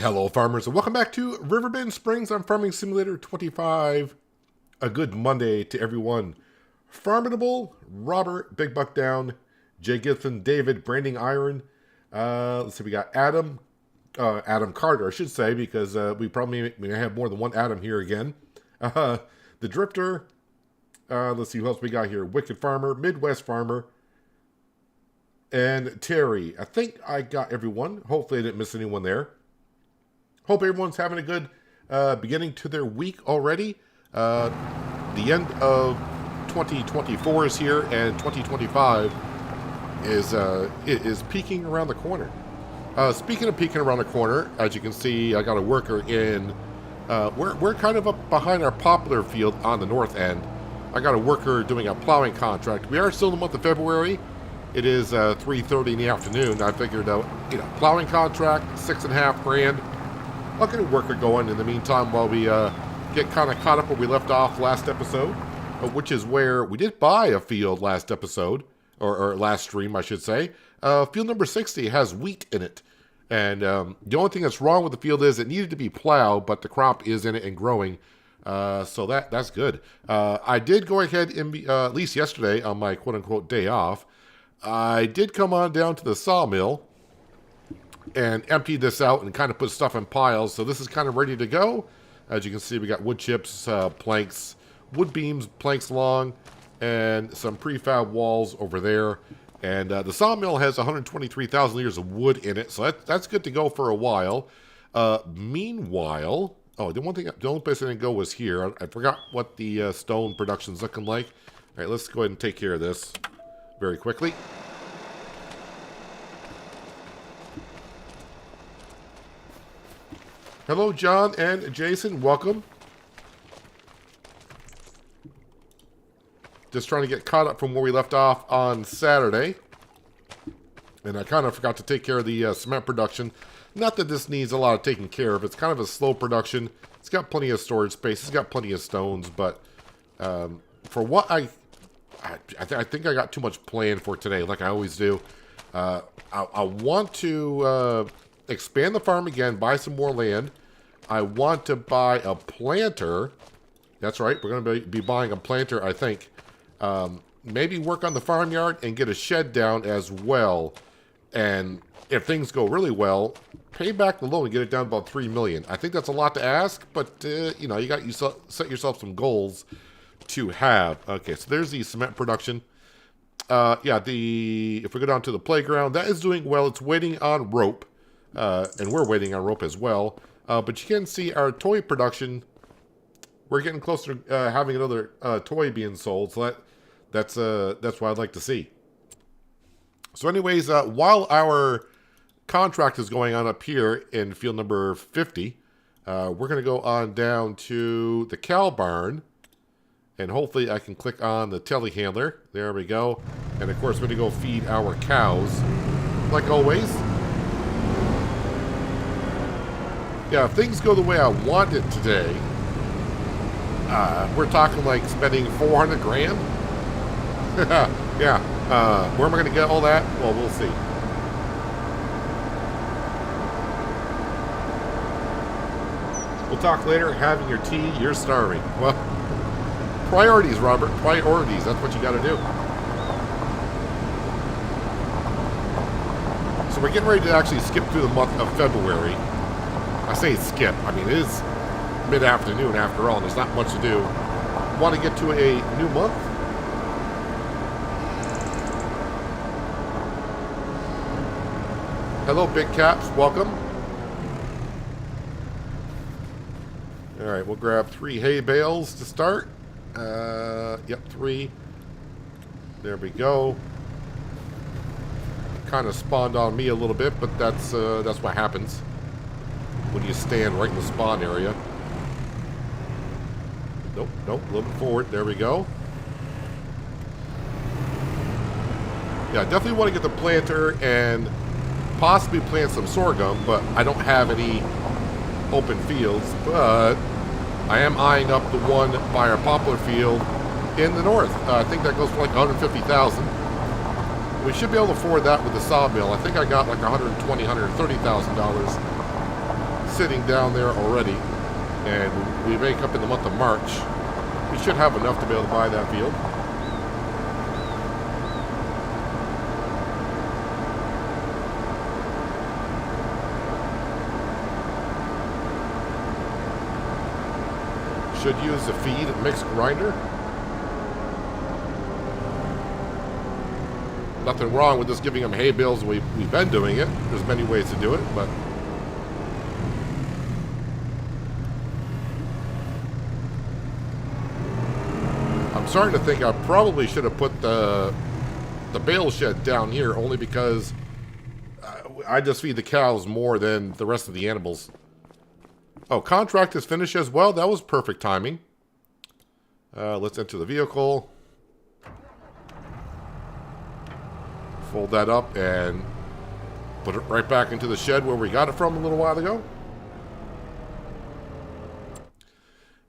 Hello farmers and welcome back to Riverbend Springs on Farming Simulator 25. A good Monday to everyone. Farmable, Robert, Big Buck Down, Jay Gibson, David, Branding Iron. Let's see, we got Adam Carter, I should say, because we may have more than one Adam here again. The Drifter. Let's see who else we got here. Wicked Farmer, Midwest Farmer, and Terry. I think I got everyone. Hopefully I didn't miss anyone there. Hope everyone's having a good beginning to their week already. The end of 2024 is here, and 2025 is peeking around the corner. Speaking of peeking around the corner, as you can see, I got a worker in. We're kind of up behind our poplar field on the north end. I got a worker doing a plowing contract. We are still in the month of February. It is 3:30 in the afternoon. I figured out, plowing contract, $6.5 grand. I'll get a worker going in the meantime while we get kind of caught up where we left off last episode, which is where we did buy a field last episode, or last stream, I should say. Field number 60 has wheat in it. And the only thing that's wrong with the field is it needed to be plowed, but the crop is in it and growing. So that's good. I did go ahead and, at least yesterday on my quote-unquote day off, I did come on down to the sawmill and empty this out and kind of put stuff in piles. So this is kind of ready to go. As you can see, we got wood chips, planks, wood beams, planks long, and some prefab walls over there. And the sawmill has 123,000 liters of wood in it, so that's good to go for a while. Meanwhile, the only place I didn't go was here. I forgot what the stone production's looking like. All right, let's go ahead and take care of this very quickly. Hello, John and Jason. Welcome. Just trying to get caught up from where we left off on Saturday. And I kind of forgot to take care of the cement production. Not that this needs a lot of taking care of. It's kind of a slow production. It's got plenty of storage space. It's got plenty of stones. But for what I think I got too much planned for today, like I always do. I want to expand the farm again, buy some more land. I want to buy a planter. That's right, we're going to be buying a planter, I think. Maybe work on the farmyard and get a shed down as well. And if things go really well, pay back the loan and get it down to about $3 million. I think that's a lot to ask, but you set yourself some goals to have. Okay, so there's the cement production. If we go down to the playground, that is doing well. It's waiting on rope. And we're waiting on rope as well. But you can see our toy production. We're getting closer to having another toy being sold. So that's what I'd like to see. So anyways, while our contract is going on up here in field number 50, we're going to go on down to the cow barn. And hopefully I can click on the telehandler. There we go. And of course, we're going to go feed our cows. Like always. Yeah, if things go the way I want it today, we're talking like spending 400 grand. Yeah. Where am I going to get all that? Well, we'll see. We'll talk later. Having your tea, you're starving. Well, priorities, Robert. Priorities. That's what you got to do. So we're getting ready to actually skip through the month of February. I say skip. I mean, it is mid-afternoon after all, and there's not much to do. Want to get to a new month? Hello, Big Caps. Welcome. All right, we'll grab 3 hay bales to start. Yep, 3. There we go. Kind of spawned on me a little bit, but that's what happens when you stand right in the spawn area. Nope, a little bit forward. There we go. Yeah, I definitely want to get the planter and possibly plant some sorghum, but I don't have any open fields. But I am eyeing up the one by our poplar field in the north. I think that goes for like $150,000. We should be able to afford that with the sawmill. I think I got like $120,000, $130,000 sitting down there already, and we make up in the month of March. We should have enough to be able to buy that field. Should use the feed mixed grinder. Nothing wrong with just giving them hay bales. We've been doing it. There's many ways to do it, but I'm starting to think I probably should have put the bale shed down here only because I just feed the cows more than the rest of the animals. Oh, contract is finished as well. That was perfect timing. Let's enter the vehicle. Fold that up and put it right back into the shed where we got it from a little while ago.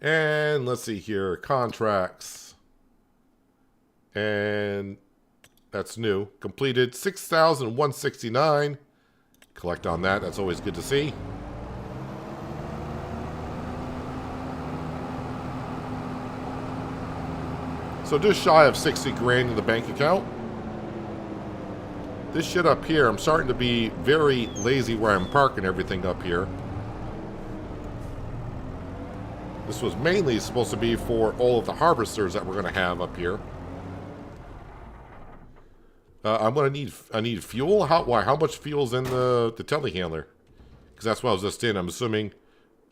And let's see here. Contracts. And that's new. Completed 6,169. Collect on that. That's always good to see. So just shy of 60 grand in the bank account. This shit up here, I'm starting to be very lazy where I'm parking everything up here. This was mainly supposed to be for all of the harvesters that we're going to have up here. I'm going to need fuel. How much fuel's in the telehandler? Because that's what I was just in. I'm assuming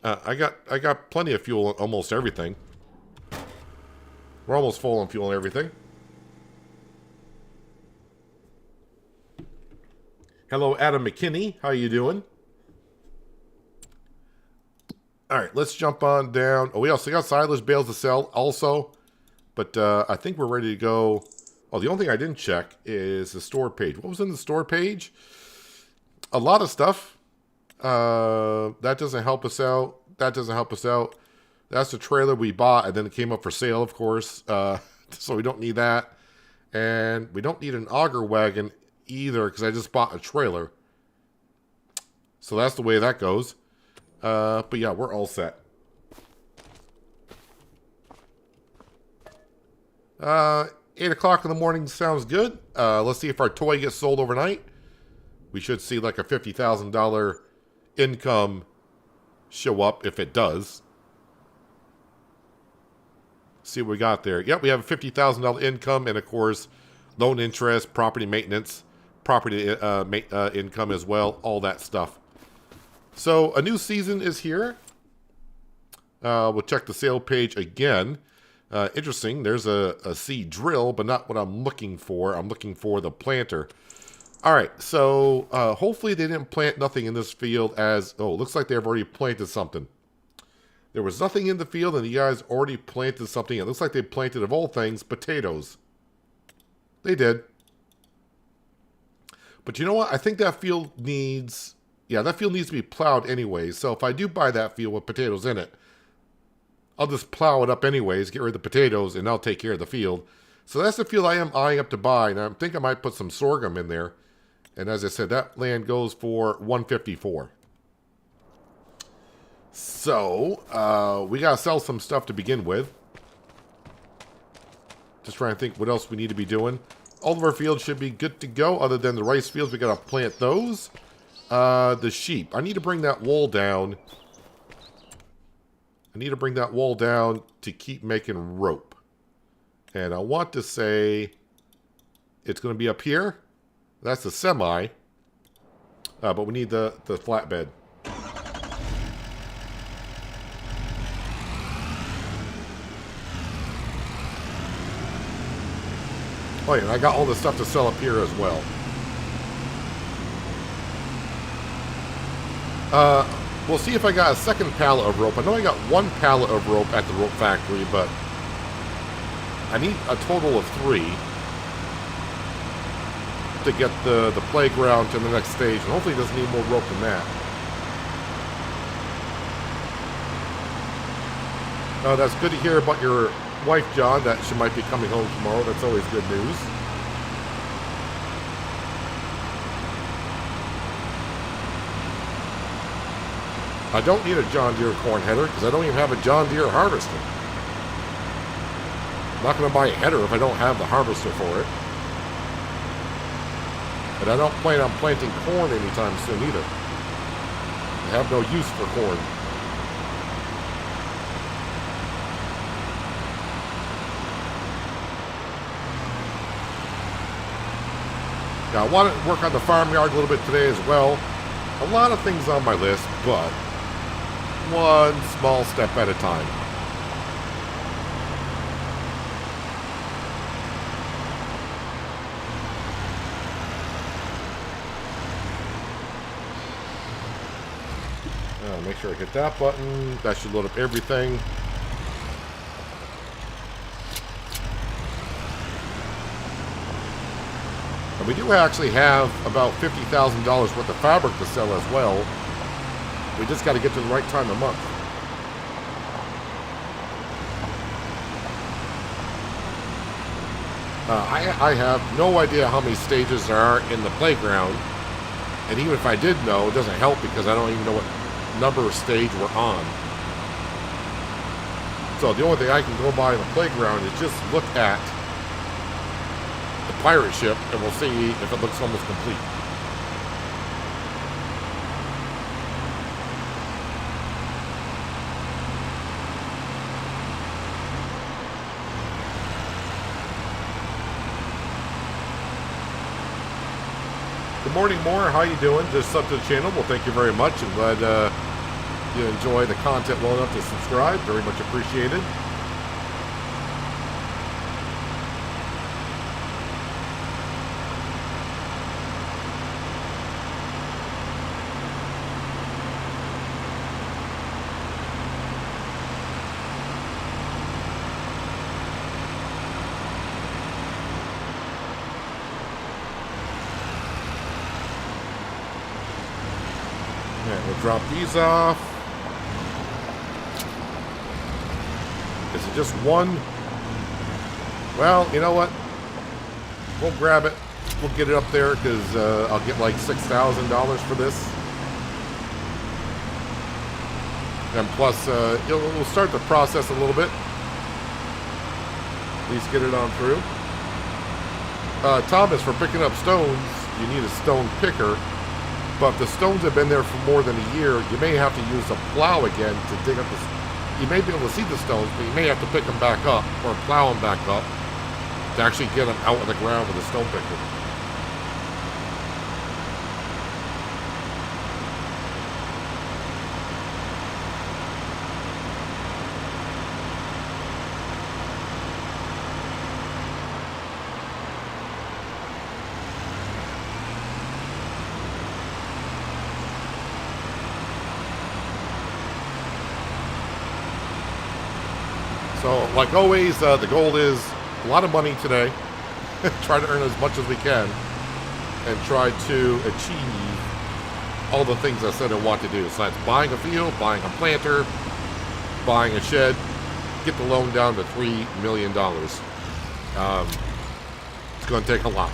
I got plenty of fuel on almost everything. We're almost full on fuel and everything. Hello, Adam McKinney. How you doing? All right, let's jump on down. Oh, we also got silage bales to sell also. But I think we're ready to go. Oh, the only thing I didn't check is the store page. What was in the store page? A lot of stuff. That doesn't help us out. That doesn't help us out. That's the trailer we bought, and then it came up for sale, of course. So we don't need that. And we don't need an auger wagon either, because I just bought a trailer. So that's the way that goes. But yeah, we're all set. 8 o'clock in the morning sounds good. Let's see if our toy gets sold overnight. We should see like a $50,000 income show up if it does. See what we got there. Yep, we have a $50,000 income, and of course, loan interest, property maintenance, property income as well, all that stuff. So a new season is here. We'll check the sale page again. Interesting. There's a seed drill, but not what I'm looking for. I'm looking for the planter. All right. So hopefully they didn't plant nothing in this field as... Oh, looks like they've already planted something. There was nothing in the field, and you guys already planted something. It looks like they planted, of all things, potatoes. They did. But you know what? I think that field needs... Yeah, that field needs to be plowed anyway. So if I do buy that field with potatoes in it, I'll just plow it up anyways, get rid of the potatoes, and I'll take care of the field. So that's the field I am eyeing up to buy, and I think I might put some sorghum in there. And as I said, that land goes for $154. So, we gotta sell some stuff to begin with. Just trying to think what else we need to be doing. All of our fields should be good to go, other than the rice fields. We gotta plant those. The sheep. I need to bring that wall down. I need to bring that wall down to keep making rope. And I want to say it's going to be up here. That's the semi. But we need the flatbed. Oh yeah, and I got all the stuff to sell up here as well. We'll see if I got a second pallet of rope. I know I got one pallet of rope at the rope factory, but I need a total of 3 to get the playground to the next stage. And hopefully it doesn't need more rope than that. That's good to hear about your wife, John, that she might be coming home tomorrow. That's always good news. I don't need a John Deere corn header because I don't even have a John Deere harvester. I'm not going to buy a header if I don't have the harvester for it. And I don't plan on planting corn anytime soon either. I have no use for corn. Now, I want to work on the farmyard a little bit today as well. A lot of things on my list, but one small step at a time. Make sure I hit that button. That should load up everything. And we do actually have about $50,000 worth of fabric to sell as well. We just got to get to the right time of month. I have no idea how many stages there are in the playground. And even if I did know, it doesn't help because I don't even know what number of stage we're on. So the only thing I can go by in the playground is just look at the pirate ship and we'll see if it looks almost complete. Good morning, Moore. How you doing? Just sub to the channel. Well, thank you very much. I'm glad you enjoy the content well enough to subscribe. Very much appreciated. Yeah, we'll drop these off. Is it just one? Well, you know what? We'll grab it. We'll get it up there because I'll get like $6,000 for this. And plus, we'll start the process a little bit. At least get it on through. Thomas, for picking up stones, you need a stone picker. But if the stones have been there for more than a year, you may have to use a plow again to dig up the stones. You may be able to see the stones, but you may have to pick them back up or plow them back up to actually get them out of the ground with a stone picker. So, like always, the goal is a lot of money today. Try to earn as much as we can. And try to achieve all the things I said I want to do. So that's buying a field, buying a planter, buying a shed, get the loan down to $3 million. It's going to take a lot.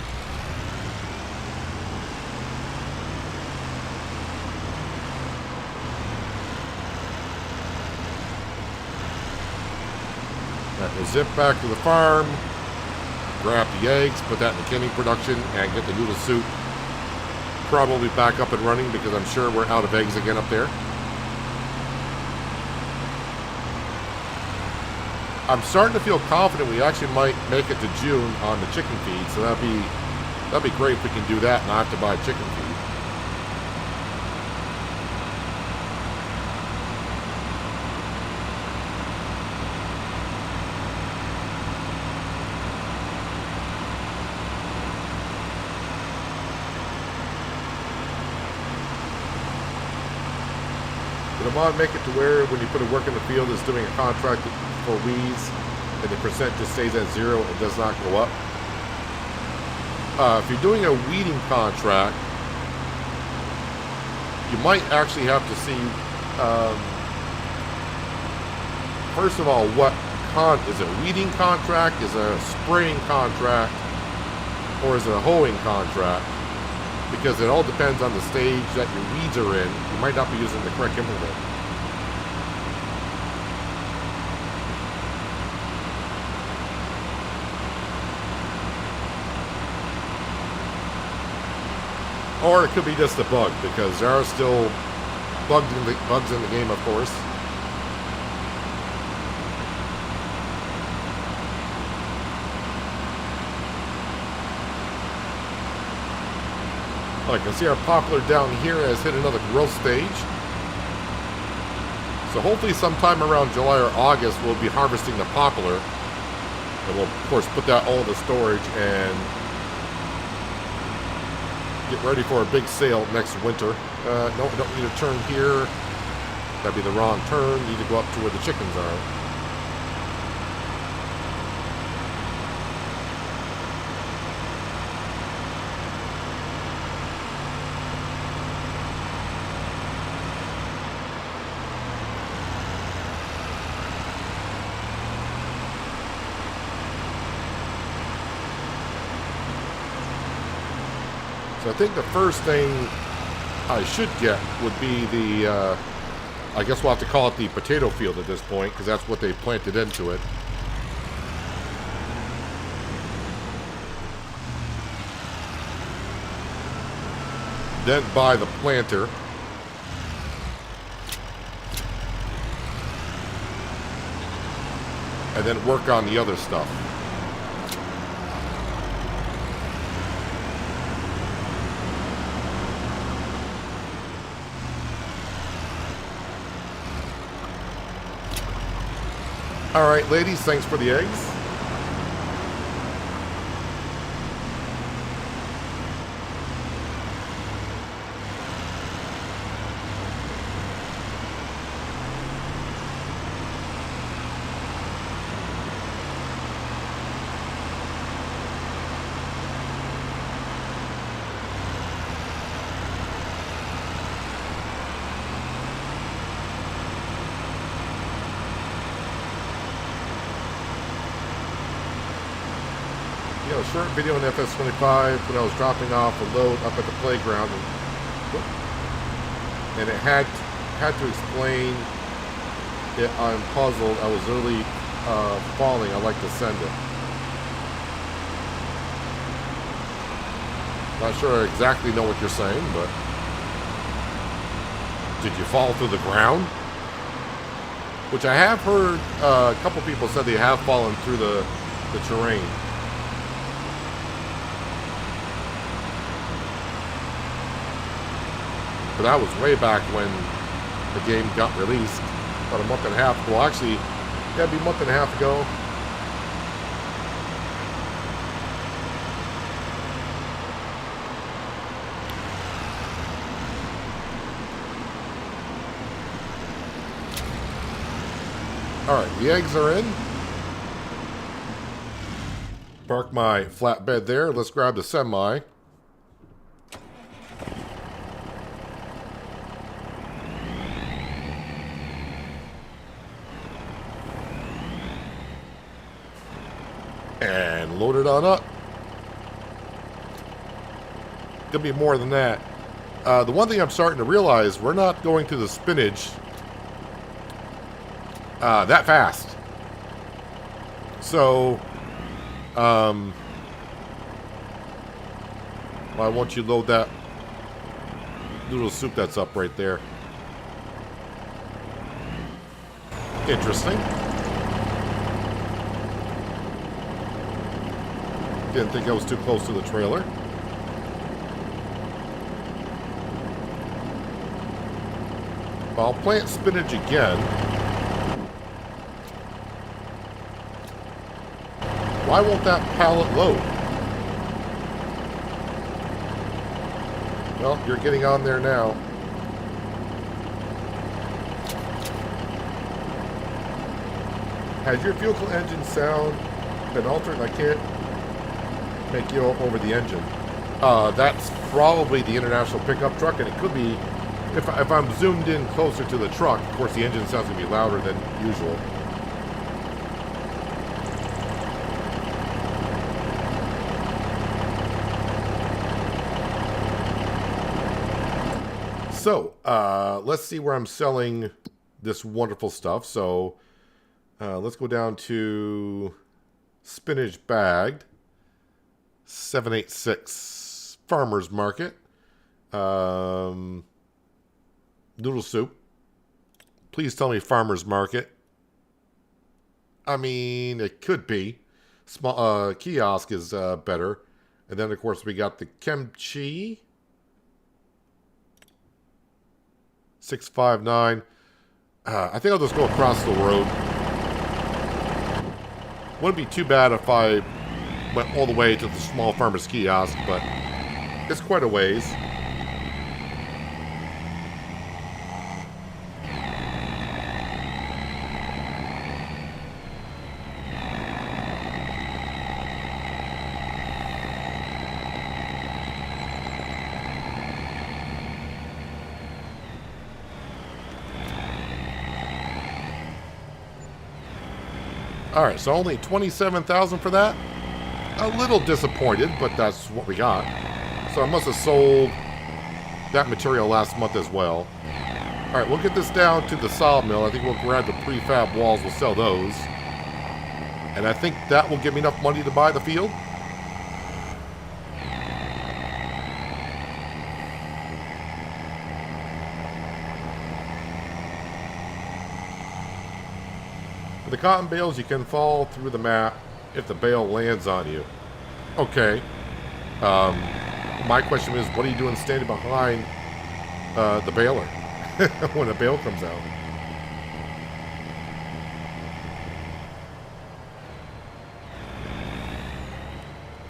We'll zip back to the farm, grab the eggs, put that in the canning production, and get the noodle soup probably back up and running because I'm sure we're out of eggs again up there. I'm starting to feel confident we actually might make it to June on the chicken feed, so that'd be great if we can do that and not have to buy chicken feed. But I want to make it to where when you put a work in the field, it's doing a contract for weeds, and the percent just stays at 0 and does not go up. If you're doing a weeding contract, you might actually have to see, first of all, what is it a weeding contract, is it a spraying contract, or is it a hoeing contract? because it all depends on the stage that your weeds are in. You might not be using the correct implement. Or it could be just a bug, because there are still bugs in the game, of course. I can see our poplar down here has hit another growth stage. So hopefully sometime around July or August we'll be harvesting the poplar. And we'll, of course, put that all into storage and get ready for a big sale next winter. No, don't need to turn here. That'd be the wrong turn. Need to go up to where the chickens are. So I think the first thing I should get would be the, I guess we'll have to call it the potato field at this point, because that's what they planted into it. Then buy the planter. And then work on the other stuff. All right, ladies, thanks for the eggs. A short video in FS25 when I was dropping off a load up at the playground, and it had to explain it. I'm puzzled. I was really falling. I'd like to send it. Not sure I exactly know what you're saying, but did you fall through the ground? Which I have heard a couple people said they have fallen through the terrain. But that was way back when the game got released, about a month and a half. Well, actually, yeah, it'd be a month and a half ago. All right, the eggs are in. Park my flatbed there. Let's grab the semi. And load it on up. Gonna be more than that. The one thing I'm starting to realize, we're not going to the spinach that fast. So, why won't you load that noodle soup that's up right there? Interesting. Didn't think I was too close to the trailer. I'll plant spinach again. Why won't that pallet load? Well, you're getting on there now. Has your fuel engine sound been altered? I can't make you over the engine. That's probably the international pickup truck, and it could be, if I'm zoomed in closer to the truck, of course the engine sounds going to be louder than usual. So, let's see where I'm selling this wonderful stuff. So, let's go down to spinach bagged, 786 Farmers Market. Noodle soup. Please tell me Farmers Market. I mean, it could be. Small kiosk is better. And then, of course, we got the kimchi. 659. I think I'll just go across the road. Wouldn't be too bad if I went all the way to the small farmer's kiosk, but it's quite a ways. Alright, so only $27,000 for that? A little disappointed, but that's what we got. So I must have sold that material last month as well. Alright, we'll get this down to the sawmill. I think we'll grab the prefab walls, we'll sell those. And I think that will give me enough money to buy the field. The cotton bales, you can fall through the map if the bale lands on you. Okay. My question is, what are you doing standing behind the baler when a bale comes out?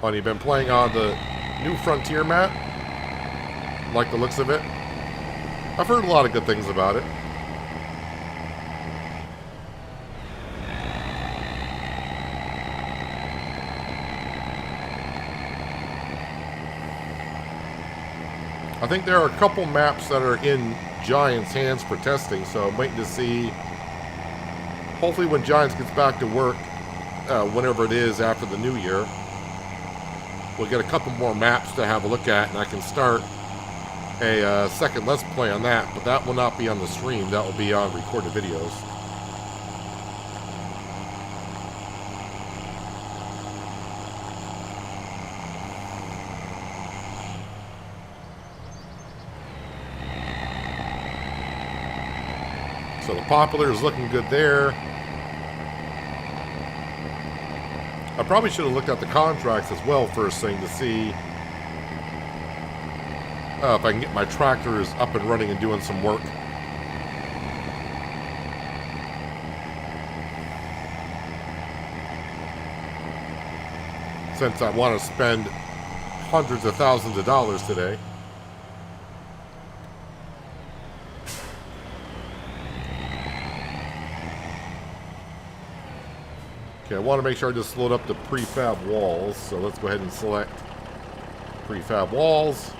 Oh, and you've been playing on the new Frontier map? Like the looks of it? I've heard a lot of good things about it. I think there are a couple maps that are in Giants' hands for testing, so I'm waiting to see. Hopefully when Giants gets back to work, whenever it is after the new year, we'll get a couple more maps to have a look at, and I can start a second Let's Play on that, but that will not be on the stream. That will be on recorded videos. So the Popular is looking good there. I probably should have looked at the contracts as well first thing to see if I can get my tractors up and running and doing some work. Since I want to spend hundreds of thousands of dollars today. Okay, I want to make sure I just load up the prefab walls, so let's go ahead and select prefab walls.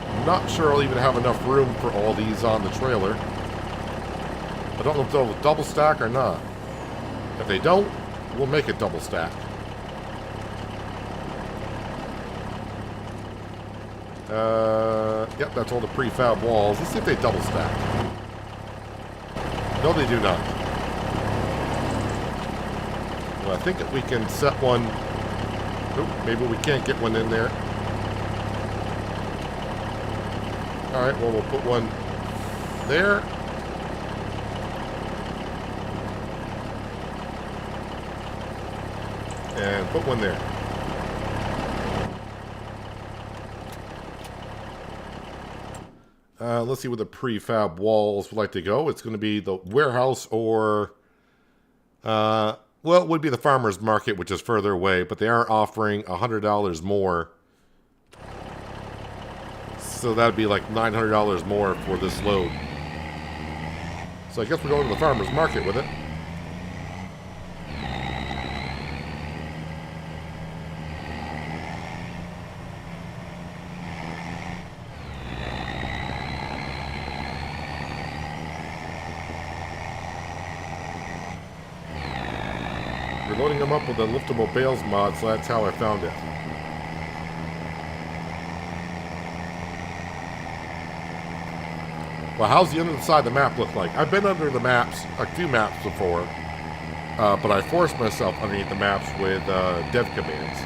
I'm not sure I'll even have enough room for all these on the trailer. I don't know if they'll double stack or not. If they don't, we'll make it double stack. Yep, that's all the prefab walls. Let's see if they double stack. No, they do not. Well, I think that we can set one. Oop, maybe we can't get one in there. Alright, well, we'll put one there. And put one there. Let's see where the prefab walls would like to go. It's going to be the warehouse or, well, it would be the farmer's market, which is further away, but they are offering $100 more. So that would be like $900 more for this load. So I guess we're going to the farmer's market with it. We're loading them up with a liftable bales mod, so that's how I found it. Well, how's the other side of the map look like? I've been under the maps, a few maps before, but I forced myself underneath the maps with dev commands.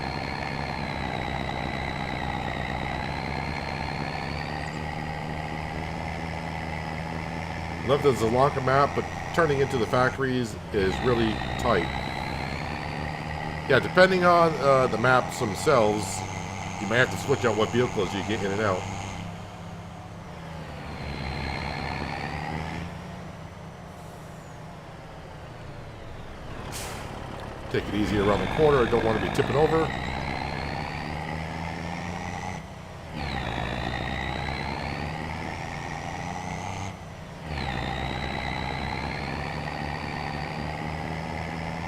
Love the Zalanka map, but turning into the factories is really tight. Yeah, depending on the maps themselves, you may have to switch out what vehicles you get in and out. Take it easy around the corner. I don't want to be tipping over.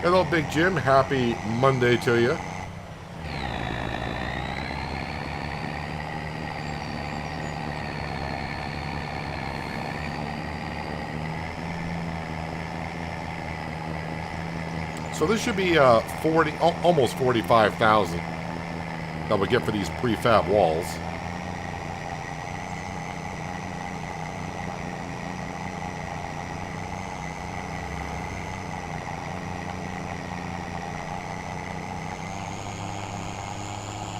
Hello, Big Jim. Happy Monday to you. So this should be almost 45,000 that we get for these prefab walls.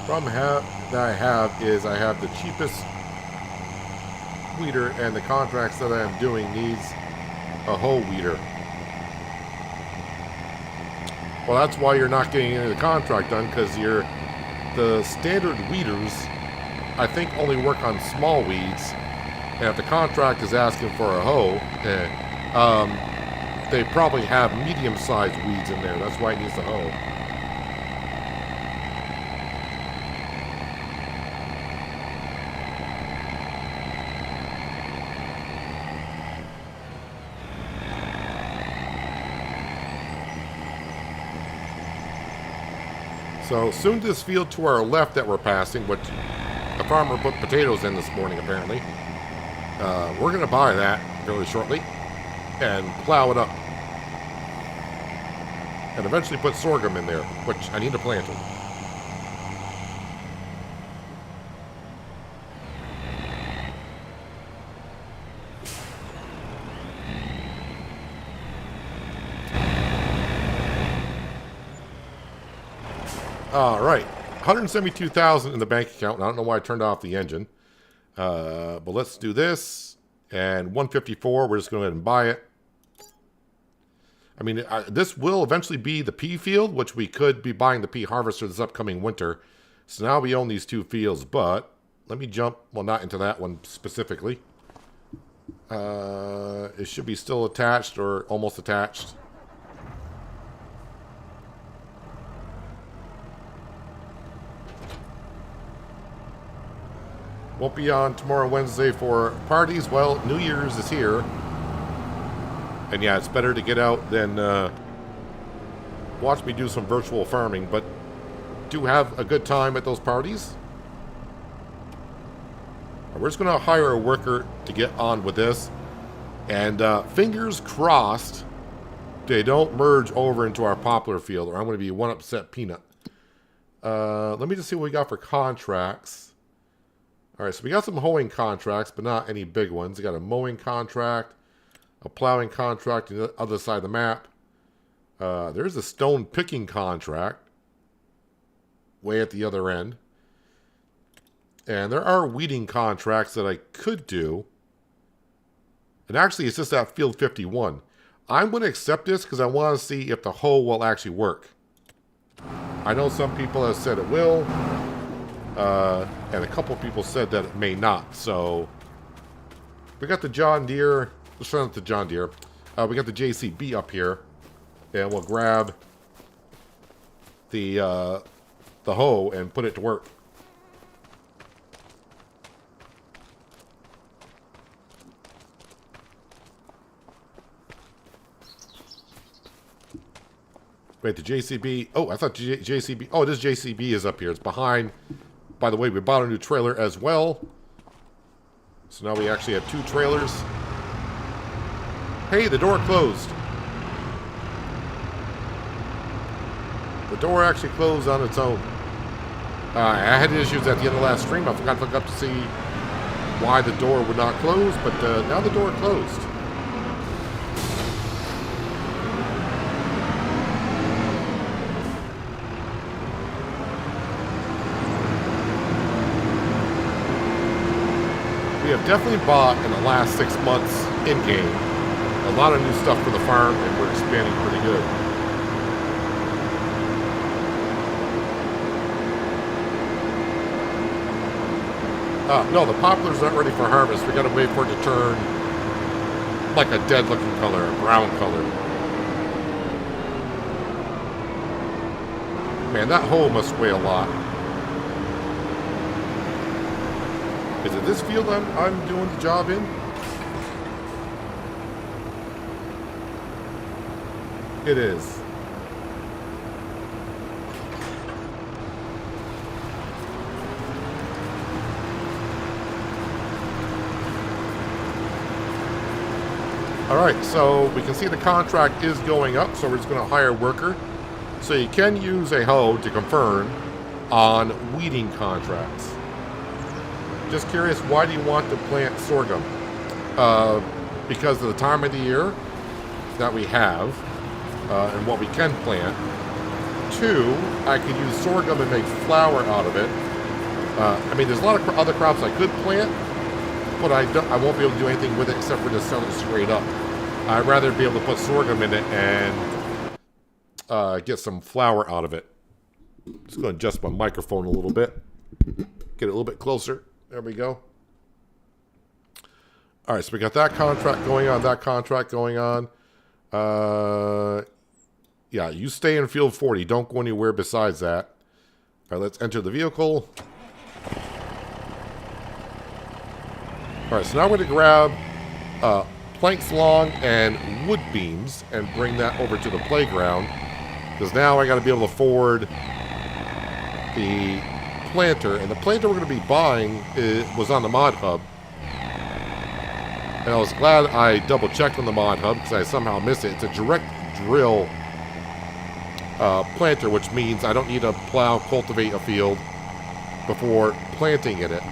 Problem that I have is I have the cheapest weeder, and the contracts that I am doing needs a hoe weeder. Well, that's why you're not getting any of the contract done, because the standard weeders, I think, only work on small weeds, and if the contract is asking for a hoe, they probably have medium-sized weeds in there. That's why it needs the hoe. So soon this field to our left that we're passing, which the farmer put potatoes in this morning apparently, we're going to buy that fairly shortly and plow it up. And eventually put sorghum in there, which I need to plant it. All right, 172,000 in the bank account. And I don't know why I turned off the engine, but let's do this. And 154, we're just going to go ahead and buy it. I mean, this will eventually be the pea field, which we could be buying the pea harvester this upcoming winter. So now we own these two fields, but let me jump, well, not into that one specifically. It should be still attached or almost attached. Won't be on tomorrow, Wednesday, for parties. Well, New Year's is here. And yeah, it's better to get out than watch me do some virtual farming. But do have a good time at those parties. We're just going to hire a worker to get on with this. And fingers crossed they don't merge over into our poplar field, or I'm going to be one upset peanut. Let me just see what we got for contracts. All right, so we got some hoeing contracts, but not any big ones. We got a mowing contract, a plowing contract on the other side of the map. There's a stone picking contract way at the other end. And there are weeding contracts that I could do. And actually, it's just at field 51. I'm going to accept this because I want to see if the hoe will actually work. I know some people have said it will. And a couple people said that it may not. So we got the John Deere. Let's try out the John Deere. We got the JCB up here, and we'll grab the hoe and put it to work. Wait, the JCB. Oh, I thought JCB. Oh, this JCB is up here. It's behind. By the way, we bought a new trailer as well. So now we actually have two trailers. Hey, the door closed. The door actually closed on its own. I had issues at the end of the last stream. I forgot to look up to see why the door would not close, but now the door closed. We have definitely bought in the last 6 months in-game a lot of new stuff for the farm, and we're expanding pretty good. No, the poplar's not ready for harvest. We gotta wait for it to turn like a dead looking color, a brown color. Man, that hoe must weigh a lot. Is it this field I'm doing the job in? It is. Alright, so we can see the contract is going up, so we're just going to hire a worker. So you can use a hoe to confirm on weeding contracts. Just curious, why do you want to plant sorghum? Because of the time of the year that we have and what we can plant. 2, I could use sorghum and make flour out of it. I mean, there's a lot of other crops I could plant, but I won't be able to do anything with it except for just sell it straight up. I'd rather be able to put sorghum in it and get some flour out of it. Just going to adjust my microphone a little bit. Get it a little bit closer. There we go. All right, so we got that contract going on, that contract going on. Yeah, you stay in field 40. Don't go anywhere besides that. All right, let's enter the vehicle. All right, so now we're going to grab planks long and wood beams and bring that over to the playground. Because now I got to be able to afford the planter. And the planter we're going to be buying was on the mod hub. And I was glad I double checked on the mod hub because I somehow missed it. It's a direct drill planter, which means I don't need to plow, cultivate a field before planting in it.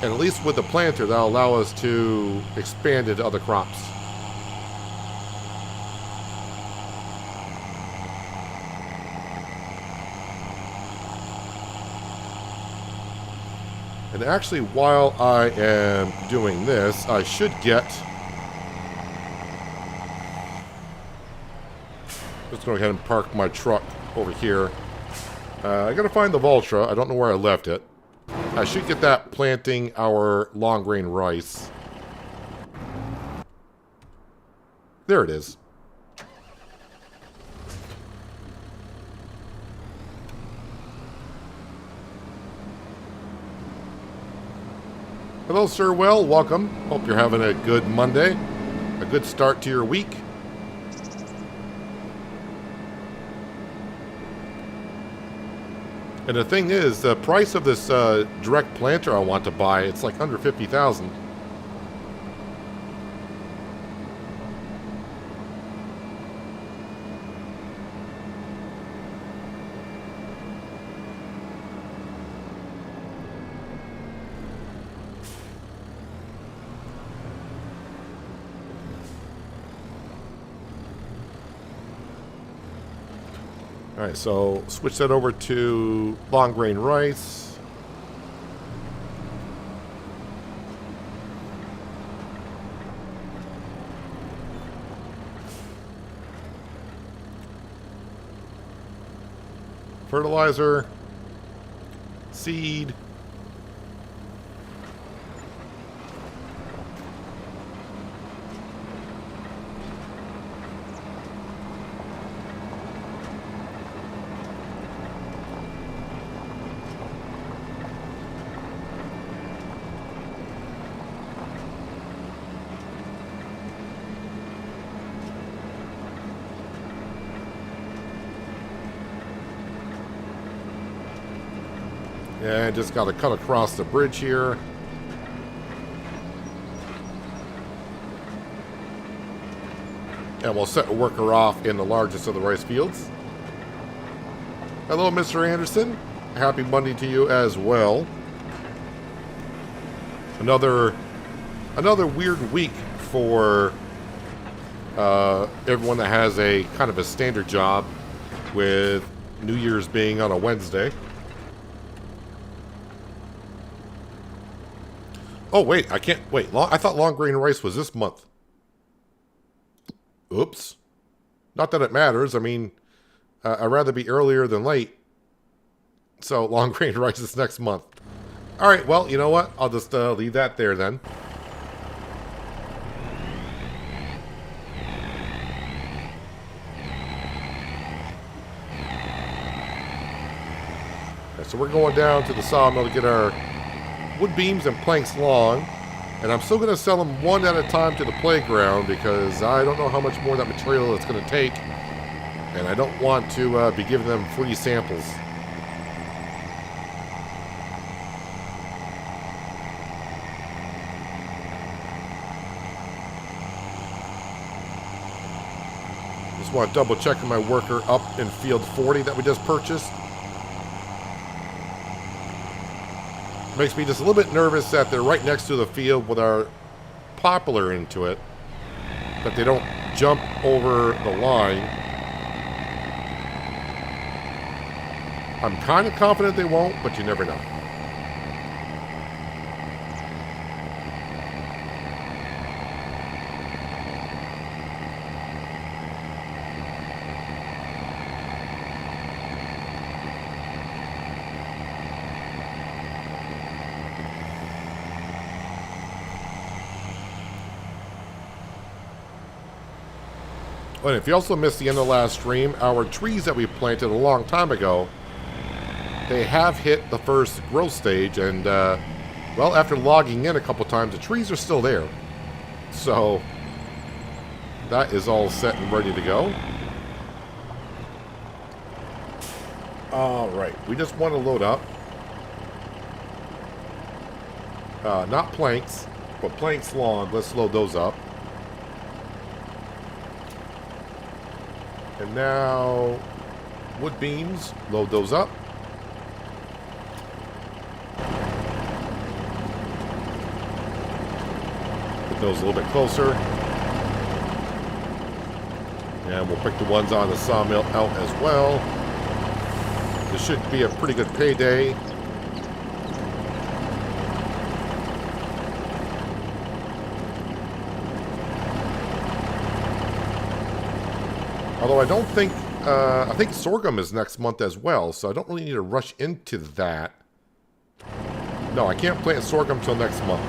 And at least with the planter, that'll allow us to expand into other crops. And actually, while I am doing this, I should get... Let's go ahead and park my truck over here. I gotta find the Vultra. I don't know where I left it. I should get that planting our long grain rice. There it is. Hello, Sir Will. Welcome. Hope you're having a good Monday. A good start to your week. And the thing is, the price of this direct planter I want to buy, it's like under $50,000. Alright, so switch that over to long grain rice. Fertilizer. Seed. And just got to cut across the bridge here. And we'll set a worker off in the largest of the rice fields. Hello, Mr. Anderson. Happy Monday to you as well. Another weird week for everyone that has a kind of a standard job, with New Year's being on a Wednesday. Oh wait, I can't wait. I thought long grain rice was this month. Oops. Not that it matters. I mean, I'd rather be earlier than late. So long grain rice is next month. All right, well, you know what? I'll just leave that there then. Okay, so we're going down to the sawmill to get our wood beams and planks long. And I'm still going to sell them one at a time to the playground because I don't know how much more that material it's going to take. And I don't want to be giving them free samples. Just want to double check my worker up in field 40 that we just purchased. Makes me just a little bit nervous that they're right next to the field with our poplar into it, that they don't jump over the line. I'm kind of confident they won't, but you never know. And if you also missed the end of the last stream, our trees that we planted a long time ago, they have hit the first growth stage, and well, after logging in a couple times, the trees are still there. So that is all set and ready to go. All right, we just want to load up. Not planks, but planks long. Let's load those up. And now, wood beams, load those up. Get those a little bit closer. And we'll pick the ones on the sawmill out as well. This should be a pretty good payday. Although I don't think, I think sorghum is next month as well, so I don't really need to rush into that. No, I can't plant sorghum till next month.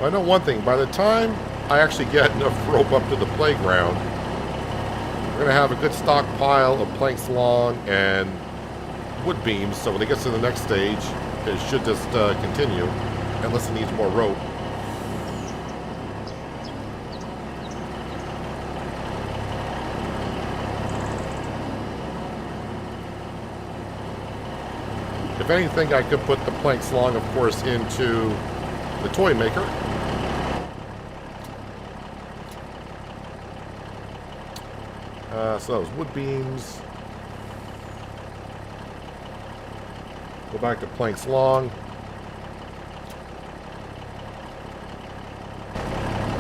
I know one thing, by the time I actually get enough rope up to the playground, we're going to have a good stockpile of planks long and wood beams, so when it gets to the next stage, it should just continue, unless it needs more rope. If anything, I could put the planks long, of course, into the toy maker. So those wood beams. Go back to planks long.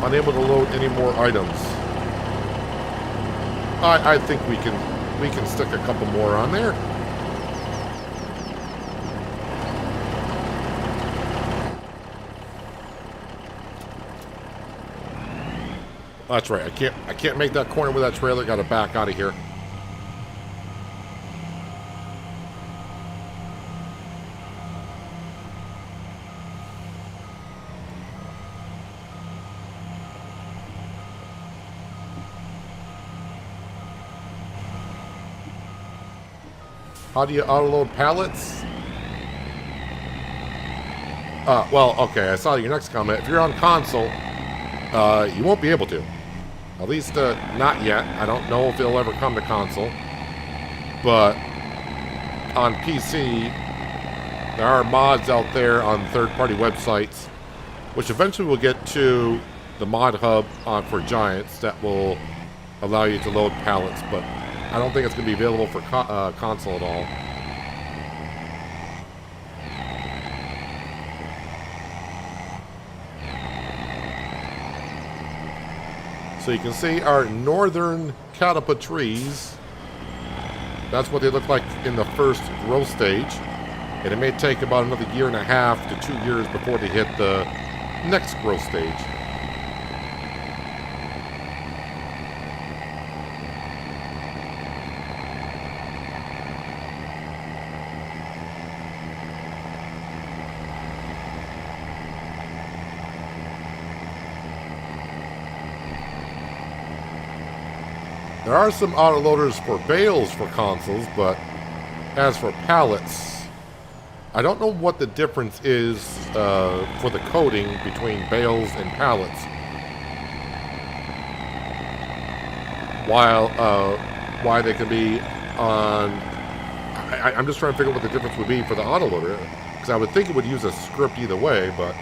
Unable to load any more items. I think we can stick a couple more on there. That's right. I can't make that corner with that trailer. Got to back out of here. How do you auto-load pallets? Well, okay, I saw your next comment. If you're on console, you won't be able to. At least, not yet. I don't know if it'll ever come to console. But on PC, there are mods out there on third-party websites which eventually will get to the mod hub for Giants that will allow you to load pallets, but I don't think it's going to be available for console at all. So you can see our northern catalpa trees. That's what they look like in the first growth stage. And it may take about another 1.5 to 2 years before they hit the next growth stage. There are some autoloaders for bales for consoles, but as for pallets, I don't know what the difference is for the coding between bales and pallets. Why they can be on... I'm just trying to figure out what the difference would be for the autoloader, because I would think it would use a script either way, but...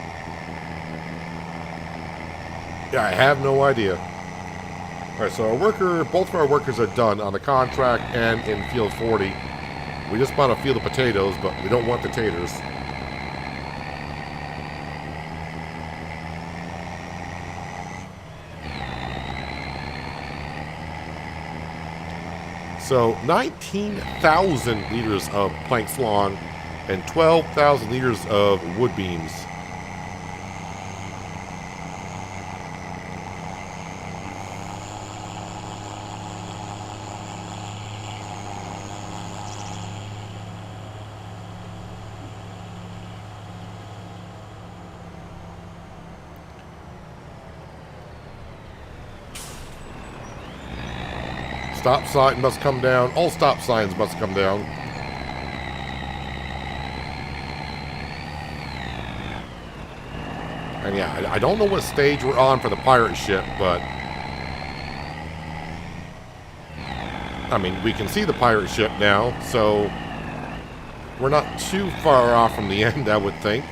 yeah, I have no idea. Alright, so both of our workers are done on the contract and in field 40. We just bought a field of potatoes, but we don't want the taters. So 19,000 liters of planks long and 12,000 liters of wood beams. Stop sign must come down. All stop signs must come down. And yeah, I don't know what stage we're on for the pirate ship, but... I mean, we can see the pirate ship now, so... we're not too far off from the end, I would think.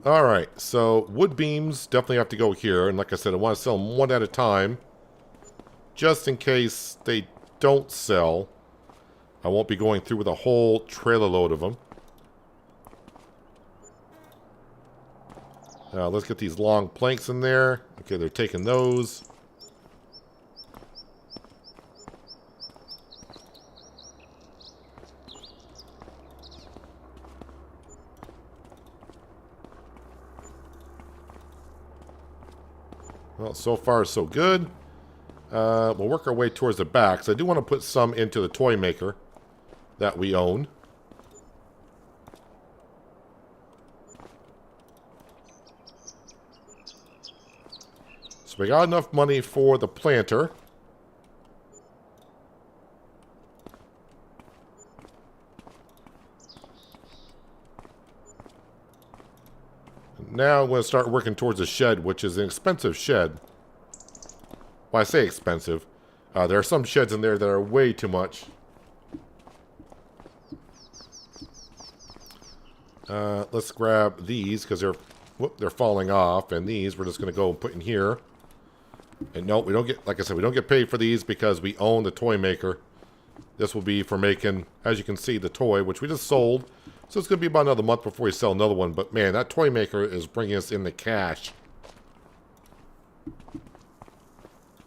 Alright, so wood beams definitely have to go here, and like I said, I want to sell them one at a time. Just in case they don't sell, I won't be going through with a whole trailer load of them. Let's get these long planks in there. Okay, they're taking those. Well, so far so good. We'll work our way towards the back. So I do want to put some into the toy maker that we own. So we got enough money for the planter. Now I'm going to start working towards a shed, which is an expensive shed. Well, I say expensive. There are some sheds in there that are way too much. Let's grab these because they're falling off, and these we're just going to go and put in here. And no, we don't get, like I said, we don't get paid for these because we own the toy maker. This will be for making, as you can see, the toy, which we just sold. So it's going to be about another month before we sell another one. But man, that toy maker is bringing us in the cash.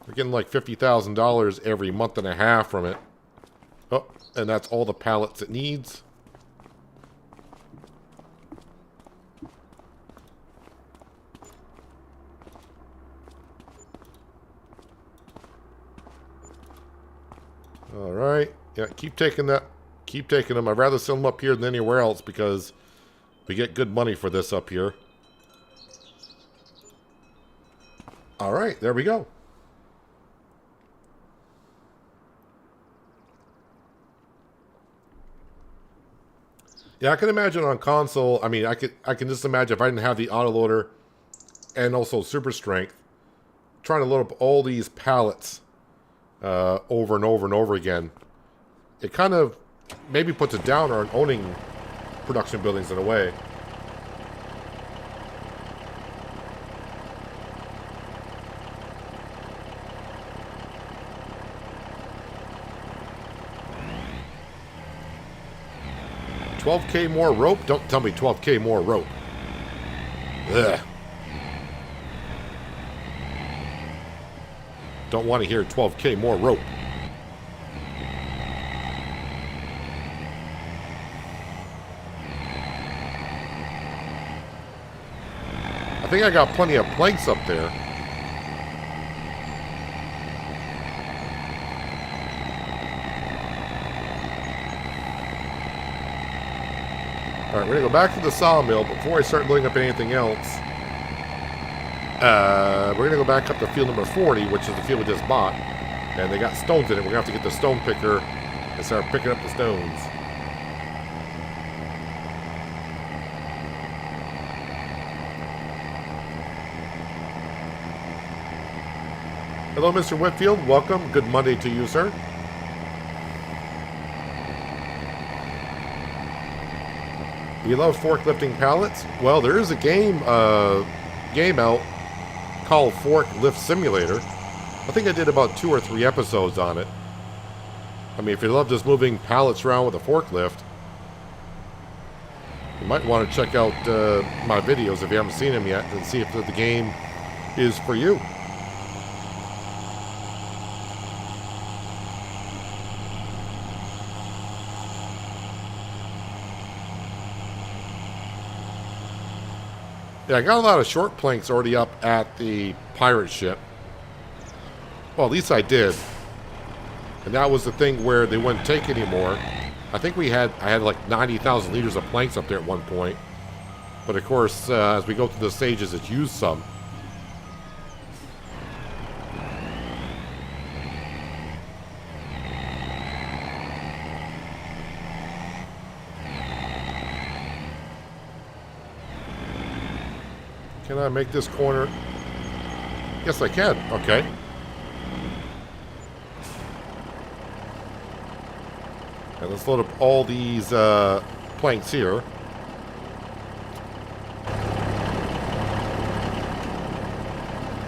We're getting like $50,000 every month and a half from it. Oh, and that's all the pallets it needs. All right. Yeah, keep taking that. Keep taking them. I'd rather sell them up here than anywhere else because we get good money for this up here. All right, there we go. Yeah, I can imagine on console. I mean, I can just imagine if I didn't have the autoloader and also super strength, trying to load up all these pallets over and over and over again. It kind of maybe puts a downer on owning production buildings in a way. $12K more rope? Don't tell me $12K more rope. Ugh. Don't want to hear $12K more rope. I think I got plenty of planks up there. Alright, we're going to go back to the sawmill before I start loading up anything else. We're going to go back up to field number 40, which is the field we just bought. And they got stones in it. We're going to have to get the stone picker and start picking up the stones. Hello, Mr. Whitfield. Welcome. Good Monday to you, sir. You love forklifting pallets? Well, there is a game out called Forklift Simulator. I think I did about 2 or 3 episodes on it. I mean, if you love just moving pallets around with a forklift, you might want to check out my videos if you haven't seen them yet and see if the game is for you. Yeah, I got a lot of short planks already up at the pirate ship. Well, at least I did. And that was the thing where they wouldn't take anymore. I think I had like 90,000 liters of planks up there at one point. But of course, as we go through the stages, it's used some. Can I make this corner? Yes, I can. Okay. And let's load up all these planks here.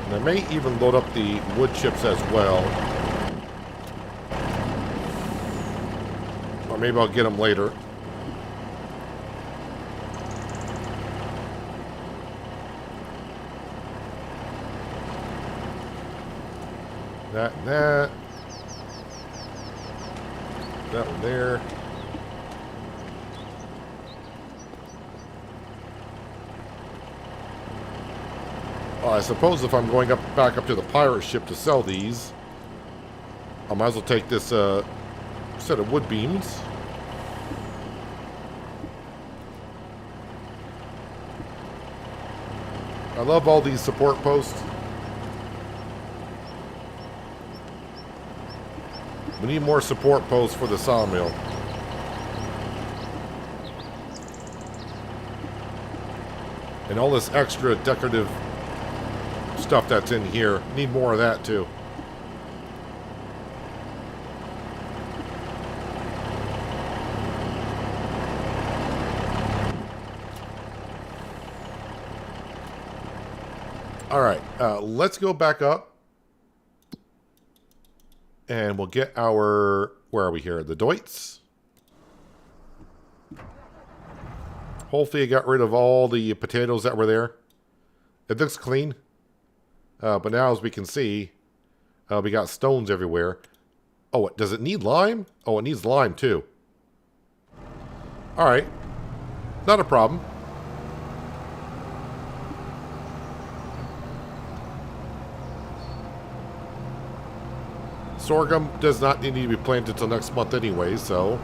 And I may even load up the wood chips as well. Or maybe I'll get them later. That and that. That one there. Well, I suppose if I'm going back up to the pirate ship to sell these, I might as well take this set of wood beams. I love all these support posts. We need more support posts for the sawmill. And all this extra decorative stuff that's in here. Need more of that too. Alright, let's go back up. And we'll get our, where are we here? The Deutz. Hopefully I got rid of all the potatoes that were there. It looks clean. But now as we can see, we got stones everywhere. Oh, does it need lime? Oh, it needs lime too. Alright. Not a problem. Sorghum does not need to be planted until next month anyway, so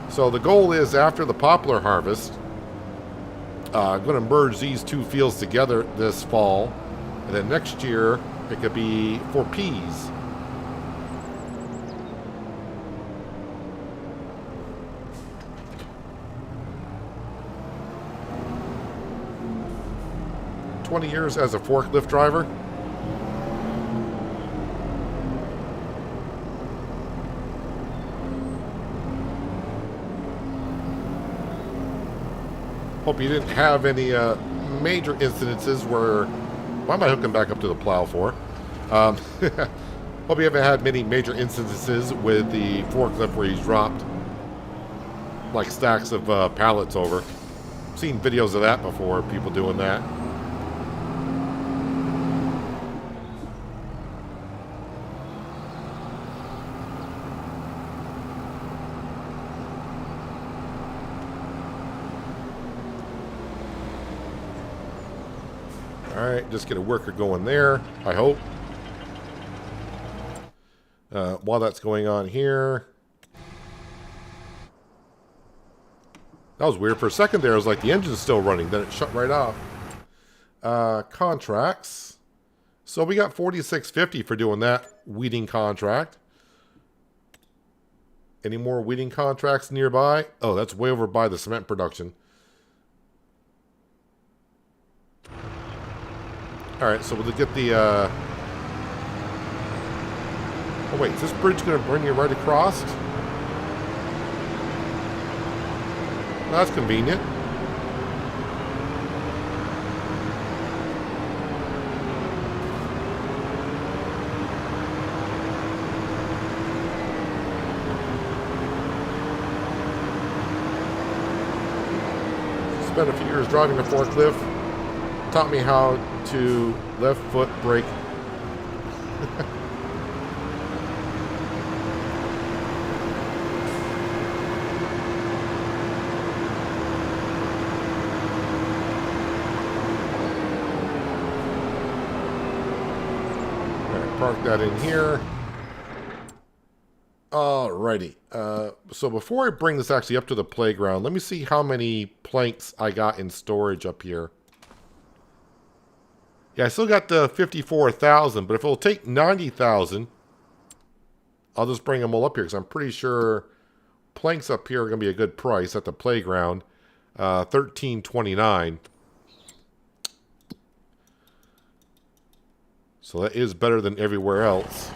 the goal is after the poplar harvest, I'm going to merge these two fields together this fall, and then next year it could be for peas. 20 years as a forklift driver. Hope you didn't have any major incidences where... Why am I hooking back up to the plow for? Hope you haven't had many major incidences with the forklift where he's dropped like stacks of pallets over. I've seen videos of that before, people doing that. Alright, just get a worker going there, I hope. While that's going on here. That was weird. For a second there, it was like the engine's still running. Then it shut right off. Contracts. So we got $46.50 for doing that weeding contract. Any more weeding contracts nearby? Oh, that's way over by the cement production. Alright, so we'll get the... Oh wait, is this bridge going to bring you right across? That's convenient. Spent a few years driving a forklift. Taught me how to left foot brake. Park that in here. Alrighty. So before I bring this actually up to the playground, let me see how many planks I got in storage up here. Yeah, I still got the 54,000, but if it'll take 90,000, I'll just bring them all up here because I'm pretty sure planks up here are going to be a good price at the playground. $13.29. So that is better than everywhere else.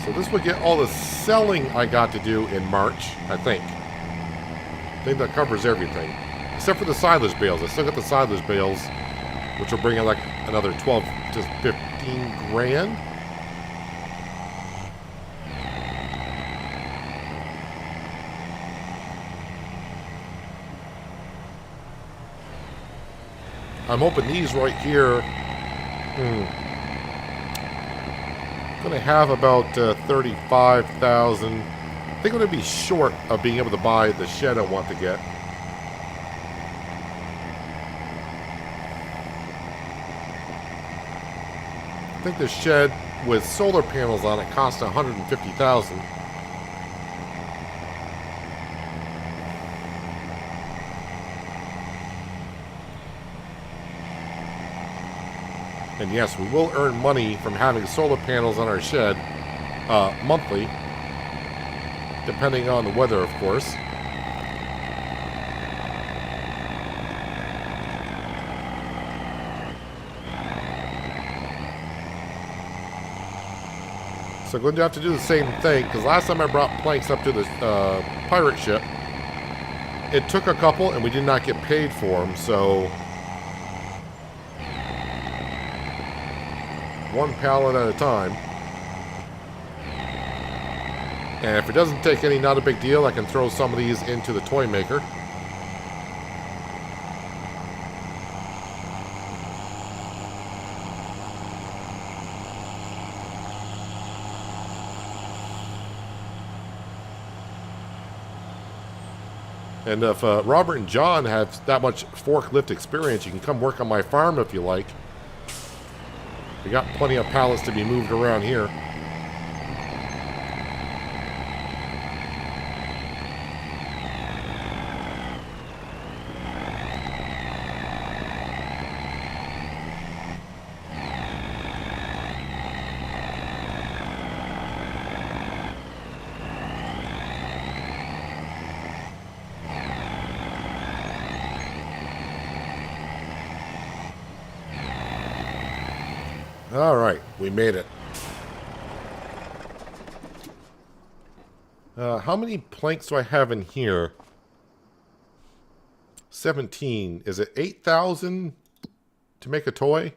So this would get all the selling I got to do in March, I think. I think that covers everything. Except for the silage bales. I still got the silage bales, which will bring in like another 12 to 15 grand. I'm hoping these right here going to have about 35,000. I think I'm going to be short of being able to buy the shed I want to get. I think the shed with solar panels on it costs $150,000. And yes, we will earn money from having solar panels on our shed monthly, depending on the weather, of course. So I'm going to have to do the same thing, because last time I brought planks up to the pirate ship, it took a couple and we did not get paid for them, so one pallet at a time. And if it doesn't take any, not a big deal, I can throw some of these into the toy maker. And if Robert and John have that much forklift experience, you can come work on my farm if you like. We got plenty of pallets to be moved around here. All right, we made it. How many planks do I have in here? 17. Is it 8,000 to make a toy?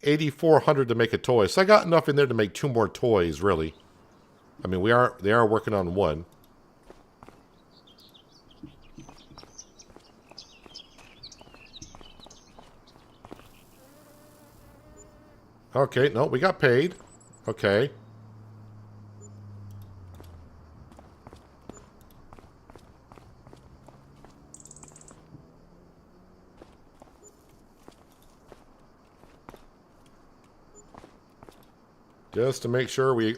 8,400 to make a toy. So I got enough in there to make 2 more toys, really. I mean, they are working on one. Okay, no, we got paid. Okay. Just to make sure we're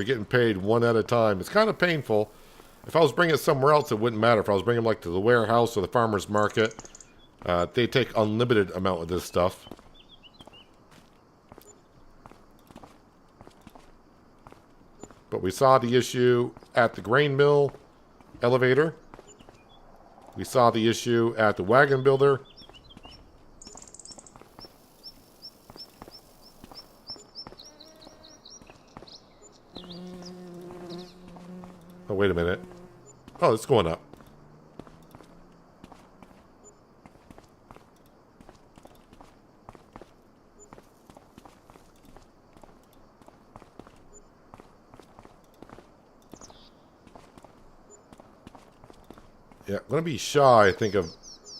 getting paid one at a time. It's kind of painful. If I was bringing it somewhere else, it wouldn't matter. If I was bringing them like to the warehouse or the farmer's market, they take unlimited amount of this stuff. But we saw the issue at the grain mill elevator. We saw the issue at the wagon builder. Oh, wait a minute. Oh, it's going up. Yeah, I'm going to be shy, I think, of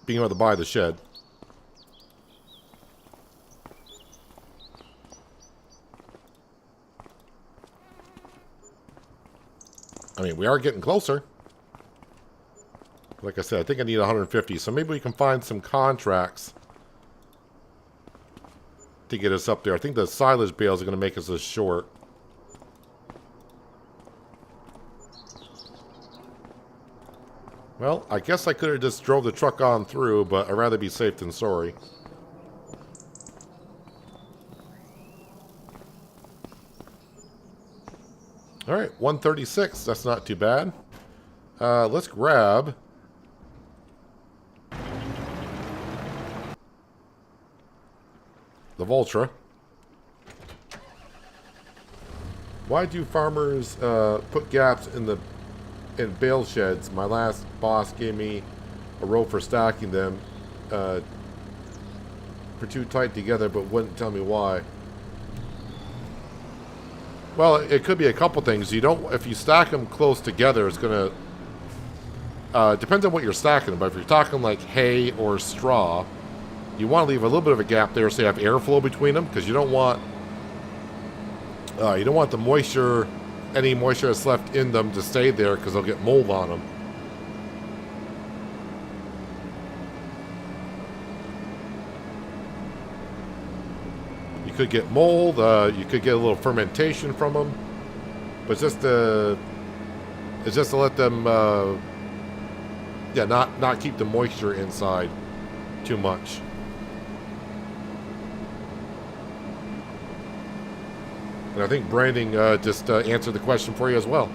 being able to buy the shed. I mean, we are getting closer. Like I said, I think I need 150, so maybe we can find some contracts to get us up there. I think the silage bales are going to make us this short. Well, I guess I could have just drove the truck on through, but I'd rather be safe than sorry. Alright, 136. That's not too bad. Let's grab the Vultra. Why do farmers put gaps in bale sheds? My last boss gave me a row for stacking them for too tight together, but wouldn't tell me why. Well, it could be a couple things. If you stack them close together, it's gonna depends on what you're stacking them. But if you're talking like hay or straw, you want to leave a little bit of a gap there so you have airflow between them, because you don't want the moisture, any moisture that's left in them, to stay there, because they'll get mold on them. You could get mold. You could get a little fermentation from them, but it's just to let them, not keep the moisture inside too much. And I think branding just answered the question for you as well.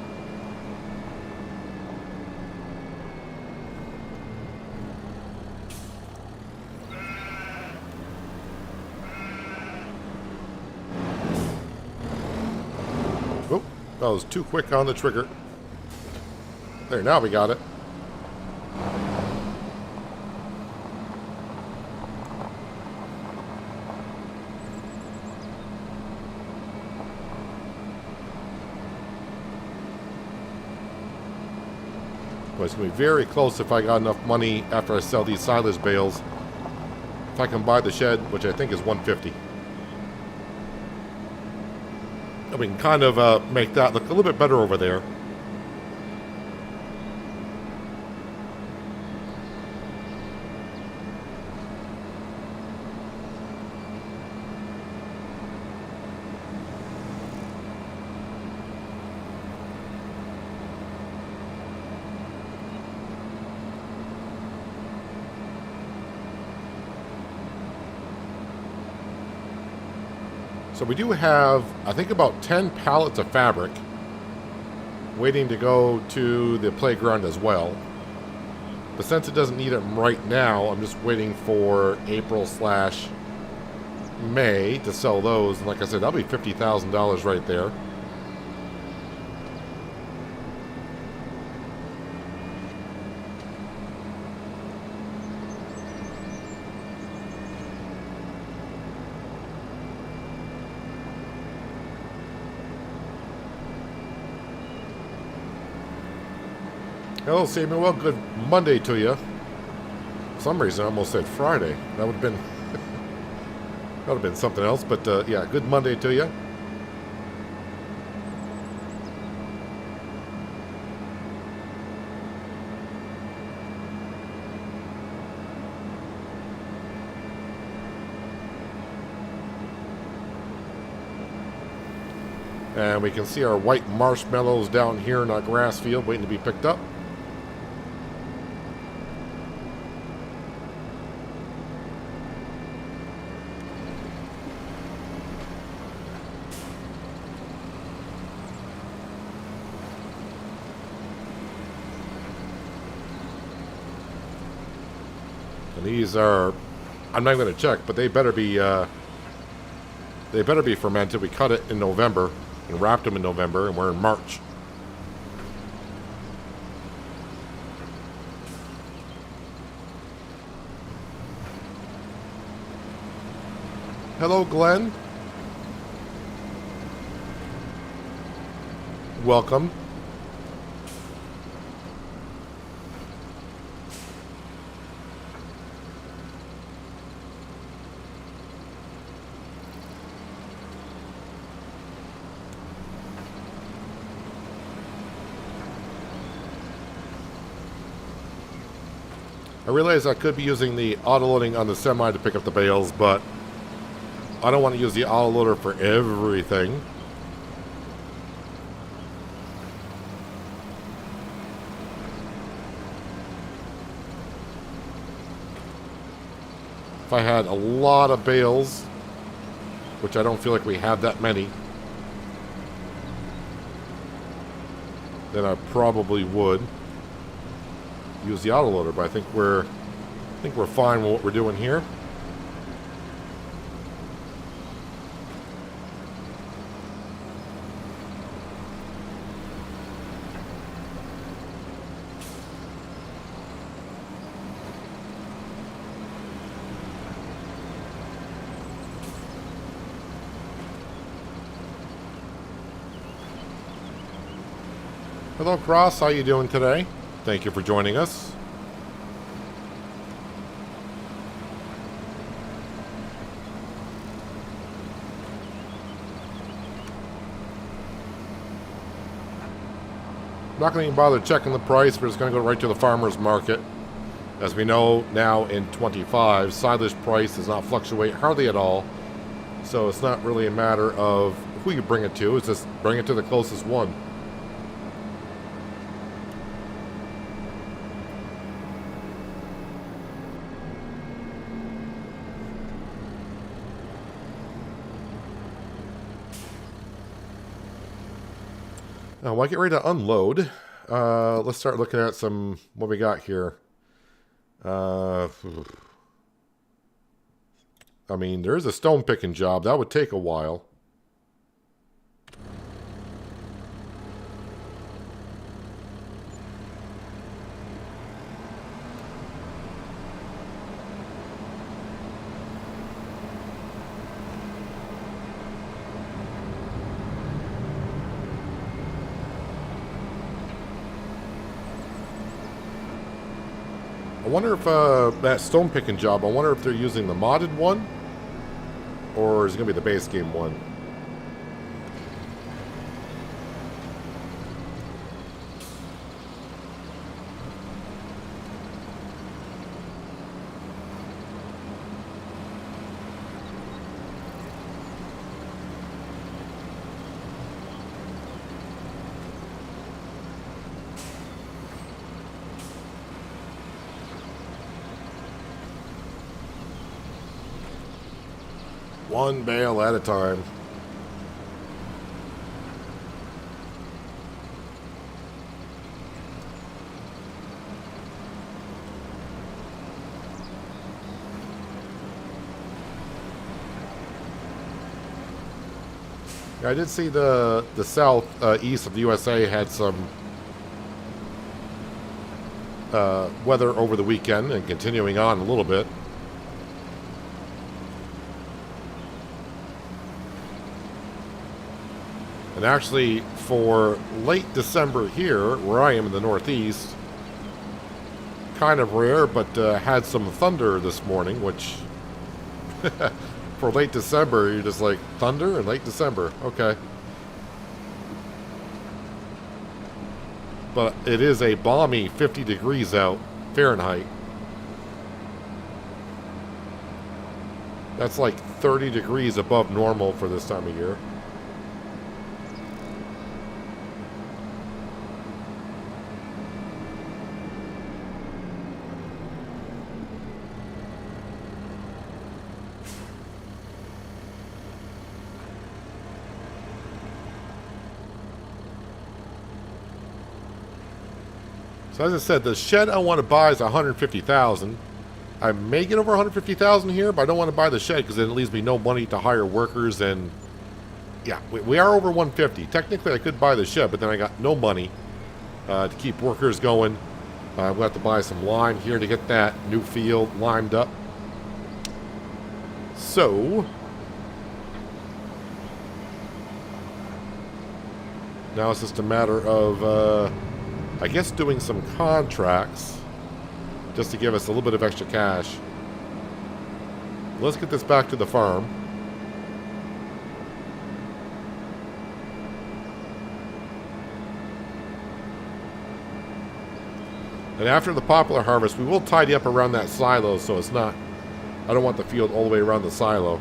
Oh, that was too quick on the trigger. There, now we got it. It's going to be very close if I got enough money after I sell these silage bales. If I can buy the shed, which I think is 150. And we can kind of make that look a little bit better over there. So we do have, I think, about 10 pallets of fabric waiting to go to the playground as well. But since it doesn't need it right now, I'm just waiting for April/May May to sell those. And like I said, that'll be $50,000 right there. Hello, Samuel. Good Monday to you. For some reason, I almost said Friday. That would have been that would have been something else. But yeah, good Monday to you. And we can see our white marshmallows down here in our grass field waiting to be picked up. And these are, I'm not going to check, but they better be fermented. We cut it in November and wrapped them in November, and we're in March. Hello, Glenn. Welcome. I realize I could be using the auto-loading on the semi to pick up the bales, but I don't want to use the auto-loader for everything. If I had a lot of bales, which I don't feel like we have that many, then I probably would use the autoloader, but I think we're fine with what we're doing here. Hello, Cross. How you doing today? Thank you for joining us. I'm not going to even bother checking the price. We're just going to go right to the farmer's market. As we know now in 25, silage price does not fluctuate hardly at all. So it's not really a matter of who you bring it to. It's just bring it to the closest one. Now, while I get ready to unload, let's start looking at some, what we got here. I mean, there's a stone picking job. That would take a while. I wonder if that stone picking job, I wonder if they're using the modded one or is it going to be the base game one. One bale at a time. Yeah, I did see the south east of the USA had some weather over the weekend and continuing on a little bit. And actually, for late December here, where I am in the Northeast, kind of rare, but had some thunder this morning, which for late December, you're just like, thunder in late December. Okay. But it is a balmy 50 degrees out, Fahrenheit. That's like 30 degrees above normal for this time of year. So as I said, the shed I want to buy is $150,000. I may get over $150,000 here, but I don't want to buy the shed because then it leaves me no money to hire workers. And yeah, we are over $150,000. Technically, I could buy the shed, but then I got no money to keep workers going. I'm going to have to buy some lime here to get that new field limed up. So now it's just a matter of I guess doing some contracts just to give us a little bit of extra cash. Let's get this back to the farm. And after the poplar harvest, we will tidy up around that silo so it's not, I don't want the field all the way around the silo.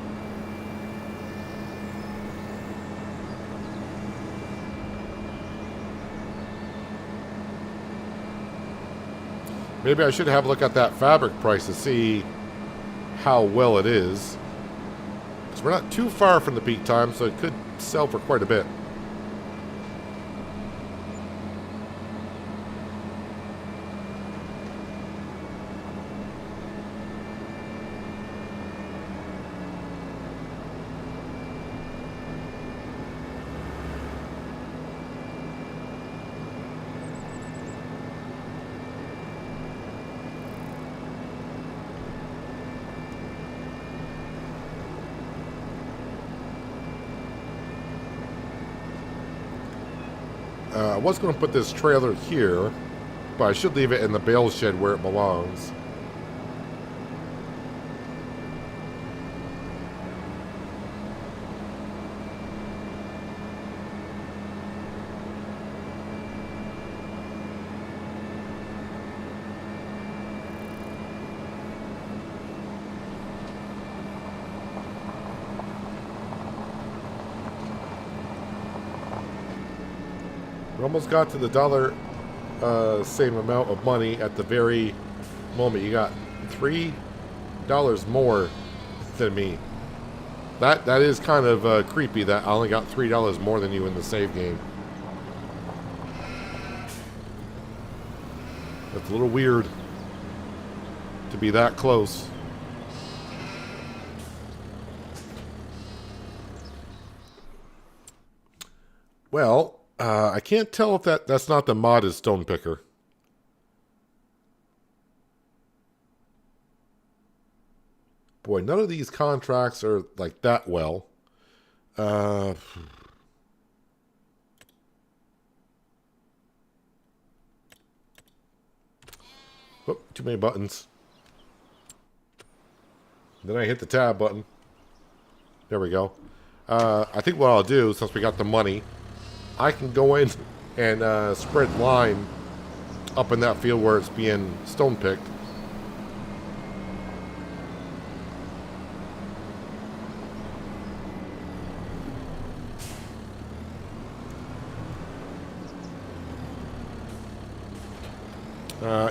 Maybe I should have a look at that fabric price to see how well it is. Because we're not too far from the peak time, so it could sell for quite a bit. I was going to put this trailer here, but I should leave it in the bale shed where it belongs. We almost got to the dollar same amount of money at the very moment. You got $3 more than me. That is kind of creepy that I only got $3 more than you in the save game. That's a little weird to be that close. Well, I can't tell if that's not the modded stone picker. Boy, none of these contracts are like that well. Oh, too many buttons. Then I hit the tab button. There we go. I think what I'll do, since we got the money, I can go in and spread lime up in that field where it's being stone picked.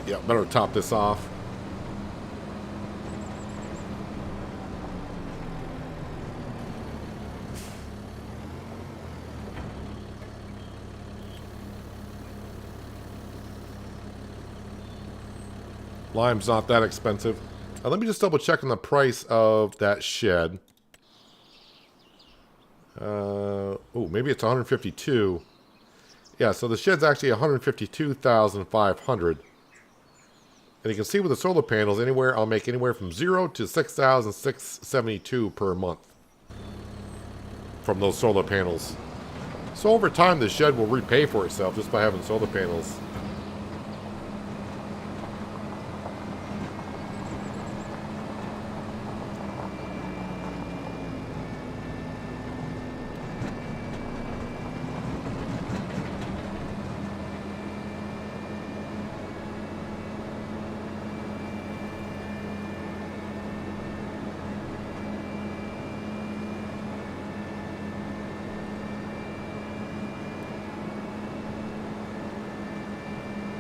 Yeah, better top this off. Lime's not that expensive. Let me just double check on the price of that shed. Oh, maybe it's 152. Yeah, so the shed's actually 152,500. And you can see with the solar panels, I'll make anywhere from 0 to 6,672 per month from those solar panels. So over time, the shed will repay for itself just by having solar panels.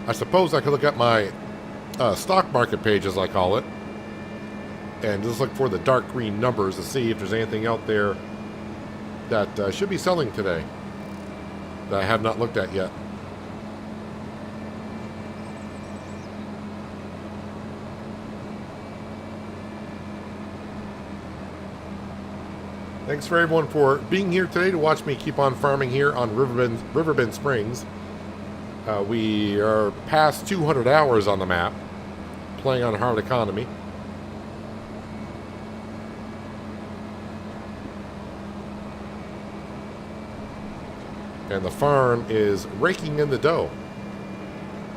I suppose I could look at my stock market page, as I call it, and just look for the dark green numbers to see if there's anything out there that should be selling today that I have not looked at yet. Thanks for everyone for being here today to watch me keep on farming here on Riverbend Springs. We are past 200 hours on the map, playing on hard economy. And the farm is raking in the dough.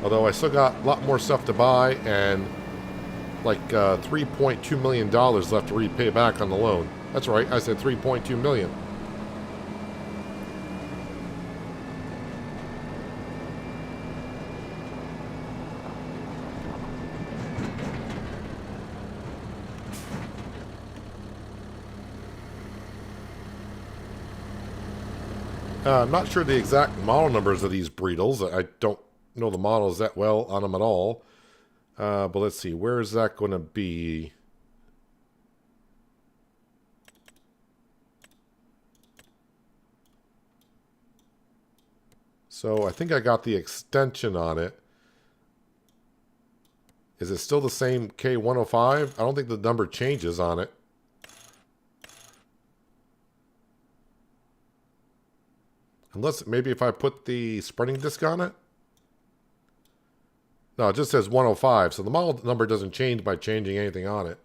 Although I still got a lot more stuff to buy and like $3.2 million left to repay back on the loan. That's right, I said $3.2 million. I'm not sure the exact model numbers of these Breedles. I don't know the models that well on them at all. But let's see, where is that going to be? So I think I got the extension on it. Is it still the same K105? I don't think the number changes on it. Unless, maybe if I put the spreading disc on it? No, it just says 105, so the model number doesn't change by changing anything on it.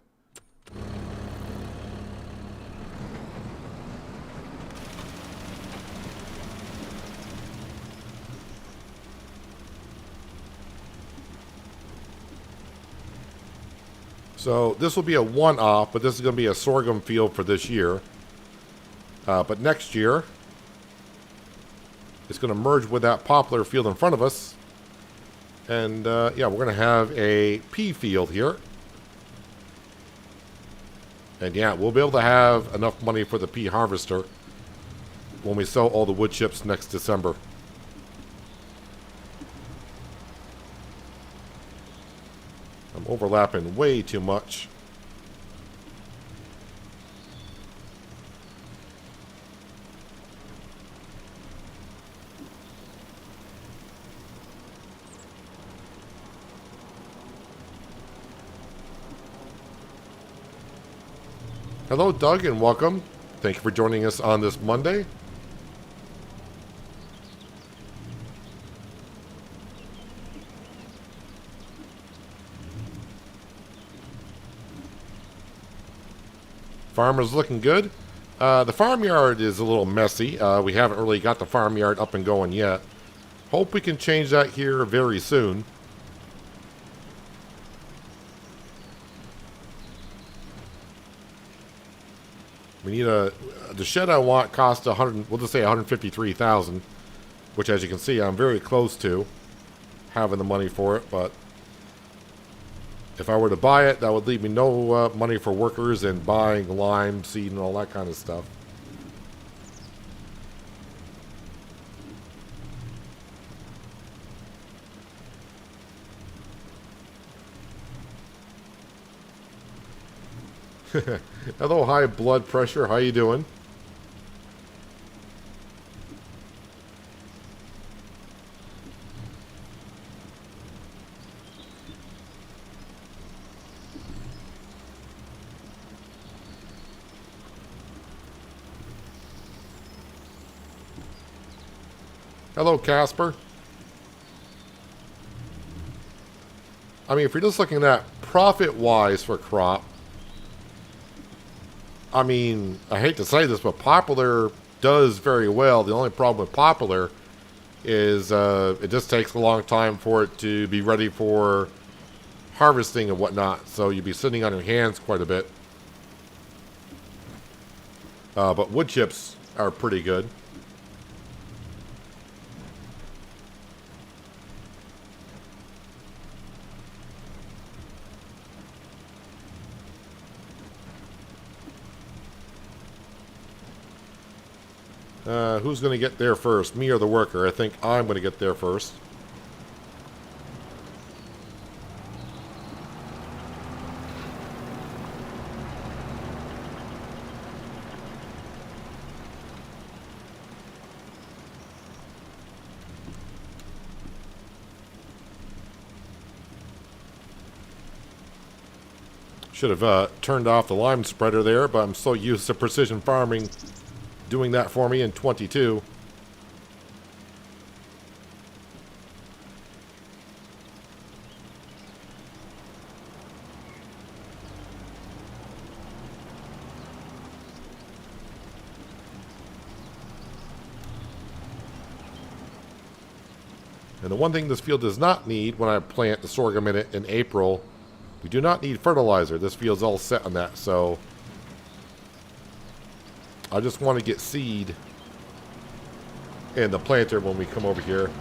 So this will be a one-off, but this is going to be a sorghum field for this year. But next year, it's going to merge with that poplar field in front of us. And yeah, we're going to have a pea field here. And yeah, we'll be able to have enough money for the pea harvester when we sell all the wood chips next December. I'm overlapping way too much. Hello, Doug, and welcome. Thank you for joining us on this Monday. Farmer's looking good. The farmyard is a little messy. We haven't really got the farmyard up and going yet. Hope we can change that here very soon. We need the shed I want cost we'll just say 153,000, which, as you can see, I'm very close to having the money for it. But if I were to buy it, that would leave me no money for workers and buying lime, seed, and all that kind of stuff. Hello, high blood pressure. How you doing? Hello, Casper. I mean, if you're just looking at profit-wise for crop, I mean, I hate to say this, but Popular does very well. The only problem with Popular is it just takes a long time for it to be ready for harvesting and whatnot. So you'd be sitting on your hands quite a bit. But wood chips are pretty good. Who's going to get there first? Me or the worker? I think I'm going to get there first. Should have turned off the lime spreader there, but I'm so used to precision farming doing that for me in 22. And the one thing this field does not need when I plant the sorghum in it in April, we do not need fertilizer. This field's all set on that, so I just want to get seed in the planter when we come over here.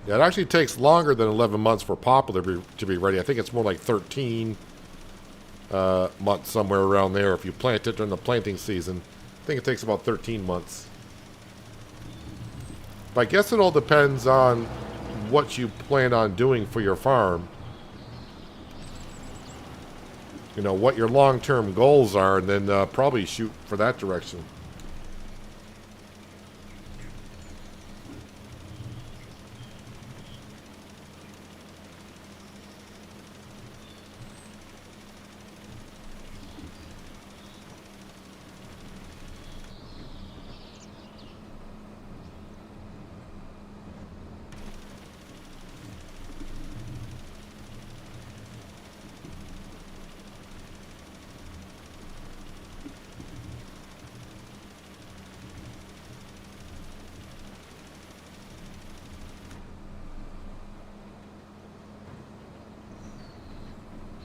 Yeah, it actually takes longer than 11 months for Popular to be ready. I think it's more like 13 months, somewhere around there. If you plant it during the planting season, I think it takes about 13 months. But I guess it all depends on what you plan on doing for your farm. You know, what your long-term goals are, and then probably shoot for that direction.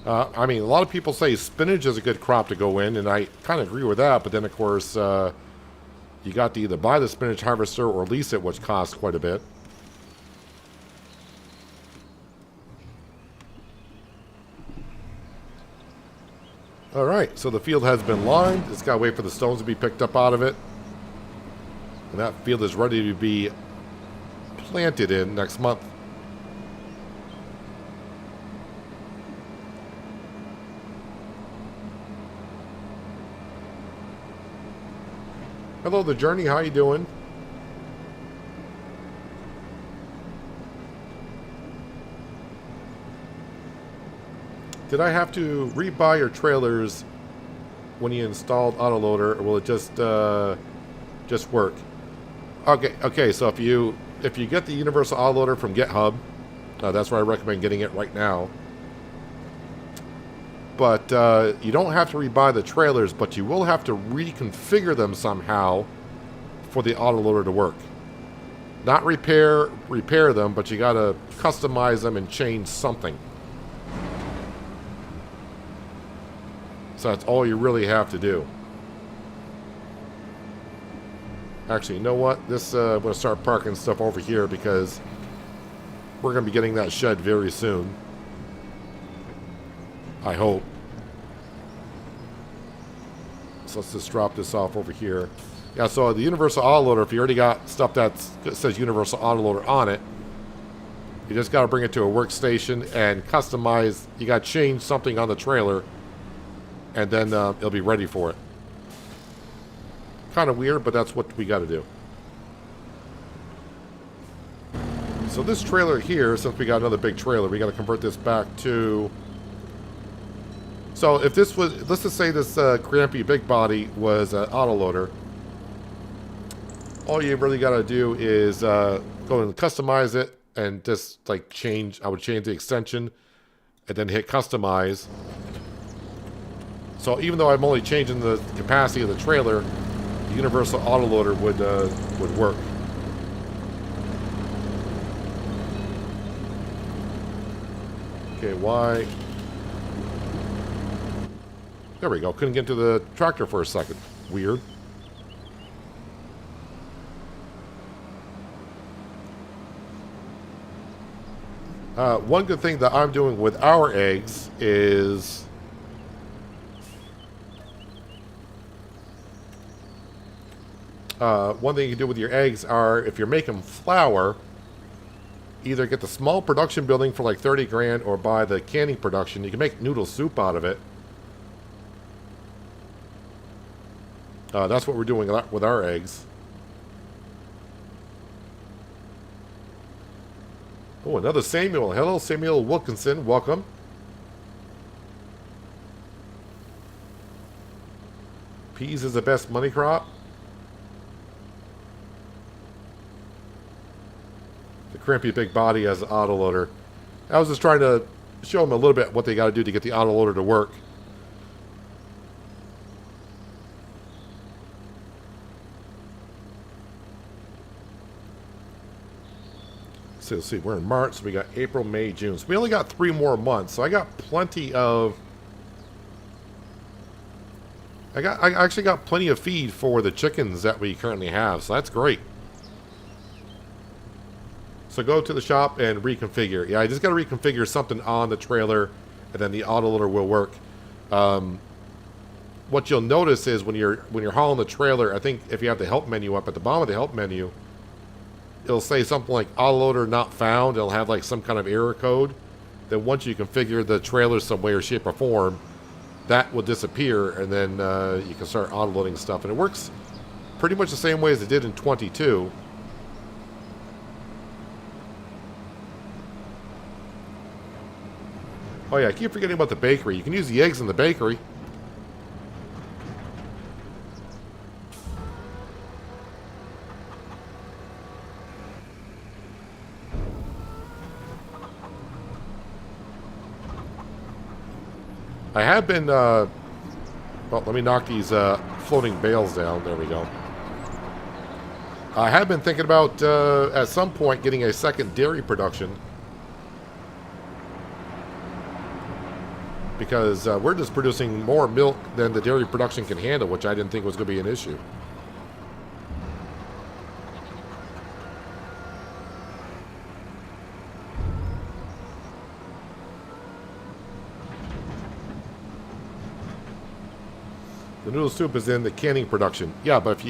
I mean, a lot of people say spinach is a good crop to go in, and I kind of agree with that. But then, of course, you got to either buy the spinach harvester or lease it, which costs quite a bit. All right, so the field has been lined. It's got to wait for the stones to be picked up out of it. And that field is ready to be planted in next month. Hello, The Journey. How you doing? Did I have to rebuy your trailers when you installed autoloader, or will it just work? Okay. So if you get the universal autoloader from GitHub, that's where I recommend getting it right now. But you don't have to rebuy the trailers, but you will have to reconfigure them somehow for the autoloader to work. Not repair them, but you got to customize them and change something. So that's all you really have to do. Actually, you know what? I'm going to start parking stuff over here because we're going to be getting that shed very soon. I hope. So let's just drop this off over here. Yeah, so the universal autoloader, if you already got stuff that says universal autoloader on it, you just got to bring it to a workstation and customize. You got to change something on the trailer, and then it'll be ready for it. Kind of weird, but that's what we got to do. So this trailer here, since we got another big trailer, we got to convert this back to... So if this was, let's just say this crampy big body was an autoloader. All you really got to do is go and customize it and just like change, I would change the extension and then hit customize. So even though I'm only changing the capacity of the trailer, the universal autoloader would work. Okay, why? There we go. Couldn't get into the tractor for a second. Weird. One good thing that I'm doing with our eggs is one thing you can do with your eggs are if you're making flour, either get the small production building for like 30 grand or buy the canning production. You can make noodle soup out of it. That's what we're doing with our eggs. Oh, another Samuel. Hello, Samuel Wilkinson. Welcome. Peas is the best money crop. The crimpy big body as an autoloader. I was just trying to show them a little bit what they got to do to get the autoloader to work. So let's see, we're in March, so we got April, May, June. So we only got 3 more months. So I got plenty of... I actually got plenty of feed for the chickens that we currently have. So that's great. So go to the shop and reconfigure. Yeah, I just got to reconfigure something on the trailer, and then the autoloader will work. What you'll notice is when you're hauling the trailer, I think if you have the help menu up at the bottom of the help menu, it'll say something like autoloader not found. It'll have like some kind of error code. Then once you configure the trailer some way or shape or form, that will disappear, and then you can start autoloading stuff. And it works pretty much the same way as it did in 22. Oh yeah, I keep forgetting about the bakery. You can use the eggs in the bakery. I have been, well, let me knock these floating bales down. There we go. I have been thinking about, at some point, getting a second dairy production. Because we're just producing more milk than the dairy production can handle, which I didn't think was going to be an issue. The noodle soup is in the canning production. Yeah, but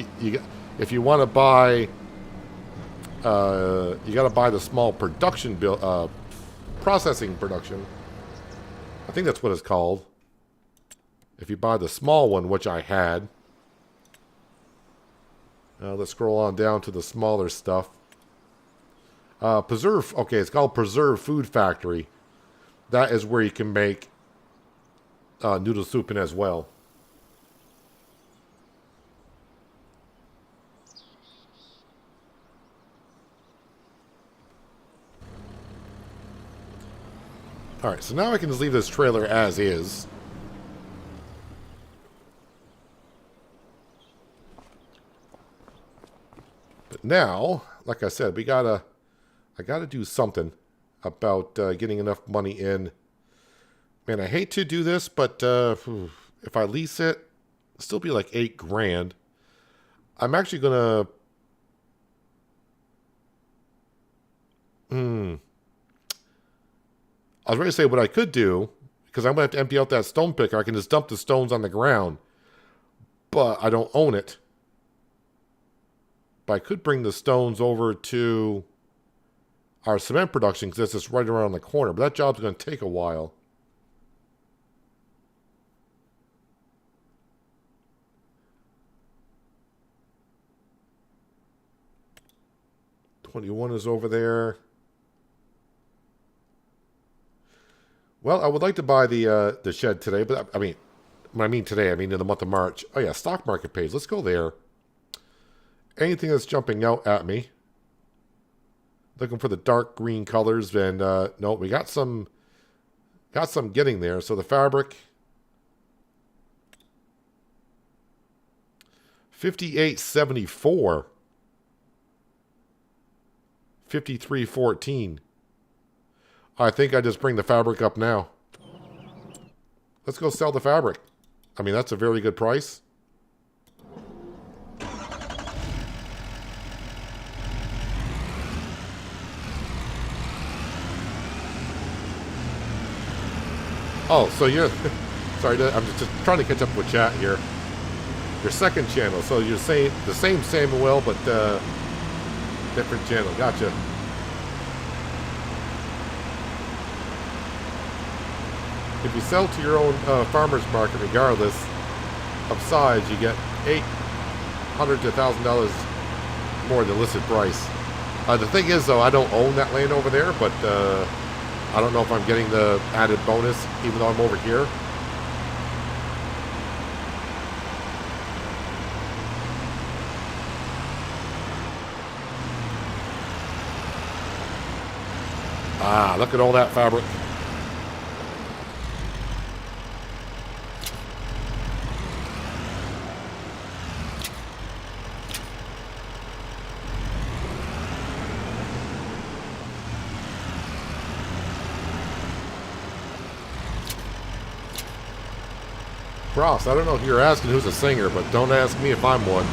if you want to buy, you got to buy the small production processing production. I think that's what it's called. If you buy the small one, which I had. Let's scroll on down to the smaller stuff. Preserve. Okay, it's called Preserve Food Factory. That is where you can make noodle soup in as well. Alright, so now I can just leave this trailer as is. But now, like I said, I gotta do something about getting enough money in. Man, I hate to do this, but if I lease it, it'll still be like 8 grand. I'm actually gonna... I was ready to say what I could do, because I'm going to have to empty out that stone picker. I can just dump the stones on the ground, but I don't own it. But I could bring the stones over to our cement production, because that's just right around the corner. But that job's going to take a while. $21 is over there. Well, I would like to buy the shed today, but I mean, when I mean today, I mean in the month of March. Oh yeah, stock market page. Let's go there. Anything that's jumping out at me. Looking for the dark green colors, and no, we got some getting there. So the fabric, 58.74, 53.14. I think I just bring the fabric up now. Let's go sell the fabric. I mean, that's a very good price. Oh, so you're... sorry, I'm just trying to catch up with chat here. Your second channel. So you're saying the same Samuel, but different channel. Gotcha. If you sell to your own farmer's market, regardless of size, you get $800 to $1,000 more than the listed price. The thing is, though, I don't own that land over there, but I don't know if I'm getting the added bonus, even though I'm over here. Ah, look at all that fabric. Ross, I don't know if you're asking who's a singer, but don't ask me if I'm one.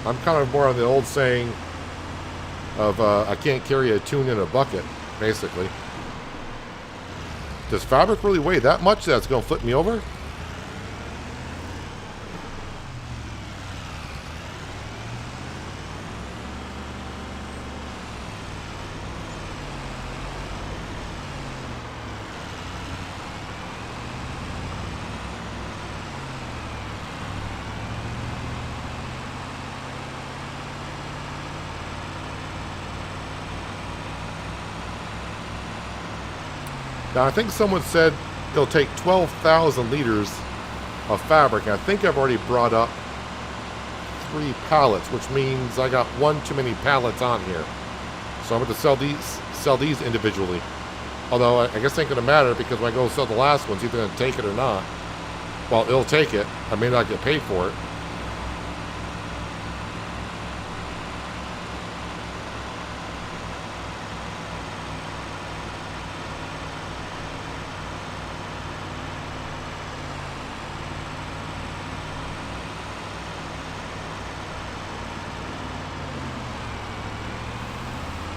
I'm kind of more on the old saying of I can't carry a tune in a bucket, basically. Does fabric really weigh that much that's going to flip me over? Now, I think someone said it'll take 12,000 liters of fabric. I think I've already brought up 3 pallets, which means I got one too many pallets on here. So I'm going to sell these individually. Although I guess it ain't going to matter, because when I go sell the last one's either going to take it or not. Well, it'll take it. I may not get paid for it.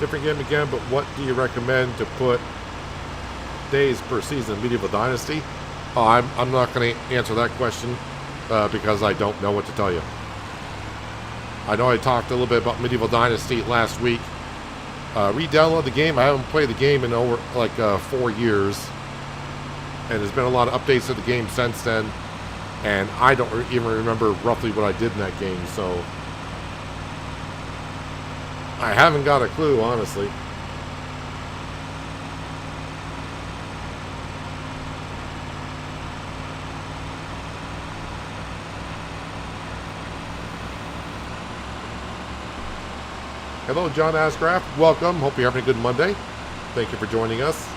Different game again, but what do you recommend to put days per season in Medieval Dynasty? Oh, I'm not going to answer that question because I don't know what to tell you. I know I talked a little bit about Medieval Dynasty last week. Re-download the game. I haven't played the game in over like 4 years, and there's been a lot of updates to the game since then, and I don't even remember roughly what I did in that game, so I haven't got a clue, honestly. Hello, John Ascraft. Welcome. Hope you're having a good Monday. Thank you for joining us.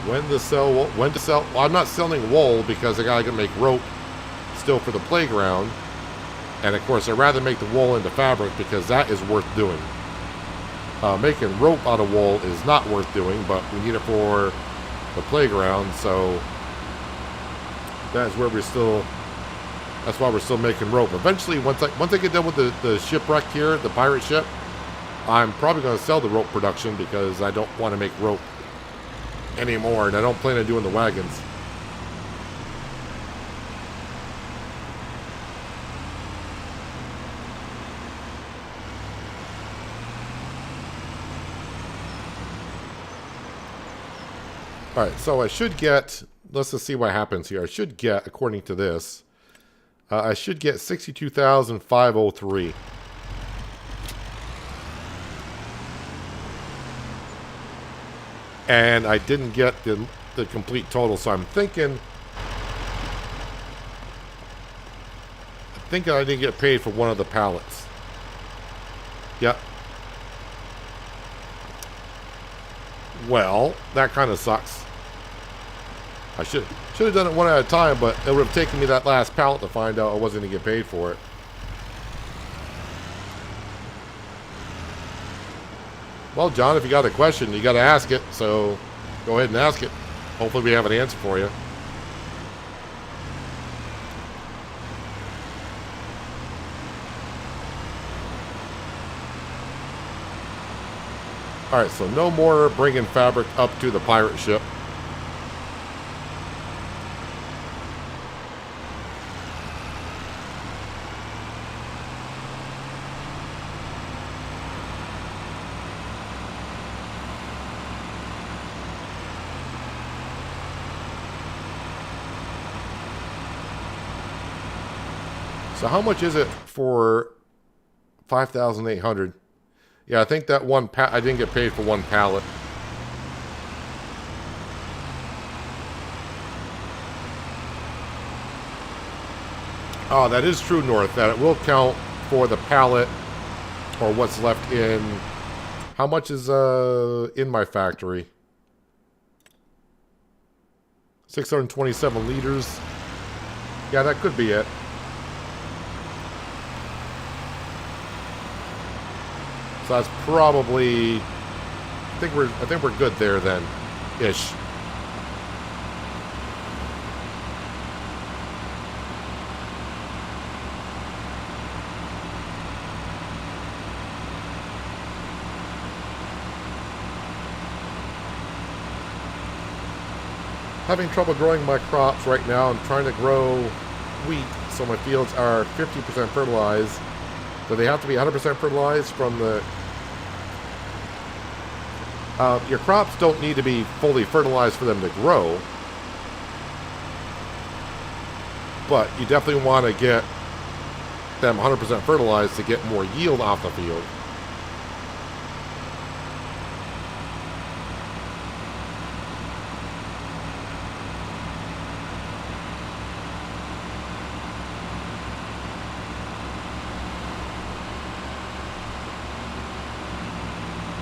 When to sell? Well, I'm not selling wool because I gotta make rope still for the playground, and of course I'd rather make the wool into fabric because that is worth doing. Making rope out of wool is not worth doing, but we need it for the playground, so that's where we're still. That's why we're still making rope. Eventually, once I get done with the shipwreck here, the pirate ship, I'm probably going to sell the rope production because I don't want to make rope anymore, and I don't plan on doing the wagons. Alright, so I should get, let's just see what happens here. I should get, according to this, I should get 62,503. And I didn't get the complete total, so I'm thinking I didn't get paid for one of the pallets. Yep. Well, that kind of sucks. I should have done it one at a time, but it would have taken me that last pallet to find out I wasn't going to get paid for it. Well, John, if you got a question, you got to ask it. So go ahead and ask it. Hopefully we have an answer for you. Alright, so no more bringing fabric up to the pirate ship. So how much is it for 5,800? Yeah, I think that one I didn't get paid for one pallet. Oh, that is true, North, that it will count for the pallet or what's left in. How much is in my factory? 627 liters. Yeah, that could be it. So that's probably, I think we're good there then, ish. Having trouble growing my crops right now. I'm trying to grow wheat, so my fields are 50% fertilized. Do they have to be 100% fertilized from the... your crops don't need to be fully fertilized for them to grow. But you definitely want to get them 100% fertilized to get more yield off the field.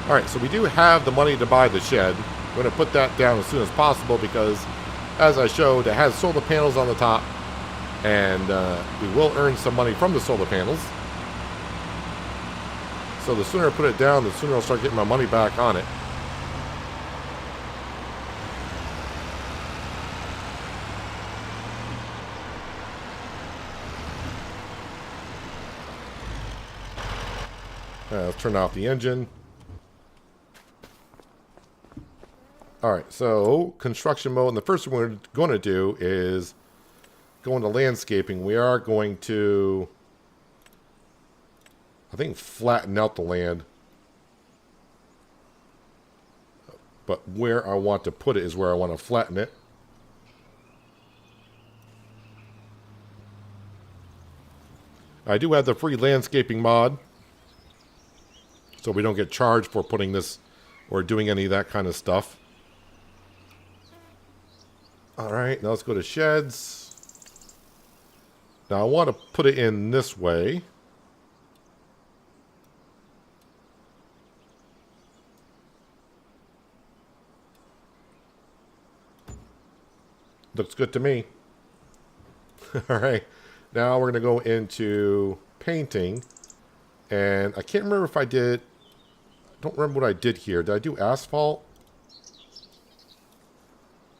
Alright, so we do have the money to buy the shed. I'm going to put that down as soon as possible because, as I showed, it has solar panels on the top. And we will earn some money from the solar panels. So the sooner I put it down, the sooner I'll start getting my money back on it. Let's turn off the engine. Alright, so construction mode. And the first thing we're going to do is go into landscaping. We are going to, I think, flatten out the land. But where I want to put it is where I want to flatten it. I do have the free landscaping mod, so we don't get charged for putting this or doing any of that kind of stuff. Alright, now let's go to sheds. Now I want to put it in this way. Looks good to me. Alright, now we're going to go into painting. And I can't remember if I did... I don't remember what I did here. Did I do asphalt?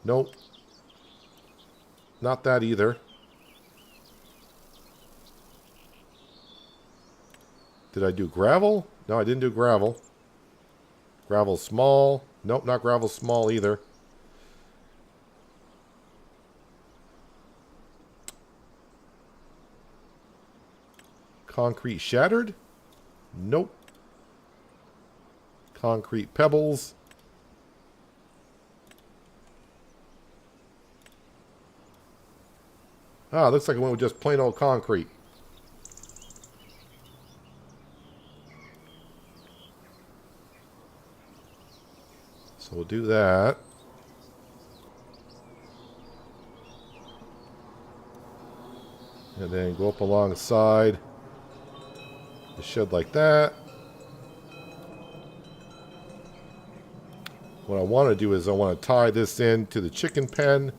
Nope. Not that either. Did I do gravel? No, I didn't do gravel. Gravel small. Nope, not gravel small either. Concrete shattered? Nope. Concrete pebbles. Ah, looks like it went with just plain old concrete. So we'll do that. And then go up alongside the shed like that. What I want to do is I want to tie this in to the chicken pen.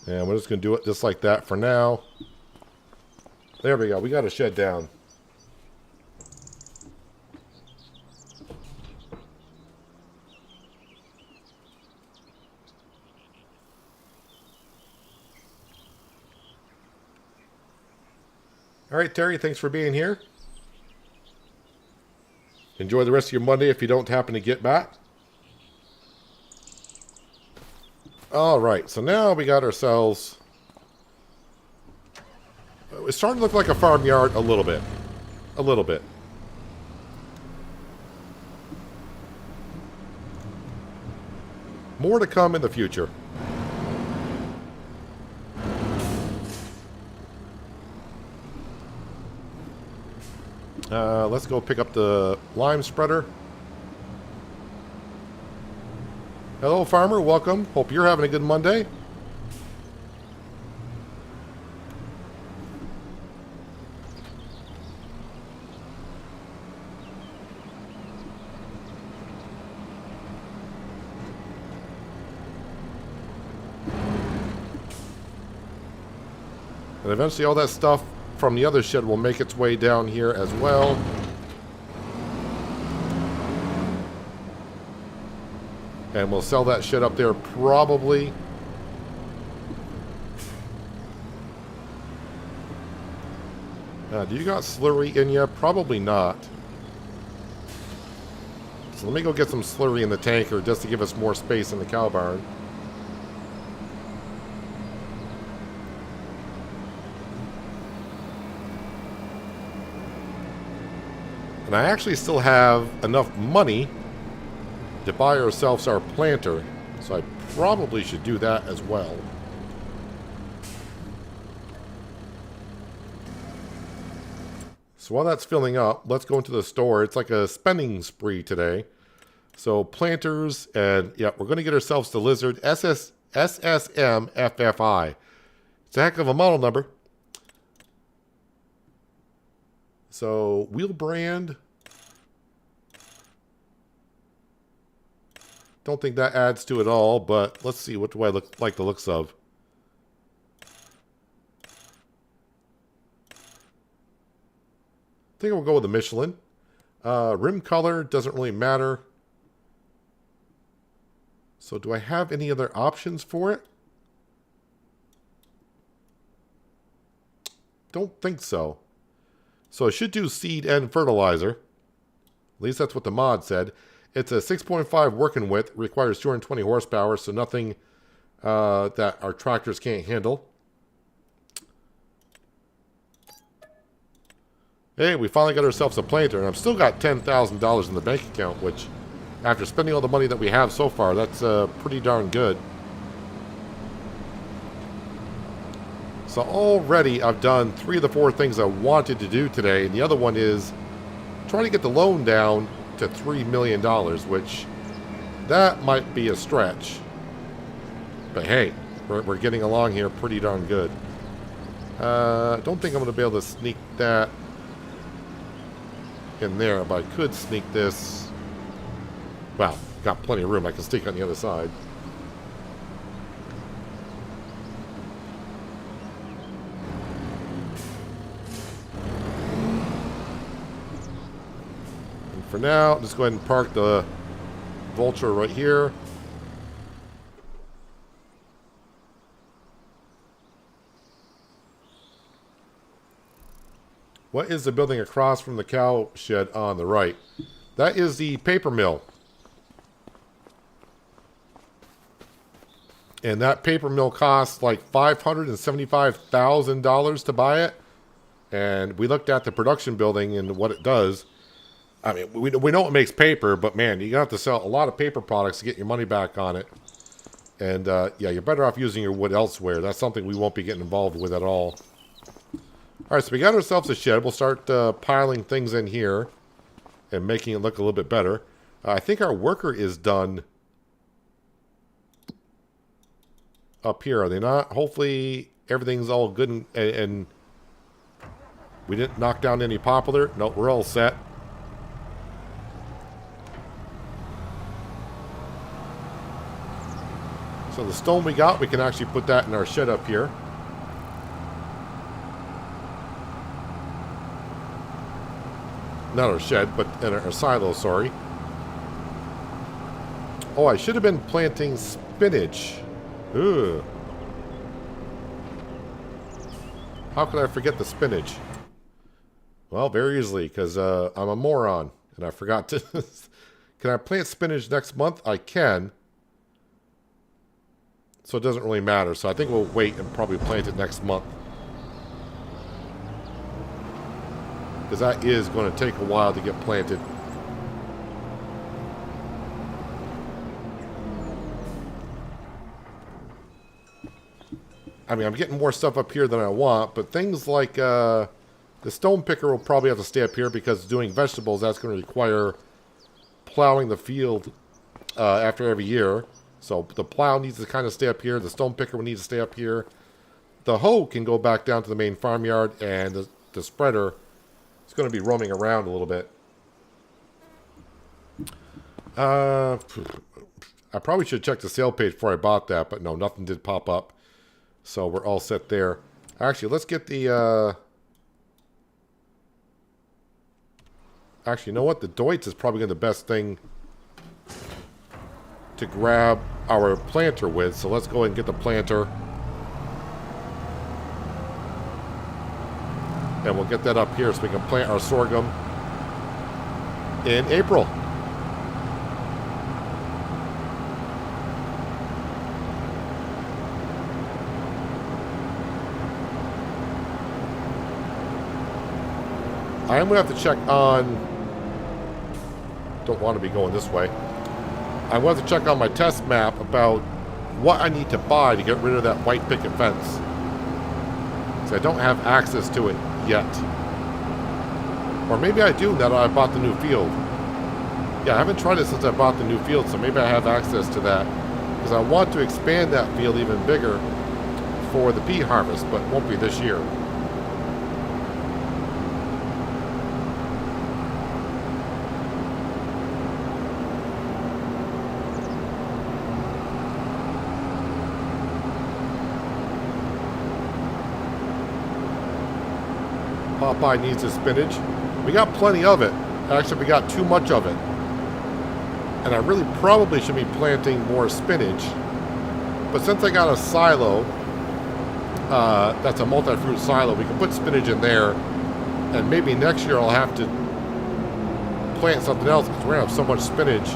And we're just going to do it just like that for now. There we go. We got a shed down. All right, Terry, thanks for being here. Enjoy the rest of your Monday if you don't happen to get back. All right, so now we got ourselves... It's starting to look like a farmyard a little bit. A little bit. More to come in the future. Let's go pick up the lime spreader. Hello, farmer. Welcome. Hope you're having a good Monday. And eventually all that stuff from the other shed will make its way down here as well. And we'll sell that shit up there probably. Do you got slurry in you? Probably not. So let me go get some slurry in the tanker just to give us more space in the cow barn. And I actually still have enough money to buy ourselves our planter, so I probably should do that as well. So while that's filling up, let's go into the store. It's like a spending spree today. So planters, and yeah, we're going to get ourselves the Lizard SSM-FFI. It's a heck of a model number. So wheel brand. Don't think that adds to it all, but let's see. What do I look like the looks of? I think we'll go with the Michelin. Rim color doesn't really matter. So do I have any other options for it? Don't think so. So I should do seed and fertilizer. At least that's what the mod said. It's a 6.5 working width. Requires 220 horsepower, so nothing that our tractors can't handle. Hey, we finally got ourselves a planter, and I've still got $10,000 in the bank account, which, after spending all the money that we have so far, that's pretty darn good. So already I've done 3 of the 4 things I wanted to do today, and the other one is trying to get the loan down to $3 million, which that might be a stretch. But hey, we're getting along here pretty darn good. Don't think I'm going to be able to sneak that in there, but I could sneak this. Well, got plenty of room. I can sneak on the other side. And for now, just go ahead and park the Vulture right here. What is the building across from the cow shed on the right? That is the paper mill. And that paper mill costs like $575,000 to buy it. And we looked at the production building and what it does. I mean, we know it makes paper, but man, you're going to have to sell a lot of paper products to get your money back on it. And yeah, you're better off using your wood elsewhere. That's something we won't be getting involved with at all. All right, so we got ourselves a shed. We'll start piling things in here and making it look a little bit better. I think our worker is done up here. Are they not? Hopefully everything's all good and we didn't knock down any poplar. No, we're all set. So the stone we got, we can actually put that in our shed up here. Not our shed, but in our silo, sorry. Oh, I should have been planting spinach. Ooh. How could I forget the spinach? Well, very easily, because I'm a moron, and I forgot to... Can I plant spinach next month? I can. So it doesn't really matter. So I think we'll wait and probably plant it next month. Because that is going to take a while to get planted. I mean, I'm getting more stuff up here than I want, but things like the stone picker will probably have to stay up here because doing vegetables, that's going to require plowing the field after every year. So the plow needs to kind of stay up here. The stone picker will need to stay up here. The hoe can go back down to the main farmyard, and the spreader is going to be roaming around a little bit. I probably should check the sale page before I bought that, but no, nothing did pop up. So we're all set there. Actually, let's get the... Actually, you know what? The Deutz is probably the best thing to grab our planter with. So let's go ahead and get the planter. And we'll get that up here so we can plant our sorghum in April. I am going to have to check on... Don't want to be going this way. I want to check on my test map about what I need to buy to get rid of that white picket fence. So I don't have access to it yet. Or maybe I do now that I bought the new field. Yeah, I haven't tried it since I bought the new field, so maybe I have access to that. Because I want to expand that field even bigger for the pea harvest, but it won't be this year. Popeye needs his spinach. We got plenty of it. Actually, we got too much of it. And I really probably should be planting more spinach. But since I got a silo, that's a multi-fruit silo, we can put spinach in there. And maybe next year I'll have to plant something else because we're going to have so much spinach.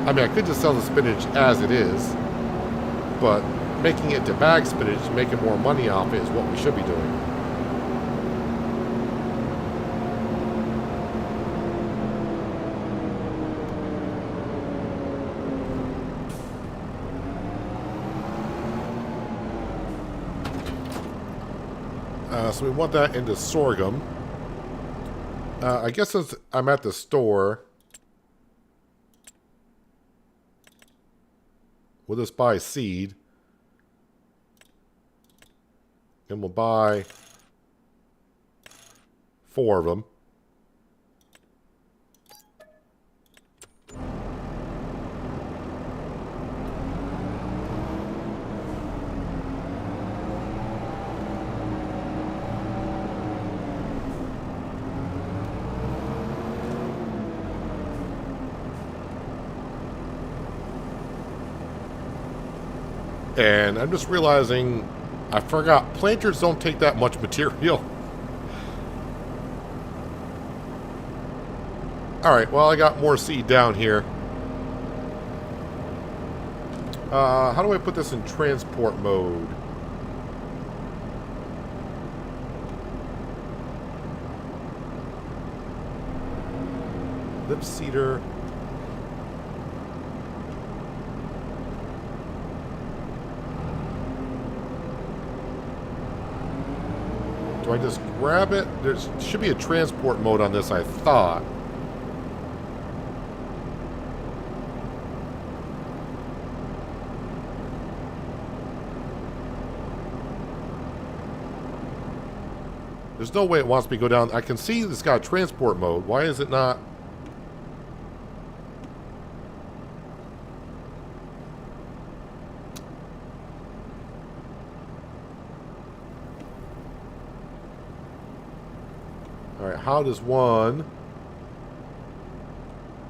I mean, I could just sell the spinach as it is. But making it to bag spinach, making more money off it is what we should be doing. So we want that into sorghum. I guess since I'm at the store, we'll just buy seed. And we'll buy 4 of them. And I'm just realizing I forgot planters don't take that much material. Alright, well I got more seed down here. How do I put this in transport mode? Lip cedar. Do I just grab it? There should be a transport mode on this, I thought. There's no way it wants me to go down. I can see it's got a transport mode. Why is it not? Alright, how does one...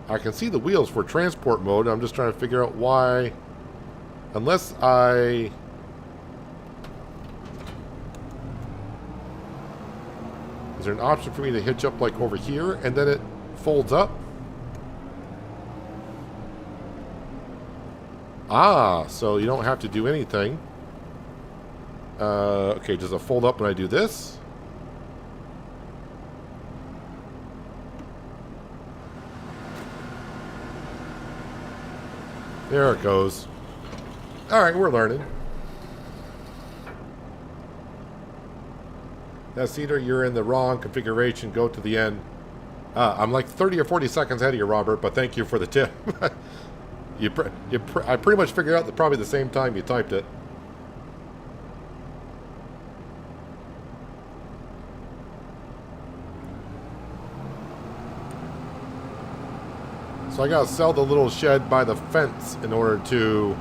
I can see the wheels for transport mode. I'm just trying to figure out why... Unless I... Is there an option for me to hitch up like over here and then it folds up? Ah, so you don't have to do anything. Okay, does it fold up when I do this? There it goes. Alright, we're learning. That's either you're in the wrong configuration, go to the end. I'm like 30 or 40 seconds ahead of you, Robert, but thank you for the tip. I pretty much figured out that probably the same time you typed it. So I gotta sell the little shed by the fence in order to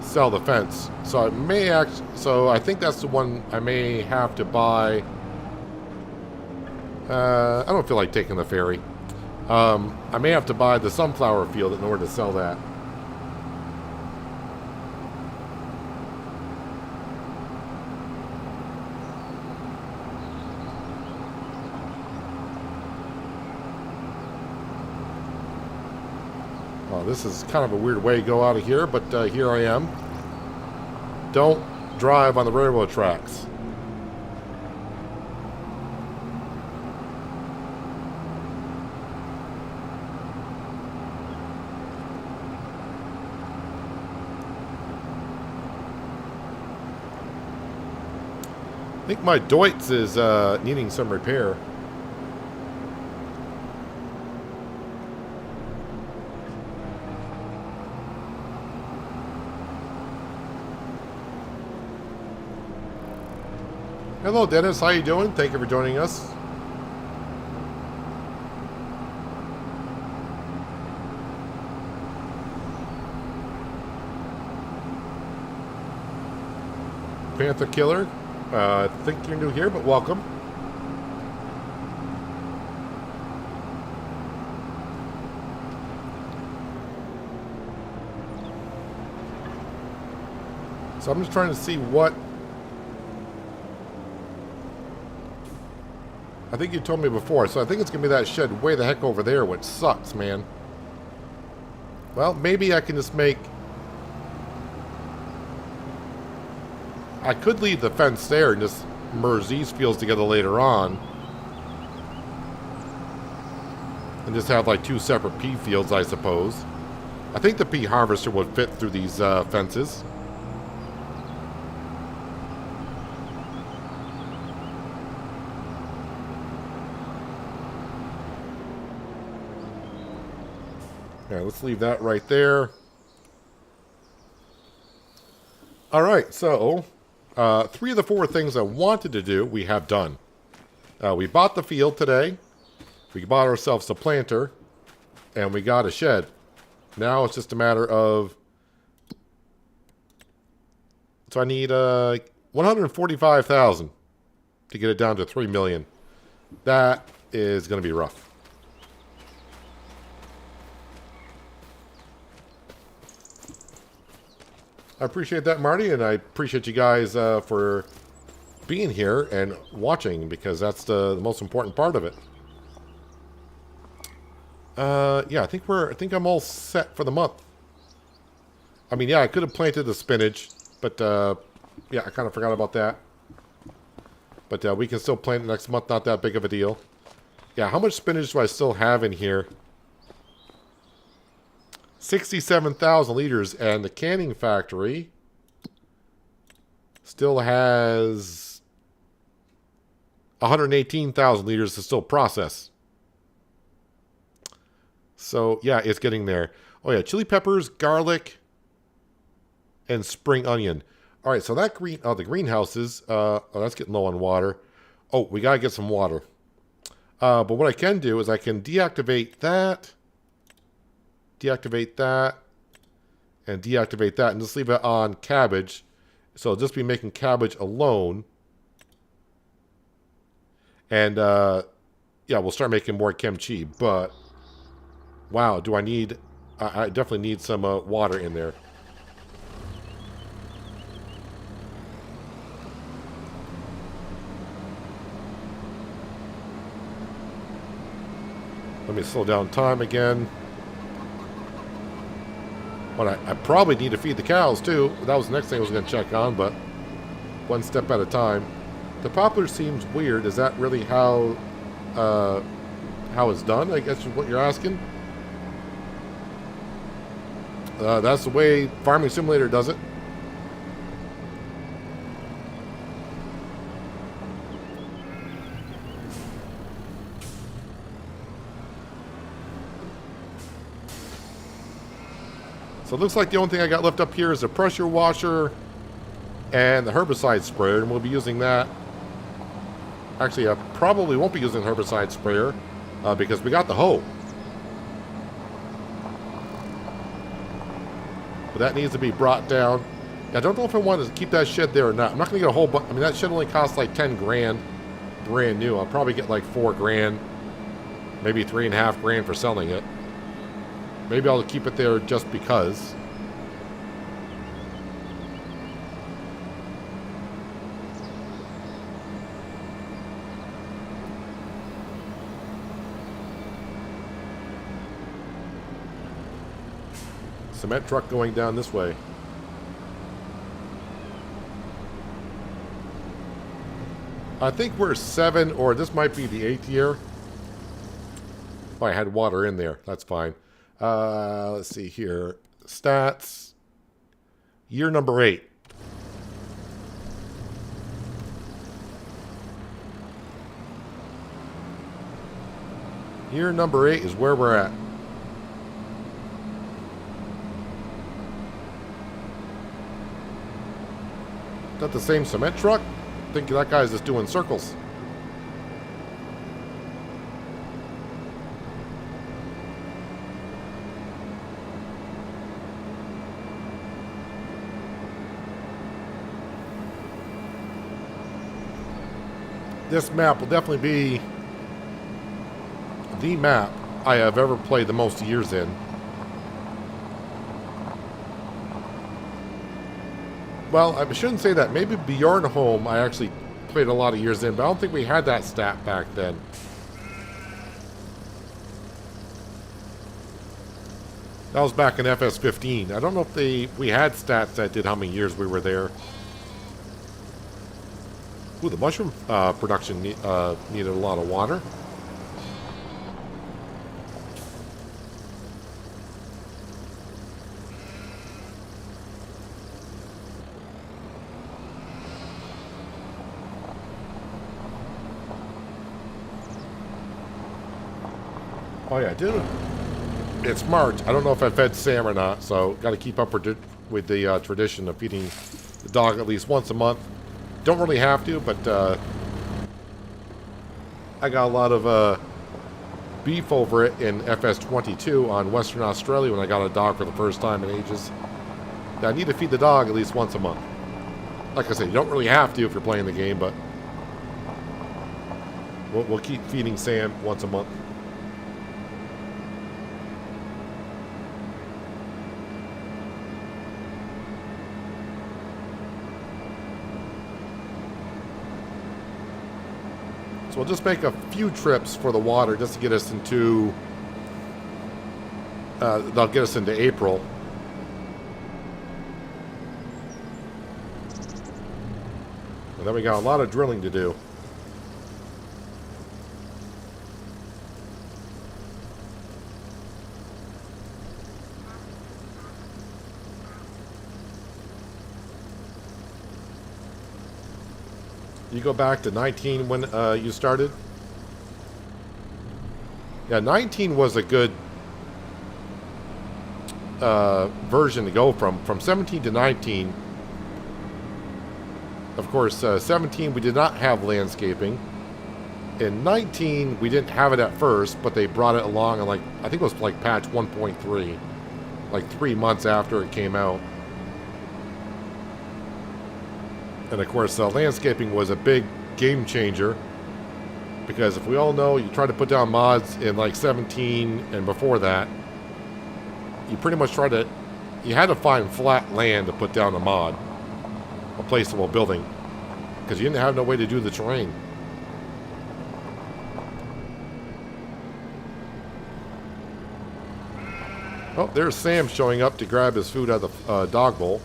sell the fence. So I may I think that's the one I may have to buy. I don't feel like taking the ferry. I may have to buy the sunflower field in order to sell that. Oh, this is kind of a weird way to go out of here, but here I am. Don't drive on the railroad tracks. I think my Deutz is needing some repair. Hello, Dennis. How you doing? Thank you for joining us. Panther Killer. I think you're new here, but welcome. So I'm just trying to see what... I think you told me before, so I think it's going to be that shed way the heck over there, which sucks, man. Well, maybe I can just make... I could leave the fence there and just merge these fields together later on. And just have like two separate pea fields, I suppose. I think the pea harvester would fit through these fences. Yeah, let's leave that right there. Alright, so... 3 of the 4 things I wanted to do, we have done. We bought the field today. We bought ourselves a planter. And we got a shed. Now it's just a matter of... So I need 145,000 to get it down to 3 million. That is going to be rough. I appreciate that, Marty, and I appreciate you guys for being here and watching, because that's the most important part of it. Yeah, I think I'm all set for the month. I mean, yeah, I could have planted the spinach, but yeah, I kind of forgot about that. But we can still plant it next month, not that big of a deal. Yeah, how much spinach do I still have in here? 67,000 liters, and the canning factory still has 118,000 liters to still process. So, yeah, it's getting there. Oh, yeah, chili peppers, garlic, and spring onion. All right, so that the greenhouses, that's getting low on water. Oh, we got to get some water. But what I can do is I can deactivate that, and deactivate that, and just leave it on cabbage. So it'll just be making cabbage alone. And, yeah, we'll start making more kimchi. But, wow, do I need... I definitely need some water in there. Let me slow down time again. But I probably need to feed the cows, too. That was the next thing I was going to check on, but one step at a time. The poplar seems weird. Is that really how it's done, I guess is what you're asking? That's the way Farming Simulator does it. So it looks like the only thing I got left up here is a pressure washer and the herbicide sprayer, and we'll be using that. Actually, I probably won't be using the herbicide sprayer because we got the hoe. But that needs to be brought down. I don't know if I want to keep that shed there or not. I'm not going to get a whole bunch. I mean, that shed only costs like 10 grand brand new. I'll probably get like 4 grand, maybe 3.5 grand for selling it. Maybe I'll keep it there just because. Cement truck going down this way. I think we're 7, or this might be the 8th year. Oh, I had water in there. That's fine. Let's see here. Stats. Year number 8. Year number 8 is where we're at. Is that the same cement truck? I think that guy's just doing circles. This map will definitely be the map I have ever played the most years in. Well, I shouldn't say that. Maybe Bjorn Home I actually played a lot of years in, but I don't think we had that stat back then. That was back in FS15. I don't know if we had stats that did how many years we were there. Ooh, the mushroom production needed a lot of water. Oh yeah, dude. It's March. I don't know if I fed Sam or not, so got to keep up with the tradition of feeding the dog at least once a month. Don't really have to, but I got a lot of beef over it in FS22 on Western Australia when I got a dog for the first time in ages. I need to feed the dog at least once a month. Like I said, you don't really have to if you're playing the game, but we'll keep feeding Sam once a month. So we'll just make a few trips for the water just to get us into... they'll get us into April. And then we got a lot of drilling to do. You go back to 19 when you started? Yeah, 19 was a good version to go from. From 17 to 19. Of course, 17 we did not have landscaping. In 19 we didn't have it at first, but they brought it along in, like, I think it was like patch 1.3, like 3 months after it came out. And of course, landscaping was a big game changer, because if we all know, you try to put down mods in like 17 and before that, you pretty much you had to find flat land to put down a mod, a placeable building, because you didn't have no way to do the terrain. Oh, there's Sam showing up to grab his food out of the dog bowl.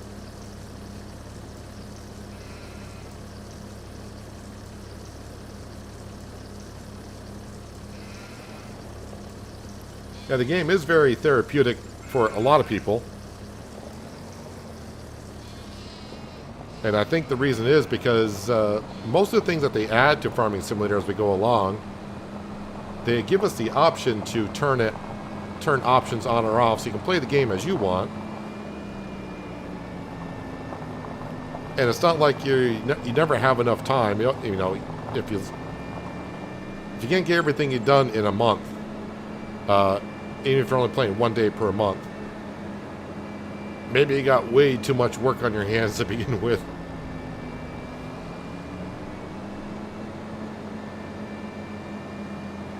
Yeah, the game is very therapeutic for a lot of people. And I think the reason is because most of the things that they add to Farming Simulator as we go along, they give us the option to turn options on or off, so you can play the game as you want. And it's not like you never have enough time. You know, if you can't get everything you've done in a month, even if you're only playing 1 day per month, maybe you got way too much work on your hands to begin with.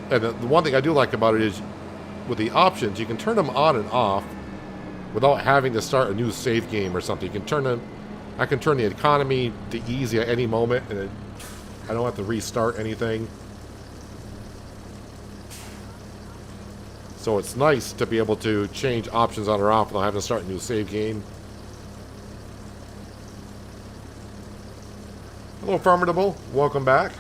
And the one thing I do like about it is, with the options, you can turn them on and off without having to start a new save game or something. You can turn them. I can turn the economy to easy at any moment, and I don't have to restart anything. So it's nice to be able to change options on or off without having to start a new save game. Hello, Formidable. Welcome back.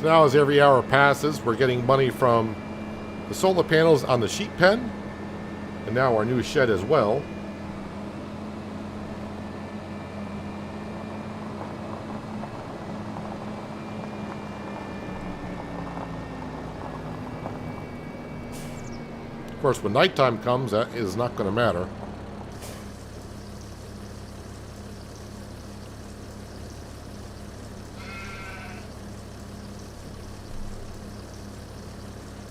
Now, as every hour passes, we're getting money from the solar panels on the sheep pen, and now our new shed as well. Of course, when nighttime comes, that is not going to matter.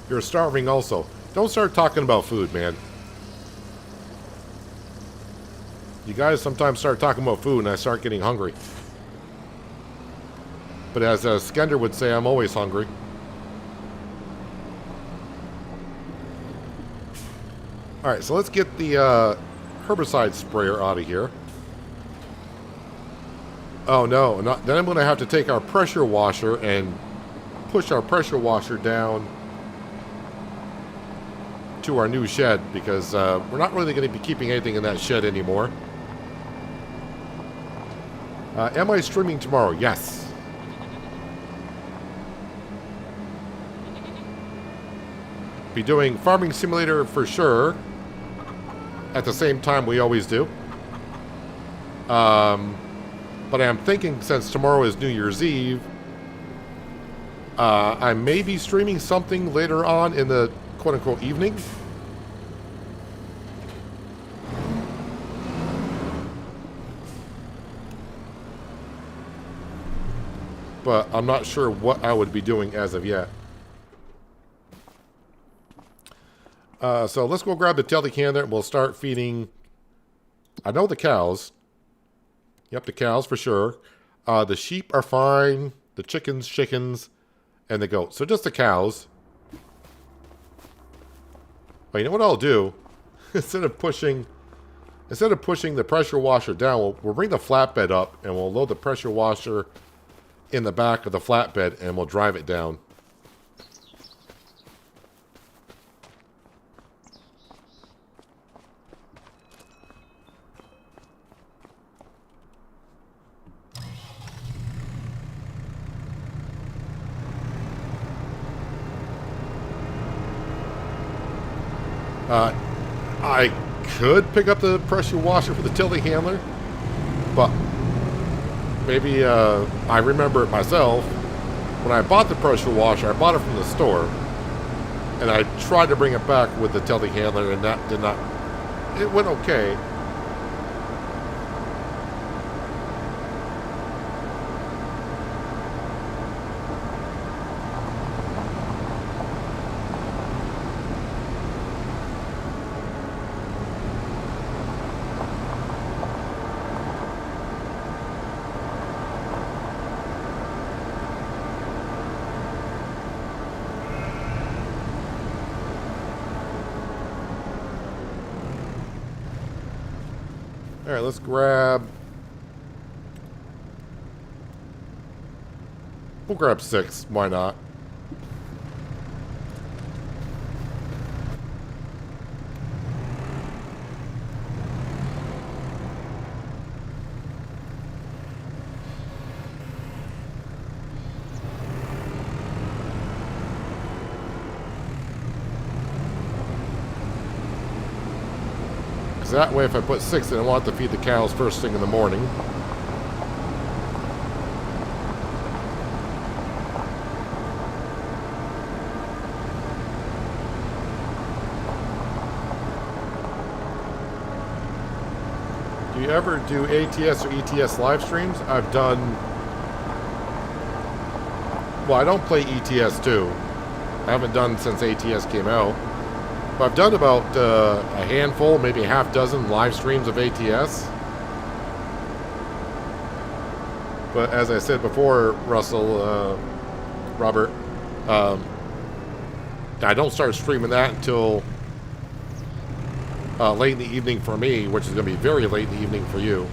You're starving also. Don't start talking about food, man. You guys sometimes start talking about food and I start getting hungry. But as Skender would say, I'm always hungry. Alright, so let's get the herbicide sprayer out of here. Oh no, then I'm going to have to take our pressure washer and push our pressure washer down to our new shed, because we're not really going to be keeping anything in that shed anymore. Am I streaming tomorrow? Yes. Be doing Farming Simulator for sure at the same time we always do. But I'm thinking, since tomorrow is New Year's Eve, I may be streaming something later on in the quote-unquote evening. But I'm not sure what I would be doing as of yet. So let's go grab the telecan there and we'll start feeding. I know the cows. Yep, the cows for sure. The sheep are fine. The chickens, and the goats. So just the cows. Well, you know what I'll do? Instead of pushing the pressure washer down, we'll bring the flatbed up and we'll load the pressure washer in the back of the flatbed and we'll drive it down. I could pick up the pressure washer for the telehandler, but maybe I remember it myself. When I bought the pressure washer, I bought it from the store, and I tried to bring it back with the telehandler, and that did not. It went okay. All right, let's grab. We'll grab 6. Why not? That way, if I put 6 in, I want to feed the cows first thing in the morning. Do you ever do ATS or ETS live streams? I've done... Well, I don't play ETS too. I haven't done since ATS came out. I've done about a handful, maybe a half dozen live streams of ATS. But as I said before, Russell, Robert, I don't start streaming that until late in the evening for me, which is going to be very late in the evening for you.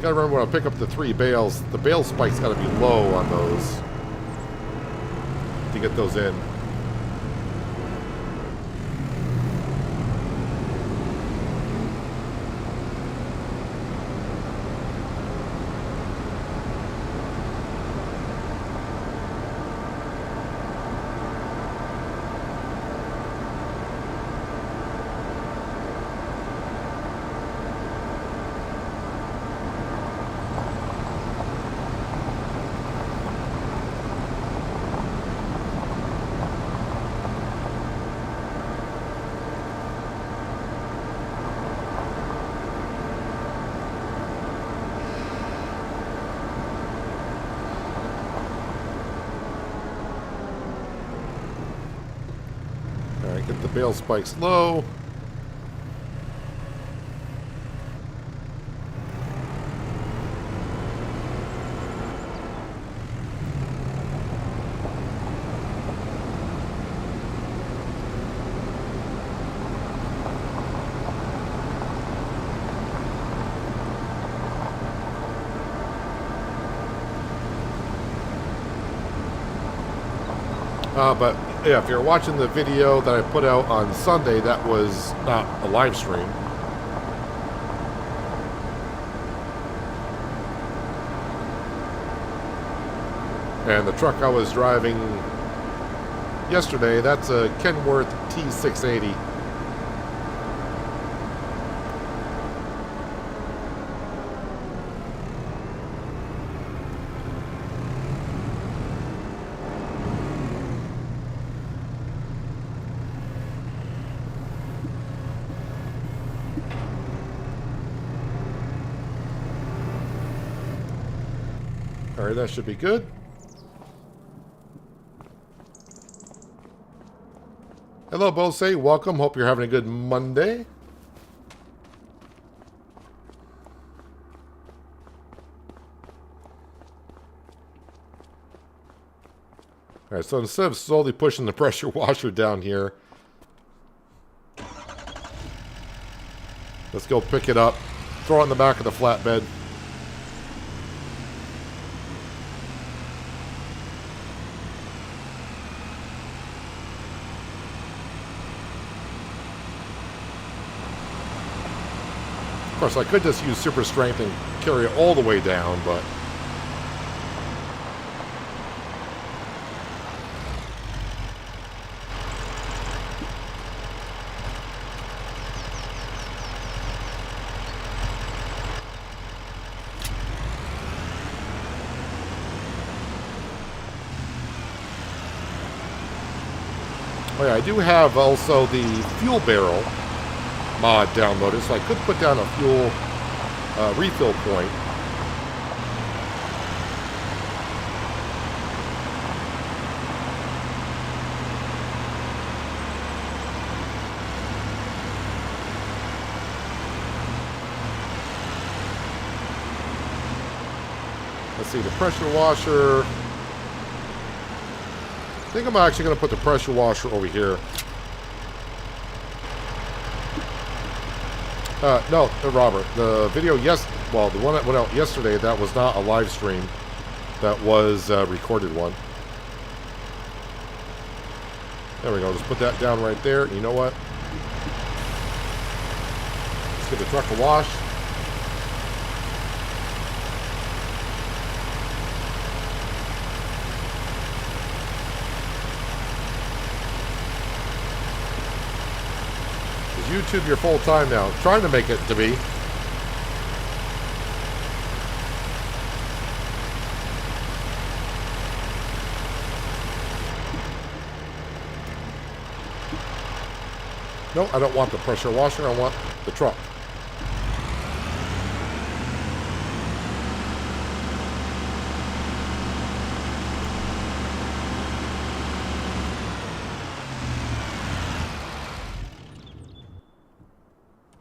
Gotta remember when I pick up the 3 bales, the bale spike's gotta be low on those to get those in. Get the bale spikes low. But yeah, if you're watching the video that I put out on Sunday, that was not a live stream. And the truck I was driving yesterday, that's a Kenworth T680. Alright, that should be good. Hello, Bose. Welcome. Hope you're having a good Monday. Alright, so instead of slowly pushing the pressure washer down here, let's go pick it up, throw it in the back of the flatbed. Of course, I could just use super strength and carry it all the way down, but... Oh yeah, I do have also the fuel barrel mod downloaded, so I could put down a fuel refill point. Let's see, the pressure washer. I think I'm actually going to put the pressure washer over here. No, Robert, the video, well, the one that went out yesterday, that was not a live stream. That was a recorded one. There we go, just put that down right there. You know what? Let's give the truck a wash. YouTube your full time now. Trying to make it to be. No, I don't want the pressure washer. I want the truck.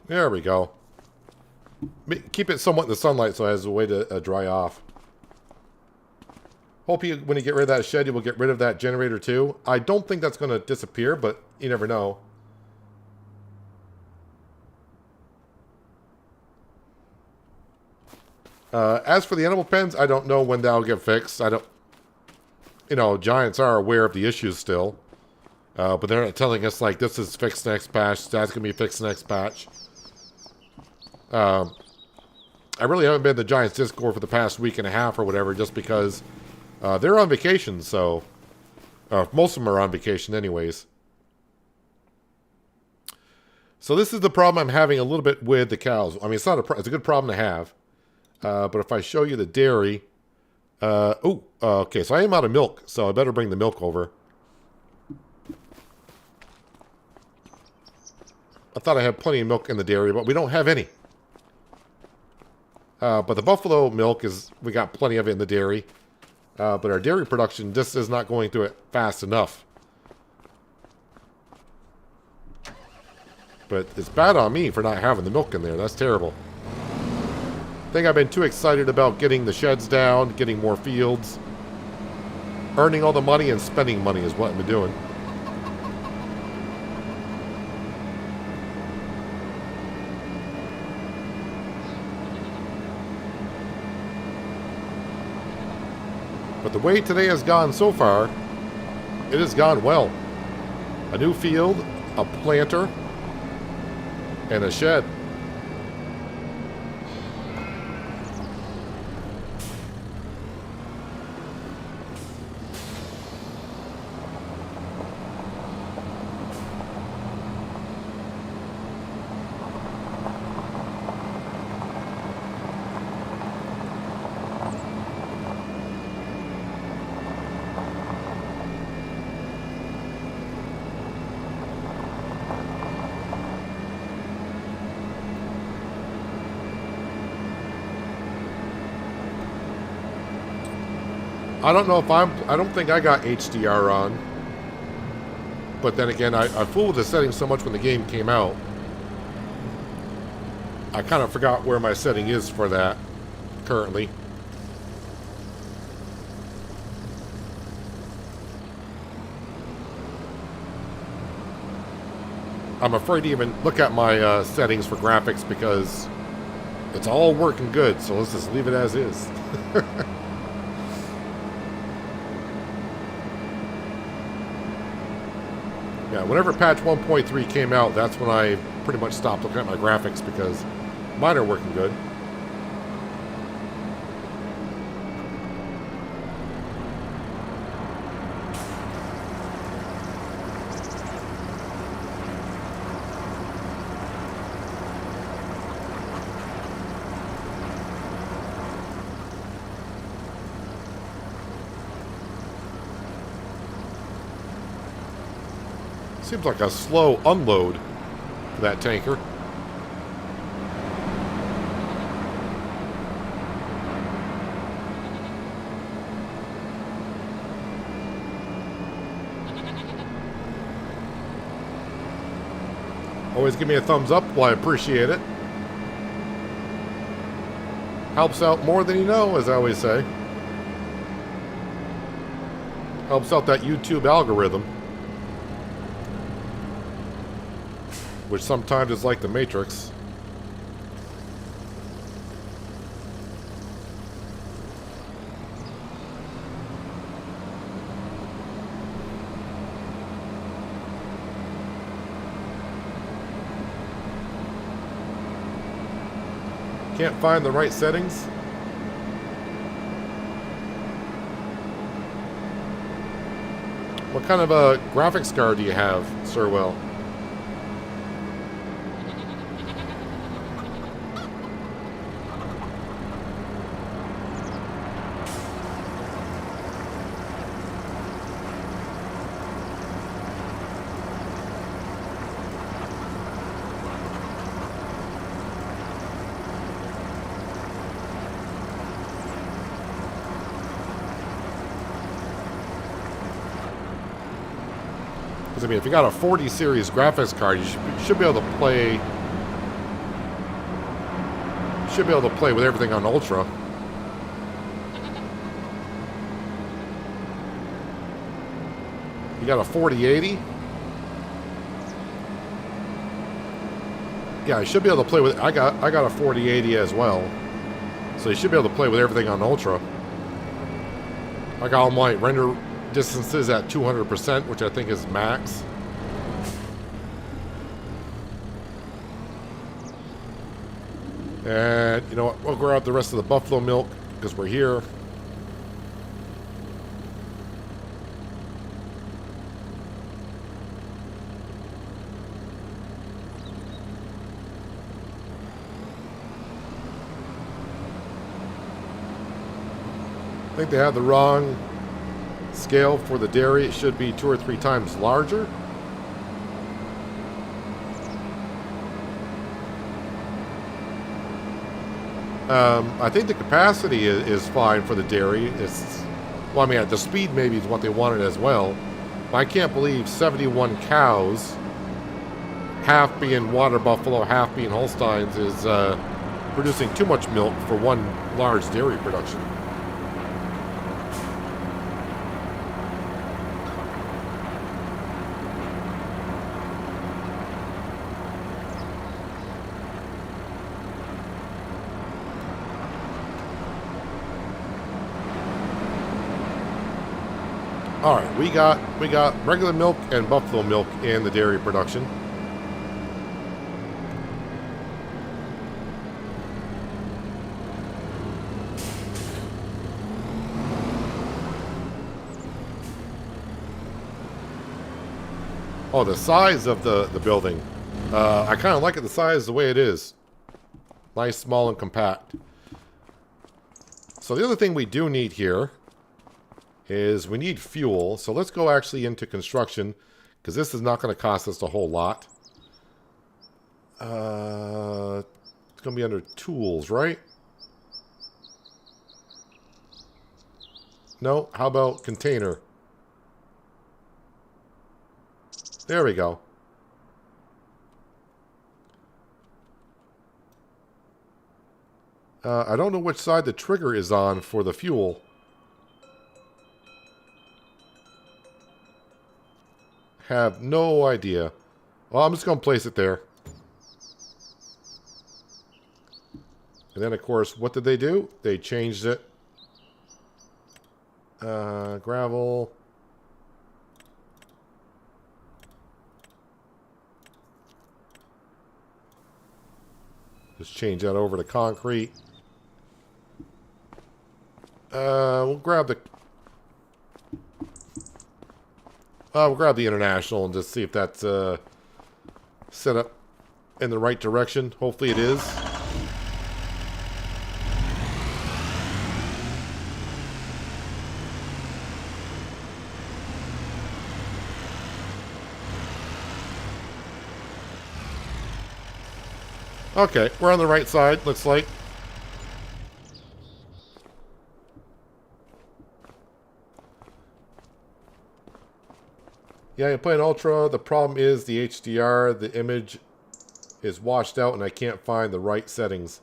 There we go. Keep it somewhat in the sunlight so it has a way to dry off. Hope you, when you get rid of that shed, you will get rid of that generator too. I don't think that's going to disappear, but you never know. As for the animal pens, I don't know when that'll get fixed. I don't... You know, Giants are aware of the issues still. But they're not telling us, like, this is fixed next patch, that's going to be fixed next patch. I really haven't been in the Giants Discord for the past week and a half or whatever, just because they're on vacation, so... most of them are on vacation anyways. So this is the problem I'm having a little bit with the cows. I mean, it's not it's a good problem to have. But if I show you the dairy... okay, so I am out of milk, so I better bring the milk over. I thought I had plenty of milk in the dairy, but we don't have any. But the buffalo milk is, we got plenty of it in the dairy. But our dairy production just is not going through it fast enough. But it's bad on me for not having the milk in there. That's terrible. I think I've been too excited about getting the sheds down, getting more fields. Earning all the money and spending money is what I've been doing. But the way today has gone so far, it has gone well. A new field, a planter, and a shed. I don't know if I don't think I got HDR on. But then again, I fooled with the settings so much when the game came out. I kind of forgot where my setting is for that currently. I'm afraid to even look at my settings for graphics because it's all working good, so let's just leave it as is. Yeah, whenever patch 1.3 came out, that's when I pretty much stopped looking at my graphics because Mine are working good. Seems like a slow unload for that tanker. Always give me a thumbs up. Well, I appreciate it. Helps out more than you know, as I always say. Helps out that YouTube algorithm. Which sometimes is like the Matrix. Can't find the right settings. What kind of a graphics card do you have, Sirwell? I mean, if you got a 40 series graphics card, you should be able to play. Should be able to play with everything on Ultra. You got a 4080? Yeah, you should be able to play with. I got a 4080 as well, so you should be able to play with everything on Ultra. I got all my render distances at 200%, which I think is max. And you know what? We'll grab the rest of the buffalo milk because we're here. I think they have the wrong scale for the dairy. It should be 2 or 3 times larger. I think the capacity is fine for the dairy. It's, well, I mean, the speed maybe is what they wanted as well. But I can't believe 71 cows, half being water buffalo, half being Holsteins, is producing too much milk for one large dairy production. All right, we got regular milk and buffalo milk in the dairy production. Oh, the size of the building. I kind of like it the size the way it is. Nice, small, and compact. So the other thing we do need here is we need fuel. So let's go actually into construction, because this is not going to cost us a whole lot. It's going to be under tools, right? No, how about container? There we go. I don't know which side the trigger is on for the fuel. Have no idea. Well, I'm just going to place it there. And then, of course, what did they do? They changed it. Gravel. Just change that over to concrete. We'll grab the international and just see if that's set up in the right direction. Hopefully it is. Okay, we're on the right side, looks like. Yeah, you're playing Ultra. The problem is the HDR, the image is washed out and I can't find the right settings.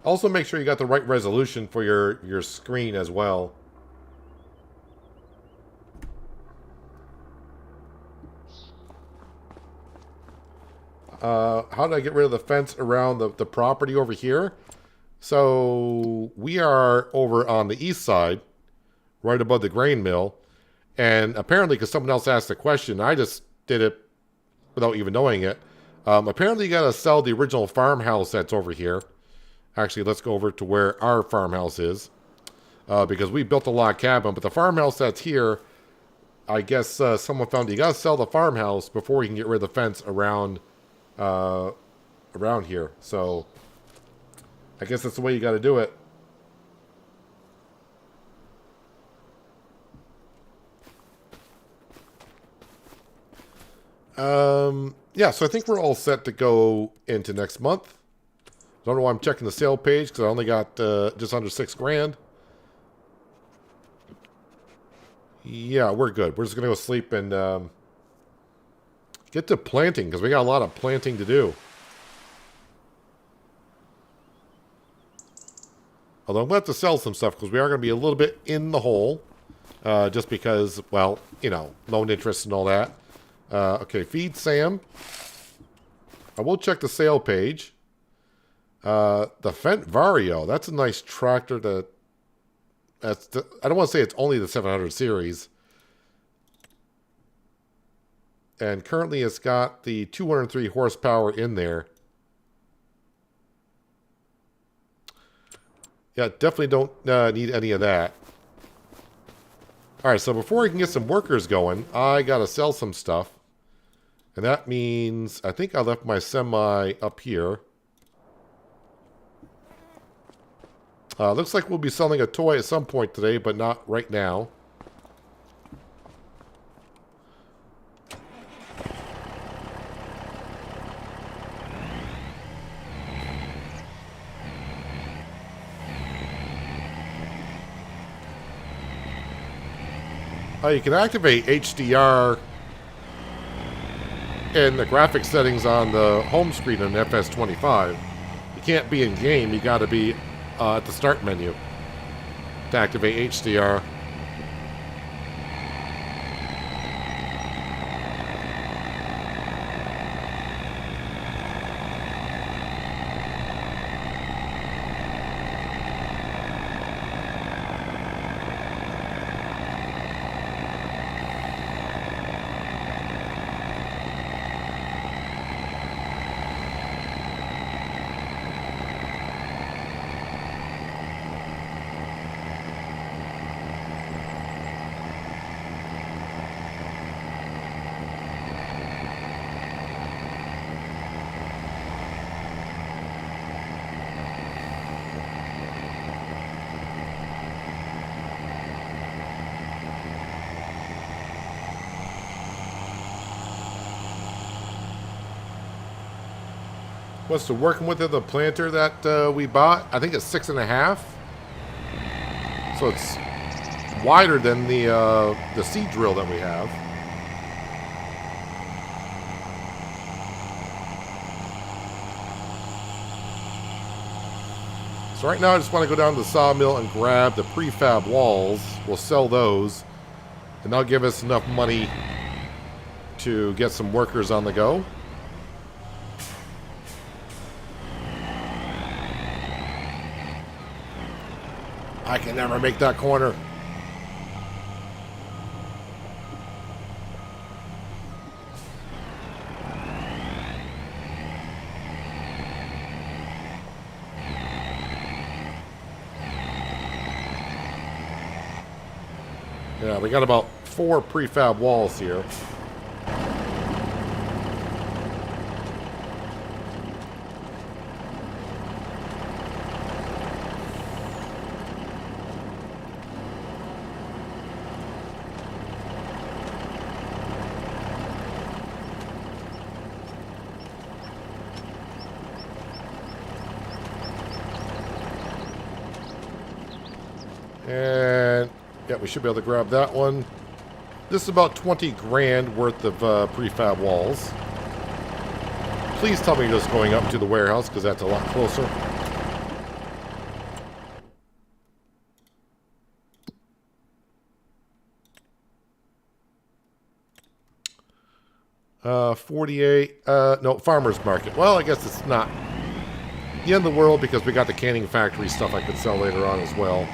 Also make sure you got the right resolution for your screen as well. How did I get rid of the fence around the property over here? So we are over on the east side, right above the grain mill. And apparently, because someone else asked the question, I just did it without even knowing it. Apparently, you got to sell the original farmhouse that's over here. Actually, let's go over to where our farmhouse is. Because we built a log cabin, but the farmhouse that's here, I guess someone found you got to sell the farmhouse before you can get rid of the fence around here. So I guess that's the way you got to do it. Yeah, so I think we're all set to go into next month. Don't know why I'm checking the sale page because I only got just under $6,000. Yeah, we're good. We're just gonna go sleep and get to planting because we got a lot of planting to do. Although I'm going to have to sell some stuff because we are going to be a little bit in the hole. Just because, well, you know, loan interest and all that. Okay, feed Sam. I will check the sale page. The Fendt Vario, that's a nice tractor to... I don't want to say it's only the 700 series. And currently it's got the 203 horsepower in there. Yeah, definitely don't need any of that. Alright, so before we can get some workers going, I gotta sell some stuff. And that means, I think I left my semi up here. Looks like we'll be selling a toy at some point today, but not right now. You can activate HDR in the graphic settings on the home screen on FS25. You can't be in game, you gotta be at the start menu to activate HDR. What's the working width of the planter that we bought? I think it's 6.5. So it's wider than the seed drill that we have. So right now I just want to go down to the sawmill and grab the prefab walls. We'll sell those. And that'll give us enough money to get some workers on the go. I can never make that corner. Yeah, we got about 4 prefab walls here. And yeah, we should be able to grab that one. This is about 20 grand worth of prefab walls. Please tell me you're just going up to the warehouse, because that's a lot closer. $48. No, farmer's market. Well, I guess it's not the end of the world, because we got the canning factory stuff I could sell later on as well.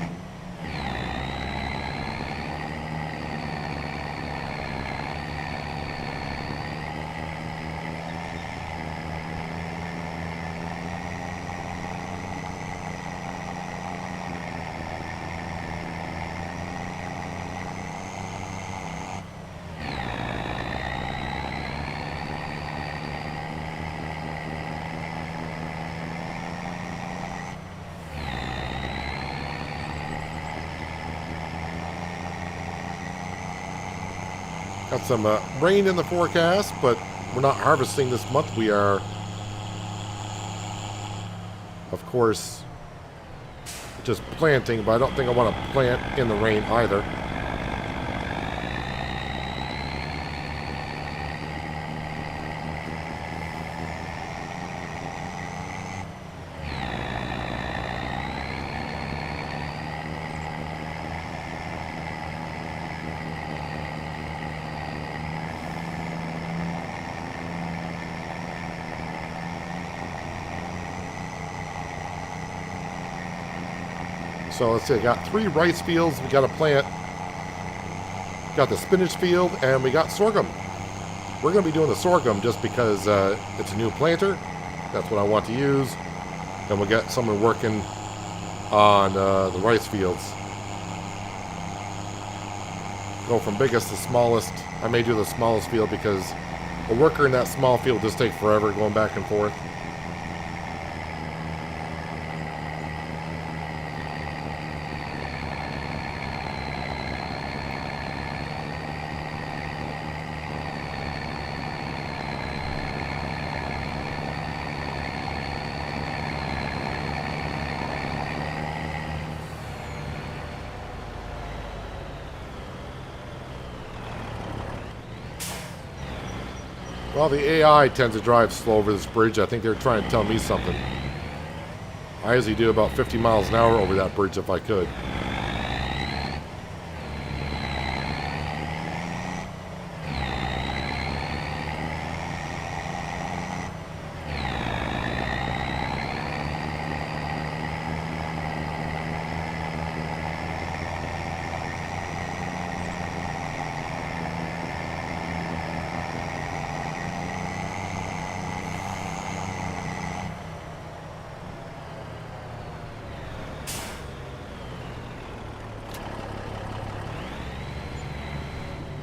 Got some rain in the forecast, but we're not harvesting this month. We are, of course, just planting, but I don't think I want to plant in the rain either. So let's see, I got 3 rice fields we got to plant. Got the spinach field, and we got sorghum. We're going to be doing the sorghum just because it's a new planter. That's what I want to use. And we'll get someone working on the rice fields. Go from biggest to smallest. I may do the smallest field because a worker in that small field just takes forever going back and forth. Well, the AI tends to drive slow over this bridge. I think they're trying to tell me something. I usually do about 50 miles an hour over that bridge if I could.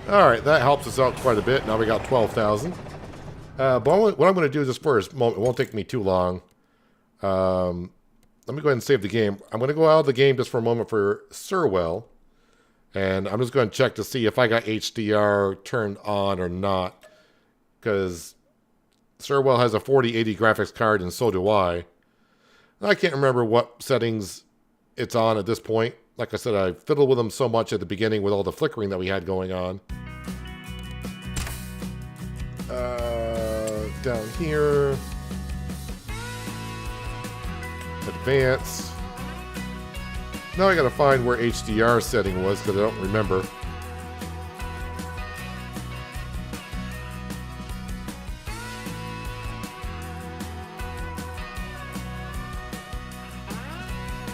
Alright, that helps us out quite a bit. Now we got 12,000. But what I'm going to do just for a moment, it won't take me too long. Let me go ahead and save the game. I'm going to go out of the game just for a moment for Surwell. And I'm just going to check to see if I got HDR turned on or not. Because Surwell has a 4080 graphics card, and so do I. I can't remember what settings it's on at this point. Like I said, I fiddled with them so much at the beginning with all the flickering that we had going on. Down here. Advanced. Now I gotta find where HDR setting was because I don't remember.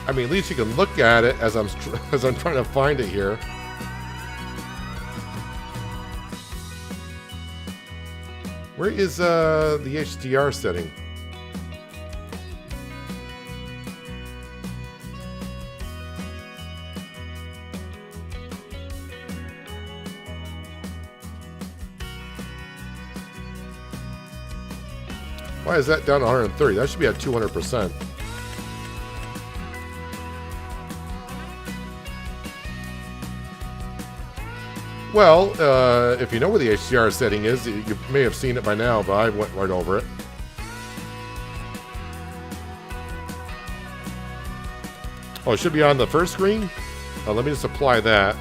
I mean, at least you can look at it as I'm trying to find it here. Where is the HDR setting? Why is that down to 130? That should be at 200%. Well, if you know where the HDR setting is, you may have seen it by now, but I went right over it. Oh, it should be on the first screen? Let me just apply that.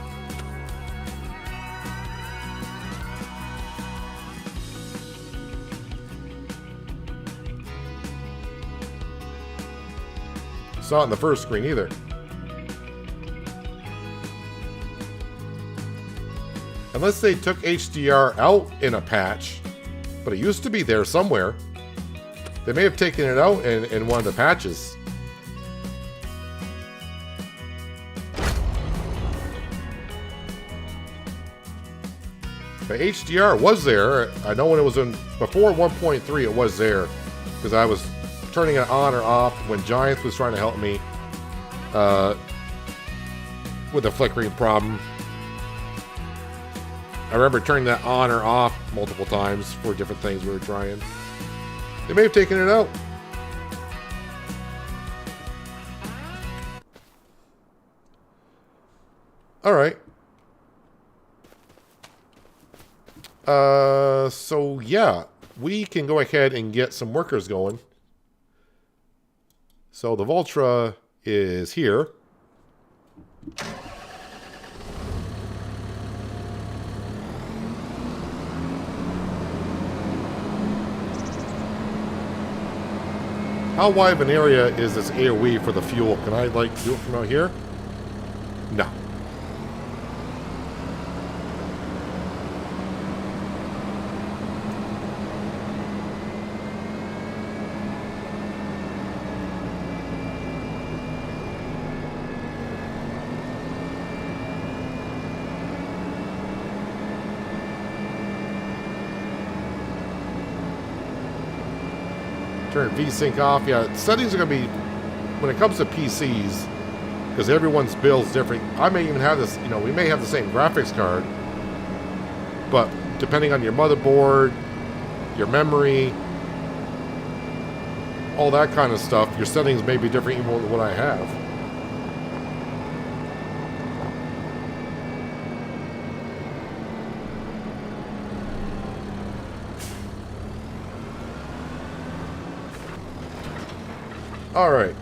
It's not on the first screen either. Unless they took HDR out in a patch, but it used to be there somewhere. They may have taken it out in one of the patches. But HDR was there. I know when it was in before 1.3, it was there because I was turning it on or off when Giants was trying to help me with the flickering problem. I remember turning that on or off multiple times for different things we were trying. They may have taken it out. All right. So yeah, we can go ahead and get some workers going. So the Voltra is here. How wide of an area is this AoE for the fuel? Can I, like, do it from out here? No. Turn VSync off. Yeah, settings are going to be, when it comes to PCs, because everyone's build's different. I may even have this, you know, we may have the same graphics card, but depending on your motherboard, your memory, all that kind of stuff, your settings may be different even than what I have. Alright,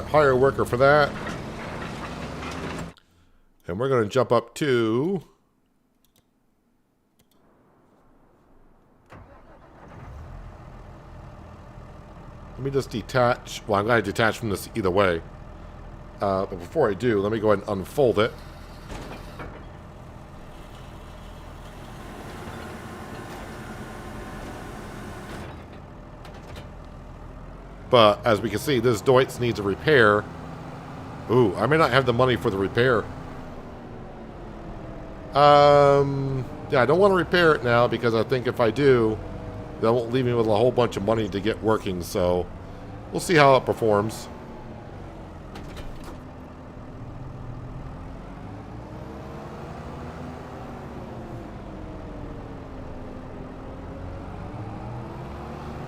hire a worker for that. And we're going to jump up to... Let me just detach. Well, I'm going to detach from this either way. But before I do, let me go ahead and unfold it. But as we can see, this Deutz needs a repair. Ooh, I may not have the money for the repair. Yeah, I don't want to repair it now because I think if I do, that won't leave me with a whole bunch of money to get working. So we'll see how it performs.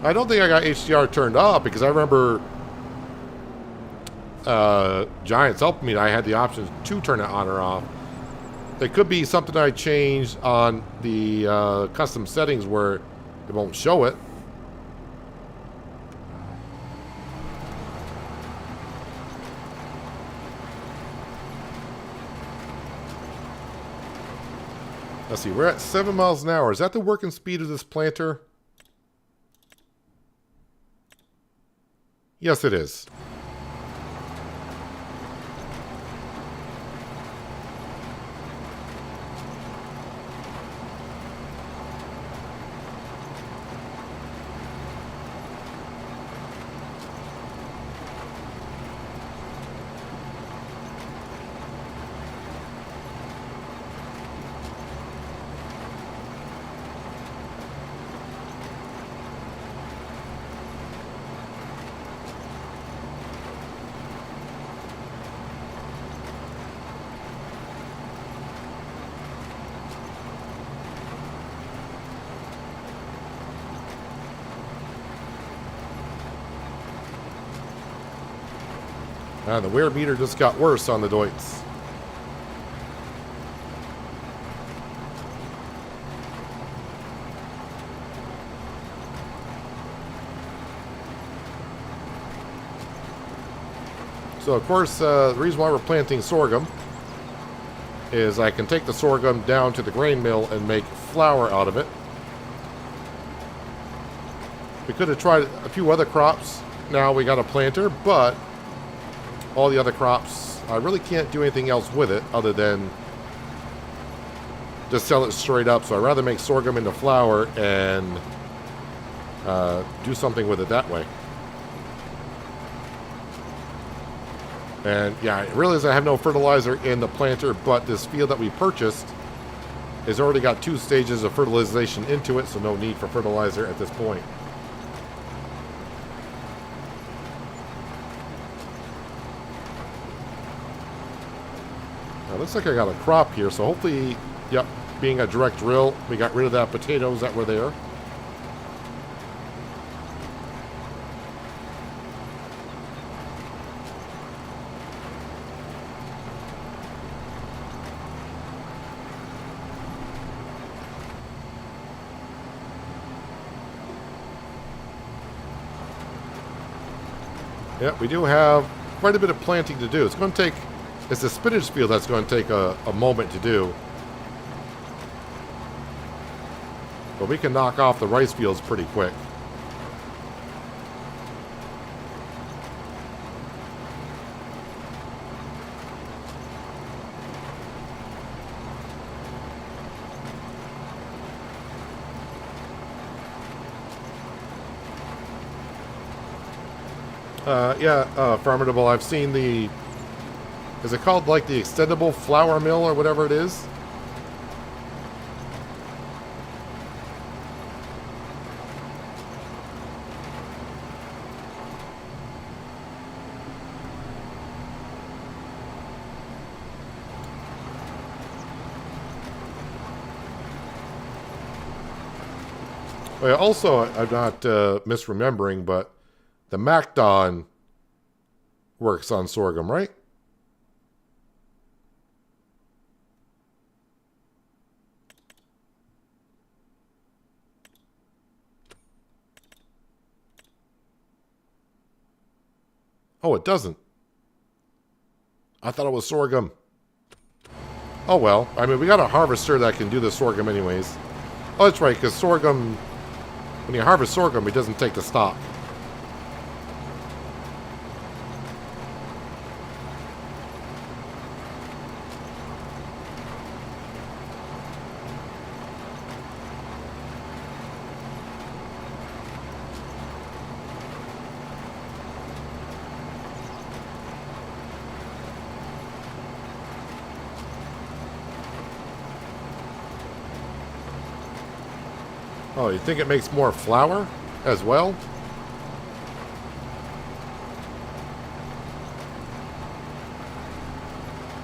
I don't think I got HDR turned off because I remember Giants helped me. I had the option to turn it on or off. It could be something I changed on the custom settings where it won't show it. Let's see, we're at 7 miles an hour. Is that the working speed of this planter? Yes, it is. The wear meter just got worse on the Deutz. So of course, the reason why we're planting sorghum is I can take the sorghum down to the grain mill and make flour out of it. We could have tried a few other crops. Now we got a planter, but all the other crops, I really can't do anything else with it other than just sell it straight up. So I'd rather make sorghum into flour and do something with it that way. And yeah, I realize I have no fertilizer in the planter, but this field that we purchased has already got 2 stages of fertilization into it, so no need for fertilizer at this point. Now, looks like I got a crop here, so hopefully, yep, being a direct drill, we got rid of that potatoes that were there. Yeah, we do have quite a bit of planting to do. It's going to take, it's the spinach field that's going to take a moment to do. But we can knock off the rice fields pretty quick. Farmyard, I've seen the, is it called like the extendable flour mill or whatever it is? Well, also, I'm not misremembering, but the McDon works on sorghum, right? Oh, it doesn't. I thought it was sorghum. Oh well, I mean, we got a harvester that can do the sorghum anyways. Oh, that's right, because sorghum, when you harvest sorghum, it doesn't take the stalk. Oh, you think it makes more flour as well?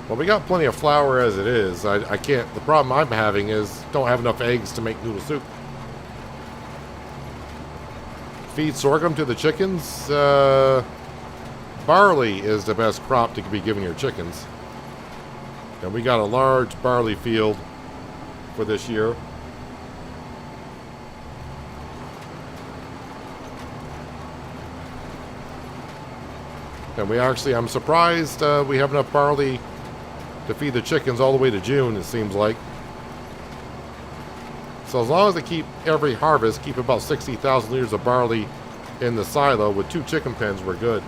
Well, we got plenty of flour as it is. I can't, the problem I'm having is don't have enough eggs to make noodle soup. Feed sorghum to the chickens. Barley is the best crop to be giving your chickens. And we got a large barley field for this year. And we actually, I'm surprised we have enough barley to feed the chickens all the way to June, it seems like. So as long as they keep every harvest, keep about 60,000 liters of barley in the silo with 2 chicken pens, we're good.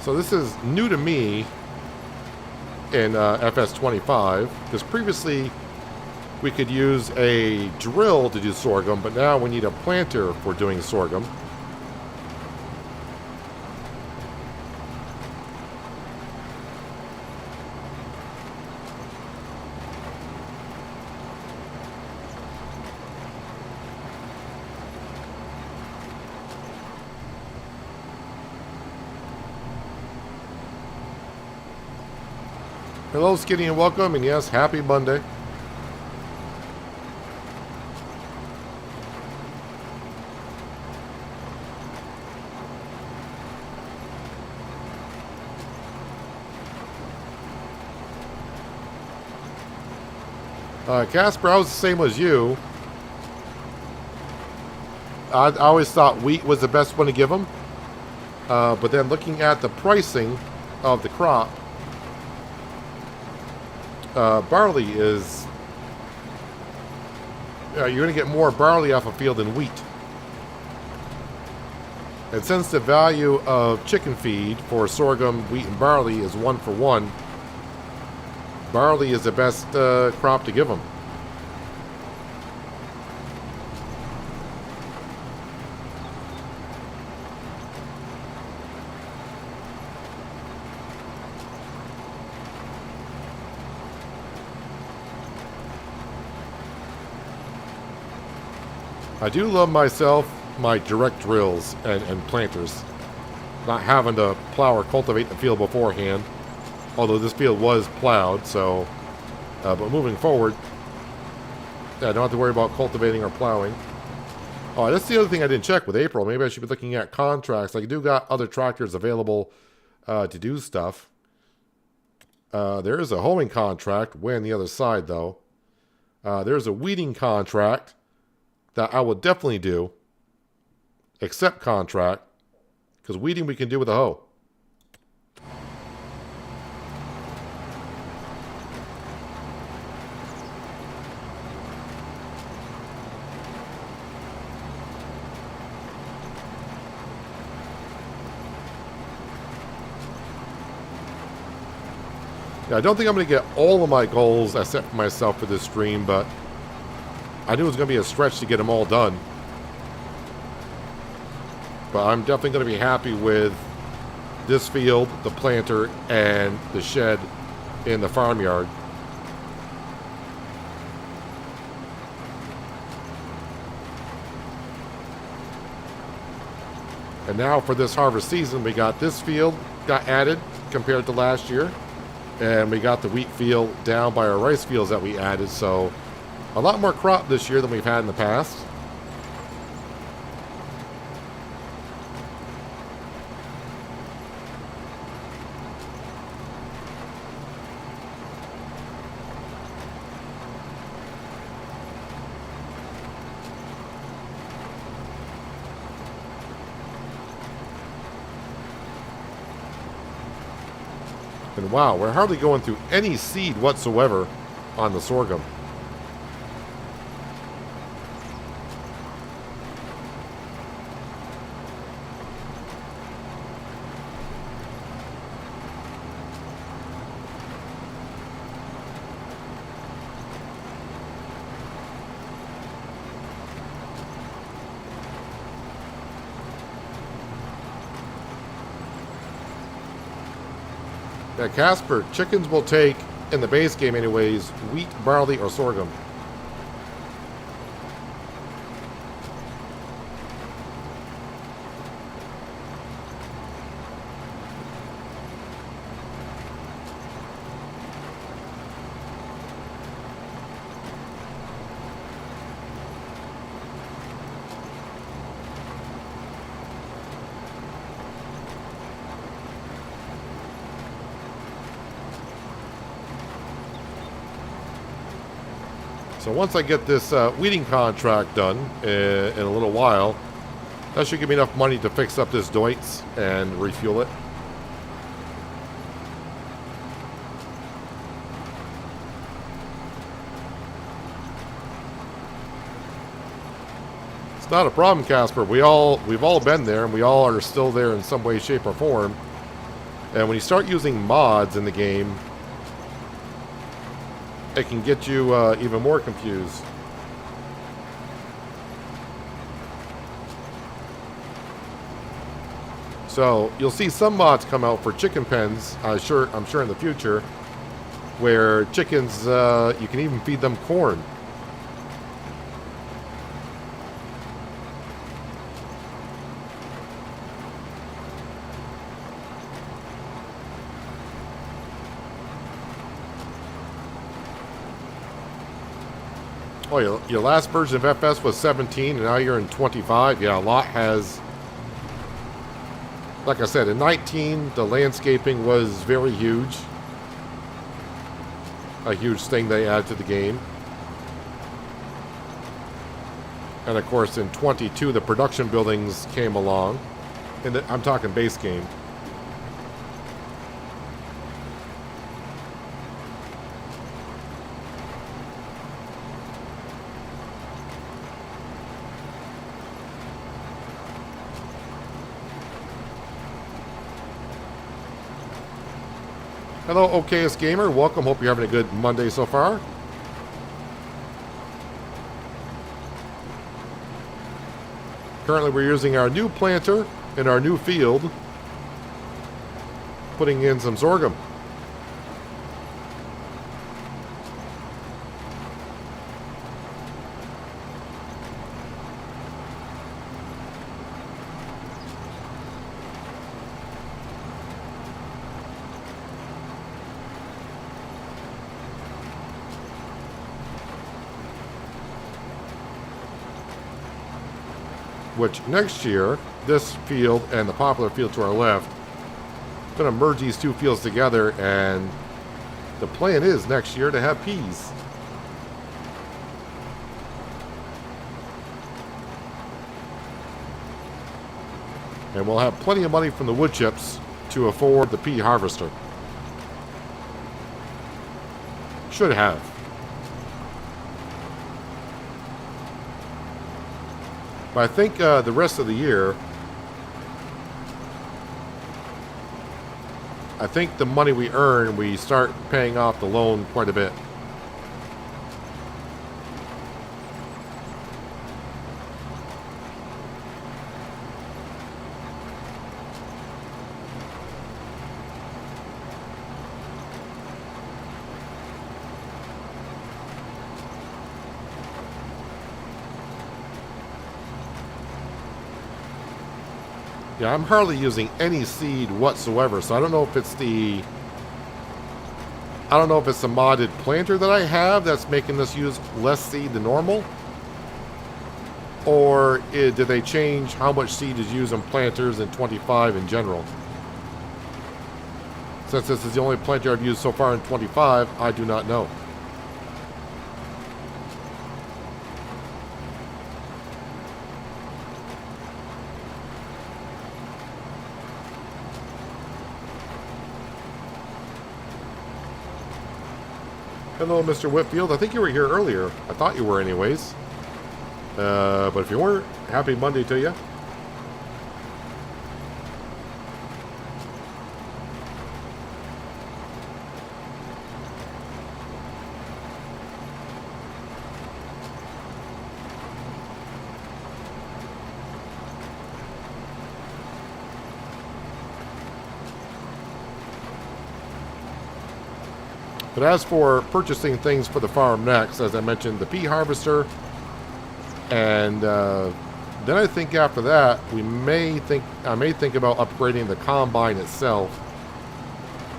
So this is new to me in FS25, because previously we could use a drill to do sorghum, but now we need a planter for doing sorghum. Hello, Skinny, and welcome, and yes, happy Monday. Casper, I was the same as you. I always thought wheat was the best one to give them. But then looking at the pricing of the crop, barley is... you're going to get more barley off a field than wheat. And since the value of chicken feed for sorghum, wheat, and barley is 1 for 1, barley is the best crop to give them. I do love myself my direct drills and planters. Not having to plow or cultivate the field beforehand. Although this field was plowed, so... but moving forward, yeah, I don't have to worry about cultivating or plowing. Oh, that's the other thing I didn't check with April. Maybe I should be looking at contracts. Like, I do got other tractors available to do stuff. There is a hoeing contract way on the other side, though. There's a weeding contract that I will definitely do. Except contract. Because weeding we can do with a hoe. Yeah, I don't think I'm going to get all of my goals I set for myself for this stream, but I knew it was going to be a stretch to get them all done. But I'm definitely going to be happy with this field, the planter, and the shed in the farmyard. And now for this harvest season, we got this field got added compared to last year. And we got the wheat field down by our rice fields that we added. So a lot more crop this year than we've had in the past. And wow, we're hardly going through any seed whatsoever on the sorghum. Yeah, Casper, chickens will take, in the base game anyways, wheat, barley, or sorghum. So once I get this weeding contract done in a little while, that should give me enough money to fix up this Deutz and refuel it. It's not a problem, Casper. We've all been there, and we all are still there in some way, shape, or form. And when you start using mods in the game, it can get you even more confused. So you'll see some mods come out for chicken pens. I'm sure in the future, where chickens you can even feed them corn. Oh, your last version of FS was 17, and now you're in 25. Yeah, a lot has... Like I said, in 19, the landscaping was very huge. A huge thing they added to the game. And of course, in 22, the production buildings came along. And I'm talking base game. Hello, OKS Gamer. Welcome. Hope you're having a good Monday so far. Currently, we're using our new planter in our new field, putting in some sorghum. Which next year, this field and the popular field to our left, going to merge these two fields together, and the plan is next year to have peas. And we'll have plenty of money from the wood chips to afford the pea harvester. Should have. But I think the rest of the year, I think the money we earn, we start paying off the loan quite a bit. Yeah, I'm hardly using any seed whatsoever, so I don't know if it's the... I don't know if it's the modded planter that I have that's making this use less seed than normal. Or did they change how much seed is used on planters in 25 in general? Since this is the only planter I've used so far in 25, I do not know. Hello, Mr. Whitfield. I think you were here earlier. I thought you were anyways. But if you weren't, happy Monday to you. But as for purchasing things for the farm next, as I mentioned, the pea harvester, and then I think after that I may think about upgrading the combine itself.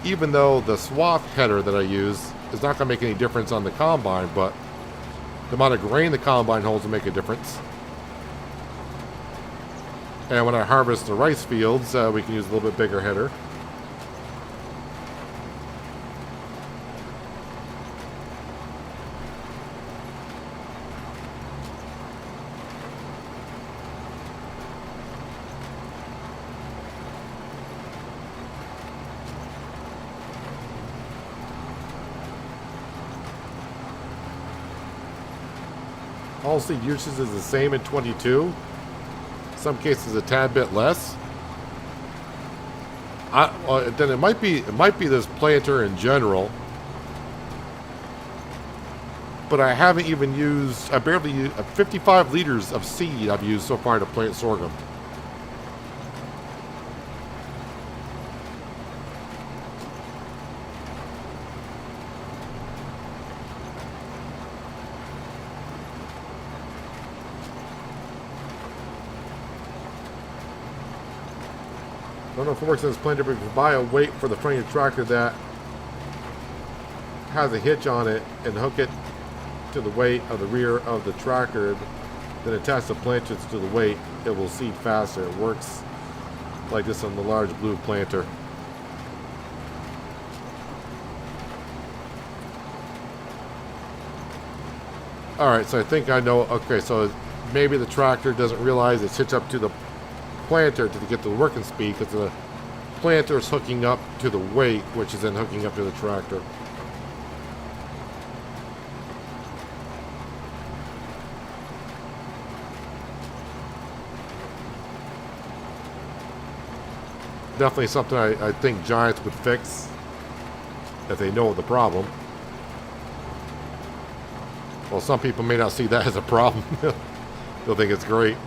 Even though the swath header that I use is not going to make any difference on the combine, but the amount of grain the combine holds will make a difference. And when I harvest the rice fields, we can use a little bit bigger header. All seed usage is the same in 22. Some cases a tad bit less. Then it might be this planter in general. But I haven't even used, I barely used 55 liters of seed I've used so far to plant sorghum. I don't know if it works in this planter, but if you buy a weight for the front of your tractor that has a hitch on it and hook it to the weight of the rear of the tractor, then attach the planters to the weight, it will seed faster. It works like this on the large blue planter. Alright, so I think I know. Okay, so maybe the tractor doesn't realize it's hitched up to the planter to get the working speed, because the planter is hooking up to the weight, which is then hooking up to the tractor. Definitely something I think Giants would fix if they know the problem. Well, some people may not see that as a problem. They'll think it's great.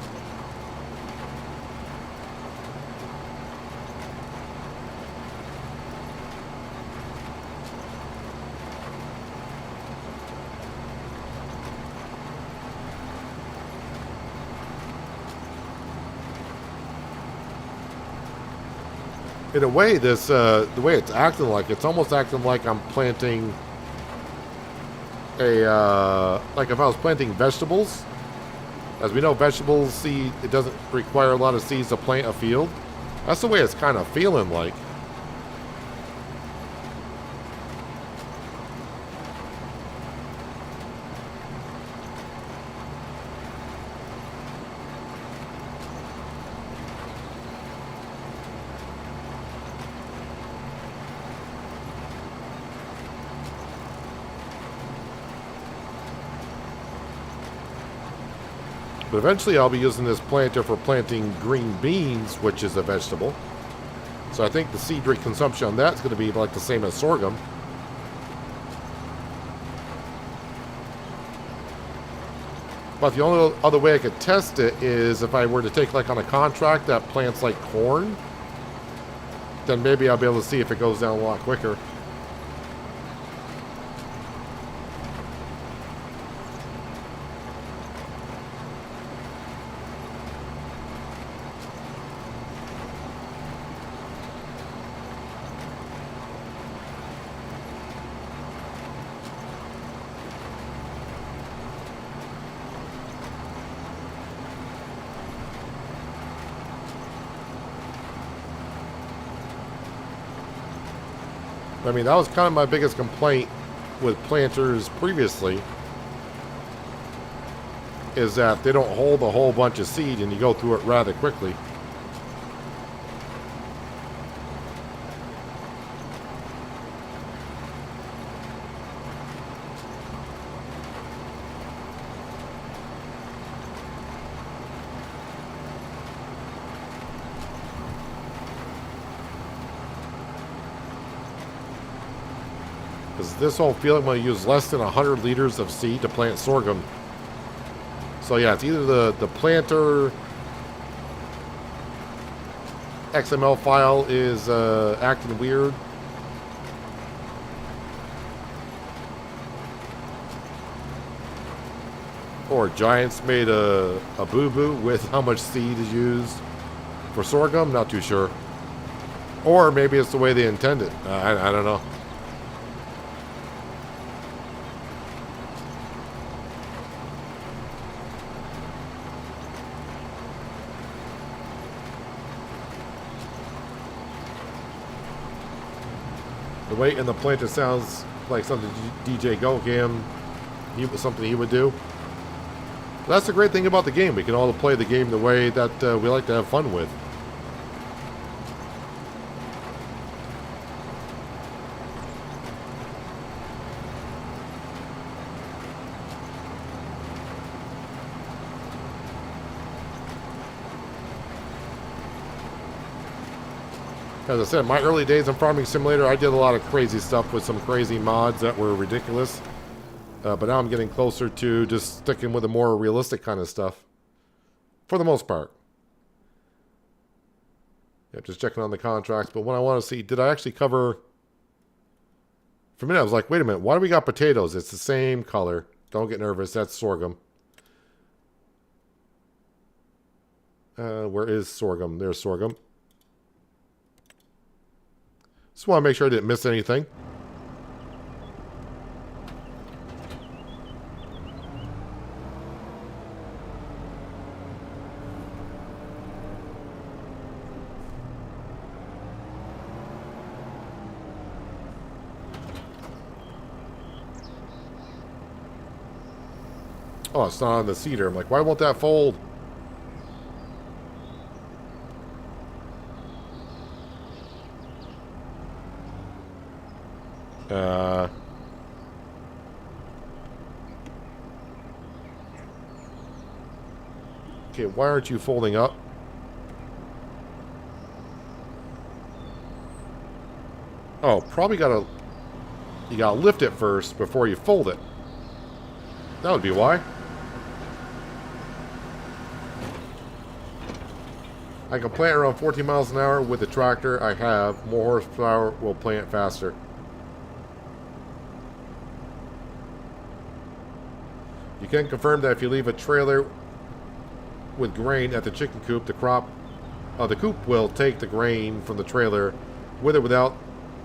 In a way, this the way it's acting like, it's almost acting like I'm planting a like if I was planting vegetables. As we know, vegetables seed, it doesn't require a lot of seeds to plant a field. That's the way it's kind of feeling like. But eventually I'll be using this planter for planting green beans, which is a vegetable. So I think the seed rate consumption on that's going to be like the same as sorghum. But the only other way I could test it is if I were to take like on a contract that plants like corn, then maybe I'll be able to see if it goes down a lot quicker. I mean, that was kind of my biggest complaint with planters previously, is that they don't hold a whole bunch of seed and you go through it rather quickly. Because this whole field, I'm going to use less than 100 liters of seed to plant sorghum. So yeah, it's either the planter XML file is acting weird, or Giants made a boo-boo with how much seed is used for sorghum. Not too sure. Or maybe it's the way they intend it. I don't know. The weight in the planter sounds like something DJ Go-Gam, something he would do. That's the great thing about the game. We can all play the game the way that we like to have fun with. As I said, in my early days in Farming Simulator, I did a lot of crazy stuff with some crazy mods that were ridiculous. But now I'm getting closer to just sticking with the more realistic kind of stuff. For the most part. Yeah, just checking on the contracts. But what I want to see, did I actually cover... For a minute, I was like, wait a minute, why do we got potatoes? It's the same color. Don't get nervous, that's sorghum. Where is sorghum? There's sorghum. Just want to make sure I didn't miss anything. Oh, it's not on the cedar. I'm like, why won't that fold? Okay, why aren't you folding up? Oh, probably gotta... You gotta lift it first before you fold it. That would be why. I can plant around 14 miles an hour with the tractor I have. More horsepower will plant faster. You can confirm that if you leave a trailer with grain at the chicken coop, the coop will take the grain from the trailer with or without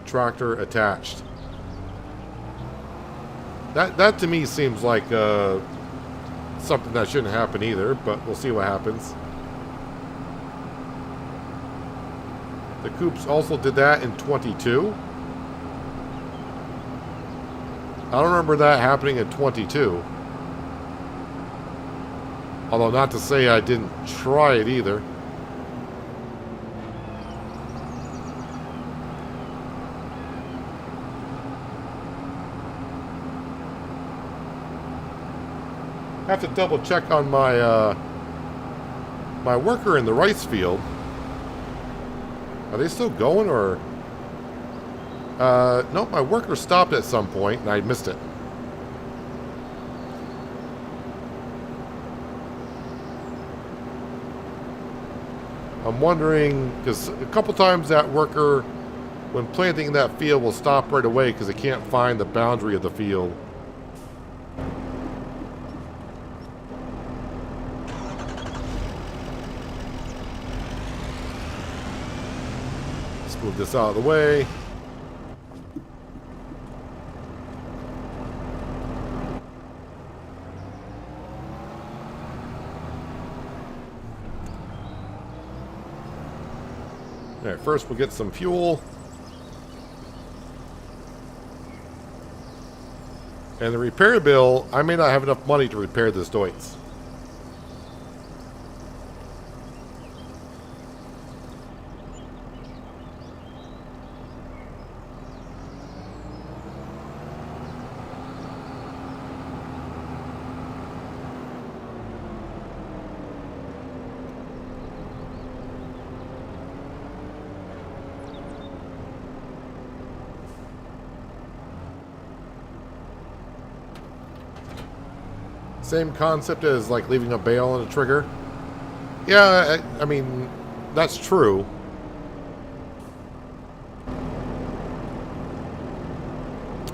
tractor attached. That to me seems like something that shouldn't happen either, but we'll see what happens. The coops also did that in 22. I don't remember that happening in 22. Although not to say I didn't try it either. I have to double check on my my worker in the rice field. Are they still going, or? Nope, my worker stopped at some point and I missed it. I'm wondering, because a couple times that worker, when planting in that field, will stop right away because it can't find the boundary of the field. Let's move this out of the way. Alright, first we'll get some fuel. And the repair bill, I may not have enough money to repair this Deutz. Same concept as like leaving a bail on a trigger. Yeah, I mean, that's true.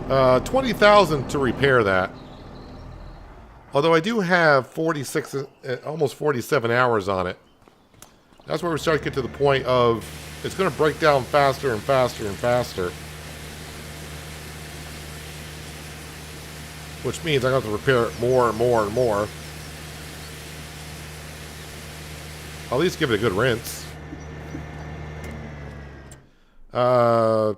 $20,000 to repair that. Although I do have 46, almost 47 hours on it. That's where we start to get to the point of it's going to break down faster and faster and faster. Which means I have to repair it more and more and more. I'll at least give it a good rinse. Yeah,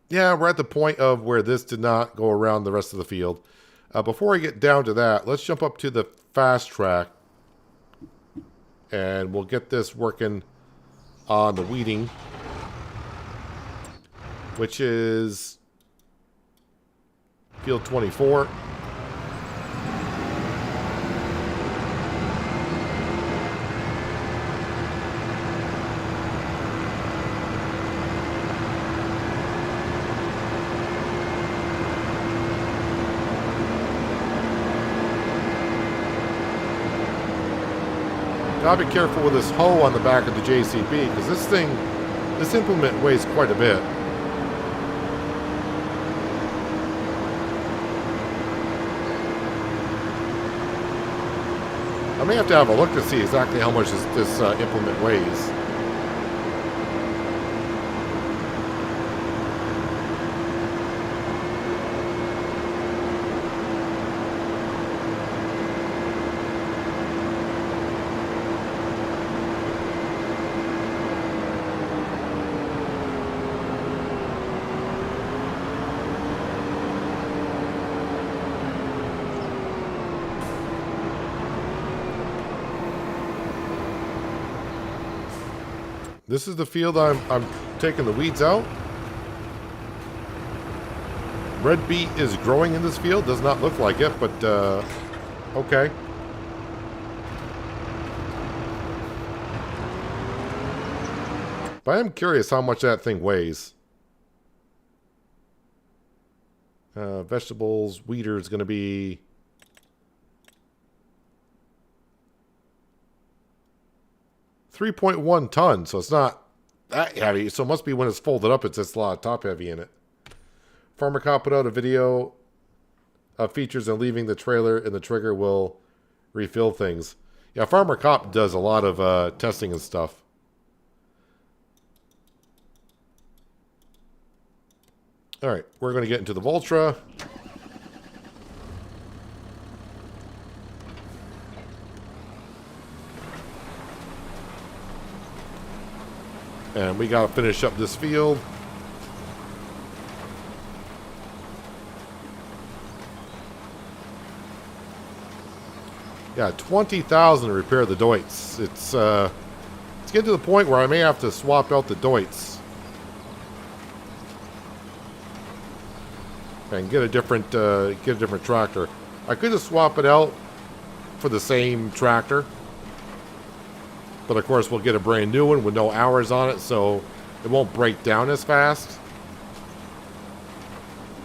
we're at the point of where this did not go around the rest of the field. Before I get down to that, let's jump up to the fast track. And we'll get this working on the weeding. Which is field 24. Gotta be careful with this hoe on the back of the JCB, because this implement weighs quite a bit. I may have to have a look to see exactly how much this implement weighs. This is the field I'm taking the weeds out. Red beet is growing in this field. Does not look like it, but okay. But I am curious how much that thing weighs. Vegetables, weeder is going to be 3.1 tons, so it's not that heavy. So it must be when it's folded up, it's just a lot of top heavy in it. Farmer Cop put out a video of features and leaving the trailer and the trigger will refill things. Yeah, Farmer Cop does a lot of testing and stuff. All right, we're going to get into the Voltra. And we got to finish up this field. Yeah, 20,000 to repair the Deutz. It's getting to the point where I may have to swap out the Deutz and get a different tractor. I could just swap it out for the same tractor, but of course we'll get a brand new one with no hours on it, so it won't break down as fast.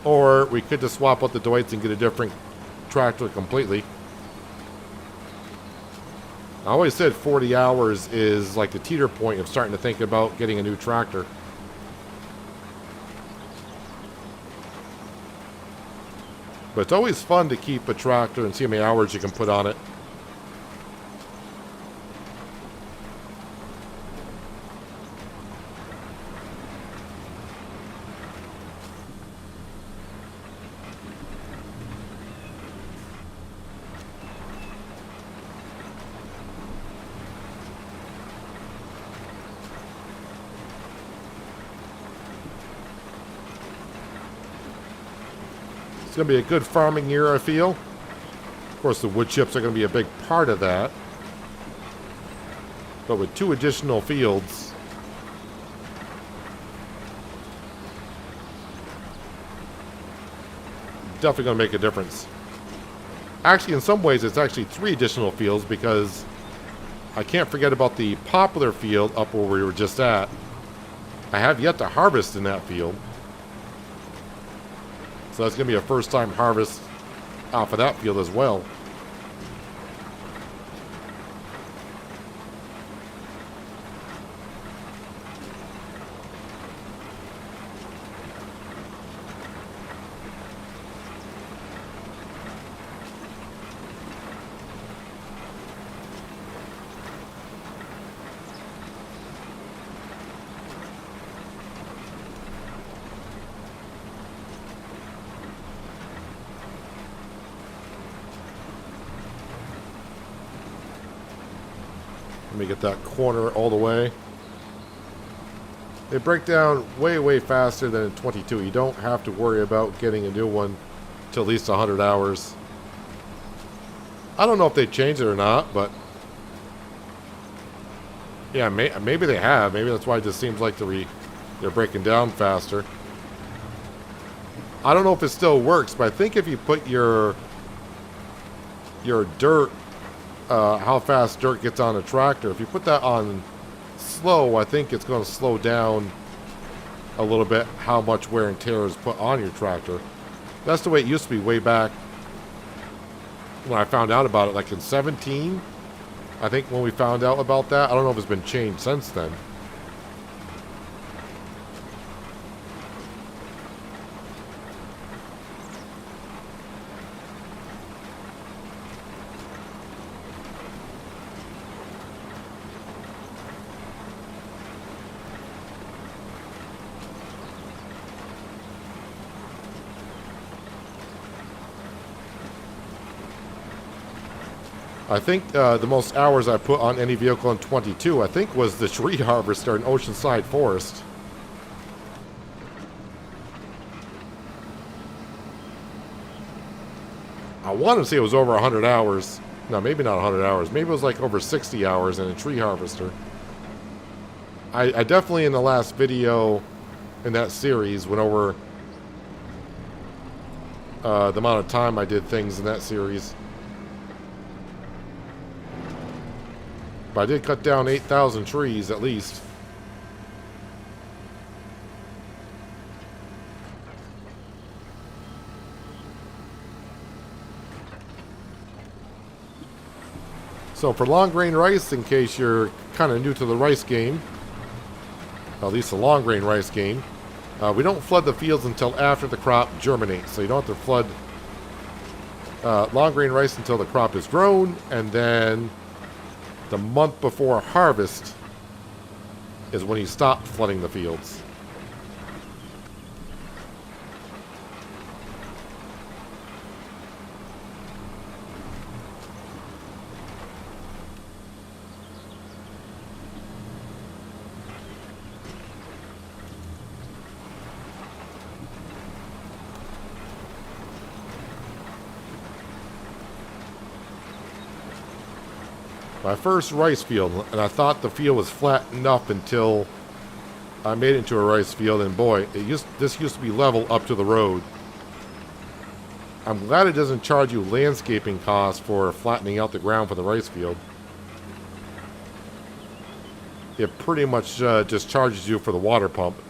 Or we could just swap out the Deutz and get a different tractor completely. I always said 40 hours is like the teeter point of starting to think about getting a new tractor. But it's always fun to keep a tractor and see how many hours you can put on it. It's going to be a good farming year, I feel. Of course, the wood chips are going to be a big part of that. But with 2 additional fields, definitely going to make a difference. Actually, in some ways, it's actually 3 additional fields because I can't forget about the poplar field up where we were just at. I have yet to harvest in that field. So that's going to be a first-time harvest off of that field as well. Let me get that corner all the way. They break down way, way faster than in 22. You don't have to worry about getting a new one to at least 100 hours. I don't know if they changed it or not, but yeah, maybe they have. Maybe that's why it just seems like they're breaking down faster. I don't know if it still works, but I think if you put your dirt, how fast dirt gets on a tractor, if you put that on slow, I think it's going to slow down a little bit how much wear and tear is put on your tractor. That's the way it used to be way back when I found out about it, like in 17, I think, when we found out about that. I don't know if it's been changed since then. I think the most hours I put on any vehicle in 22, I think, was the tree harvester in Oceanside Forest. I want to say it was over 100 hours. No, maybe not 100 hours. Maybe it was like over 60 hours in a tree harvester. I definitely in the last video in that series went over the amount of time I did things in that series. But I did cut down 8,000 trees at least. So for long grain rice, in case you're kind of new to the rice game, at least the long grain rice game, we don't flood the fields until after the crop germinates. So you don't have to flood long grain rice until the crop is grown, and then the month before harvest is when you stop flooding the fields. My first rice field, and I thought the field was flat enough until I made it into a rice field, and boy, this used to be level up to the road. I'm glad it doesn't charge you landscaping costs for flattening out the ground for the rice field. It pretty much just charges you for the water pump.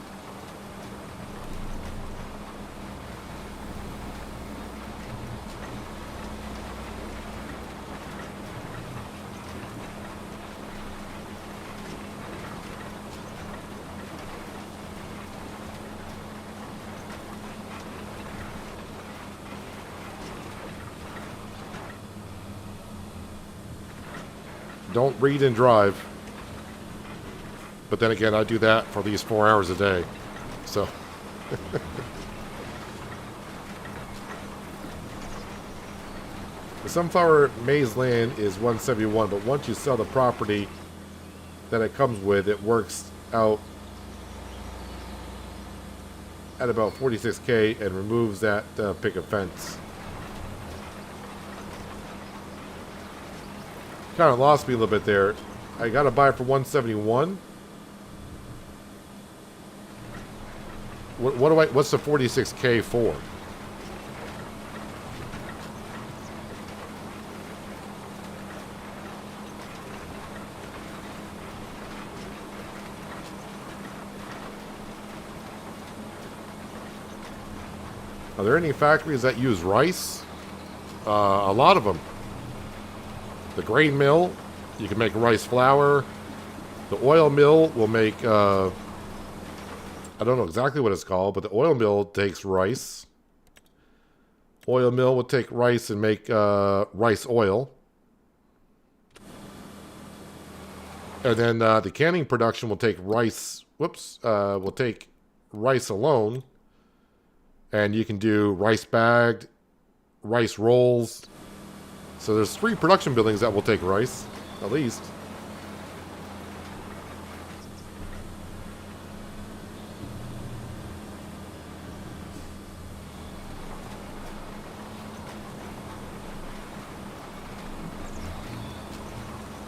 Don't read and drive. But then again, I do that for at least 4 hours a day. So. The sunflower maize land is 171, but once you sell the property that it comes with, it works out at about 46K and removes that picket fence. Kind of lost me a little bit there. I got to buy it for 171. What's the 46K for? Are there any factories that use rice? A lot of them. The grain mill, you can make rice flour. The oil mill will make, I don't know exactly what it's called, but the oil mill takes rice. Oil mill will take rice and make rice oil. And then the canning production will take rice, will take rice alone. And you can do rice bagged, rice rolls. So there's 3 production buildings that will take rice, at least.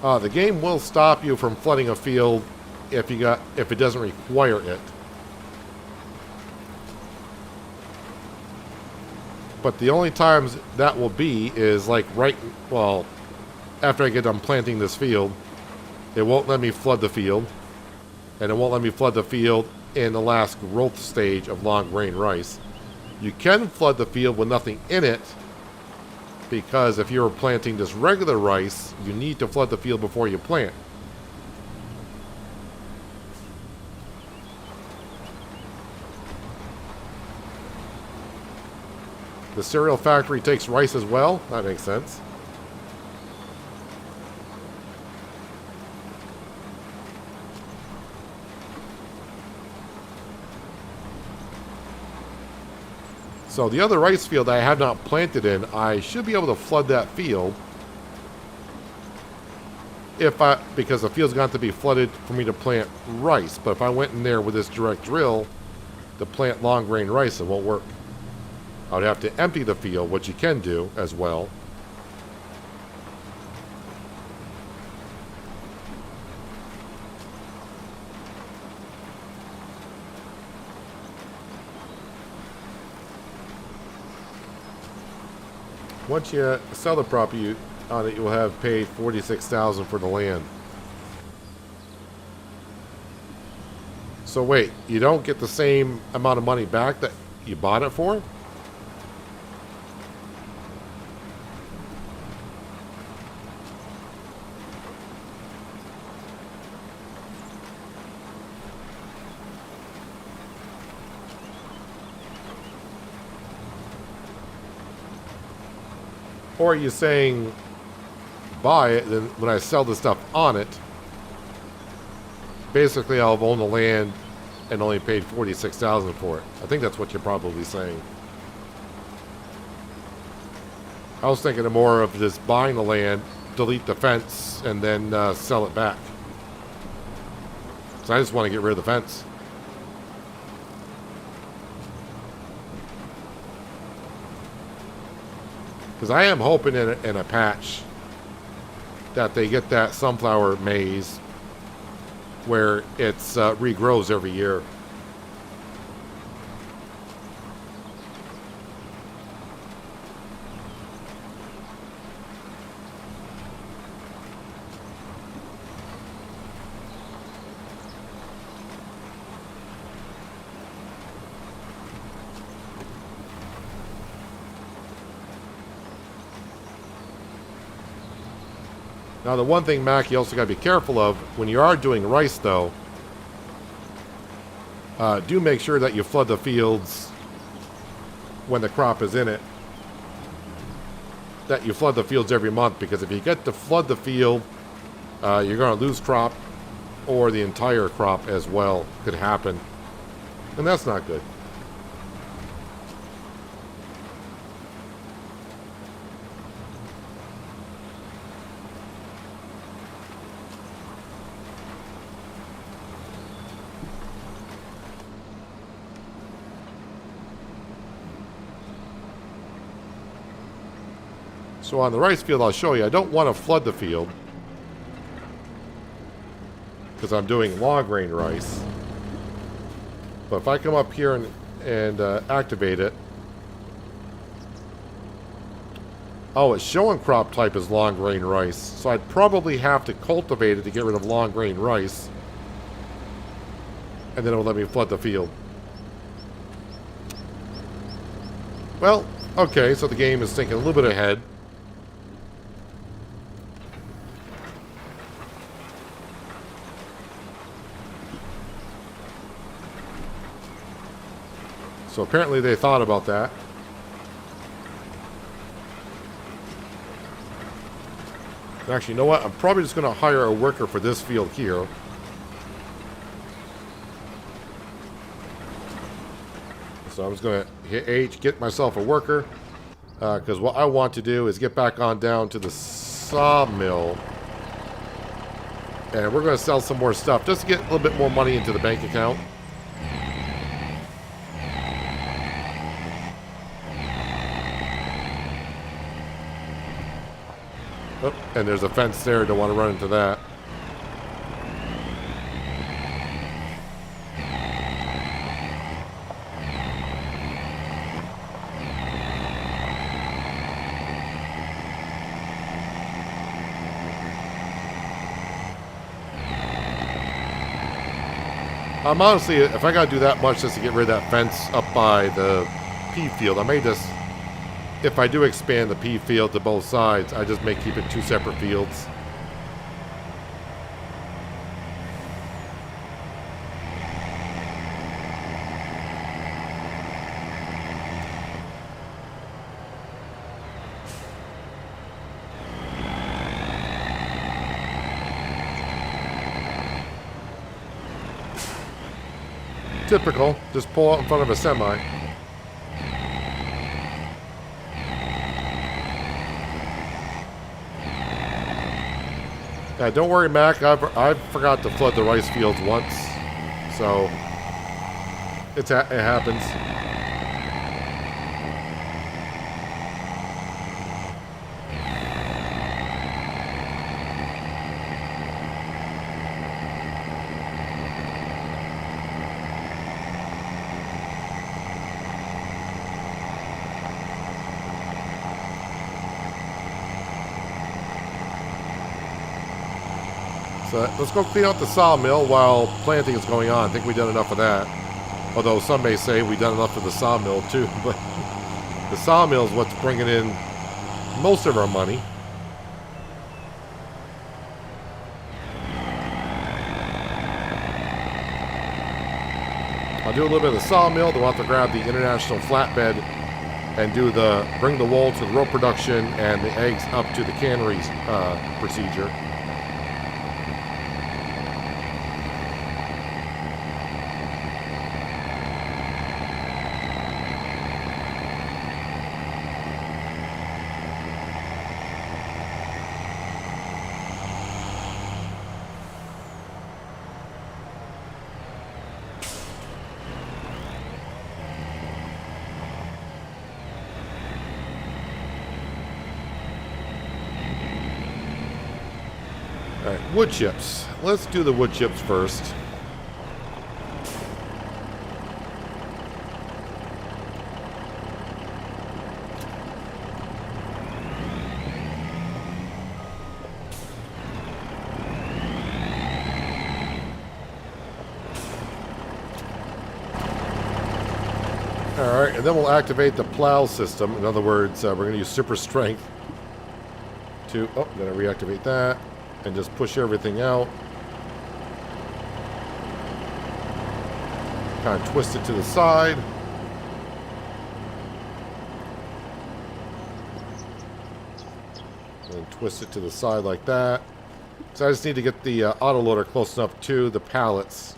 The game will stop you from flooding a field if it doesn't require it. But the only times that will be is like after I get done planting this field, it won't let me flood the field. And it won't let me flood the field in the last growth stage of long grain rice. You can flood the field with nothing in it, because if you're planting just regular rice, you need to flood the field before you plant. The cereal factory takes rice as well. That makes sense. So the other rice field I have not planted in, I should be able to flood that field because the field's going to be flooded for me to plant rice. But if I went in there with this direct drill to plant long grain rice, it won't work. I would have to empty the field, which you can do as well. Once you sell the property on it, you will have paid $46,000 for the land. So wait, you don't get the same amount of money back that you bought it for? Or are you saying buy it, then when I sell the stuff on it, basically I'll have owned the land and only paid $46,000 for it? I think that's what you're probably saying. I was thinking of more of just buying the land, delete the fence, and then sell it back. So I just want to get rid of the fence. Because I am hoping in a patch that they get that sunflower maize where it's regrows every year. Now, the one thing, Mac, you also got to be careful of when you are doing rice, though, do make sure that you flood the fields when the crop is in it. That you flood the fields every month, because if you get to flood the field, you're going to lose crop, or the entire crop as well could happen. And that's not good. So on the rice field, I'll show you, I don't want to flood the field because I'm doing long grain rice. But if I come up here and activate it, oh, it's showing crop type as long grain rice. So I'd probably have to cultivate it to get rid of long grain rice. And then it will let me flood the field. Well, okay, so the game is thinking a little bit ahead. So apparently they thought about that. Actually, you know what? I'm probably just going to hire a worker for this field here. So I'm just going to hit H, get myself a worker. Because what I want to do is get back on down to the sawmill. And we're going to sell some more stuff just to get a little bit more money into the bank account. Oh, and there's a fence there. Don't want to run into that. Honestly, if I gotta do that much just to get rid of that fence up by the pea field, I may just, if I do expand the pea field to both sides, I just may keep it two separate fields. Typical, just pull out in front of a semi. Yeah, don't worry, Mac. I forgot to flood the rice fields once, so it happens. So let's go clean out the sawmill while planting is going on. I think we've done enough of that. Although some may say we've done enough of the sawmill too. But the sawmill is what's bringing in most of our money. I'll do a little bit of the sawmill. Then we'll have to grab the international flatbed and bring the wool to the rope production and the eggs up to the canneries procedure. Alright, wood chips. Let's do the wood chips first. Alright, and then we'll activate the plow system. In other words, we're going to use super strength to... Oh, I'm going to reactivate that. And just push everything out. Kind of twist it to the side. And twist it to the side like that. So I just need to get the autoloader close enough to the pallets.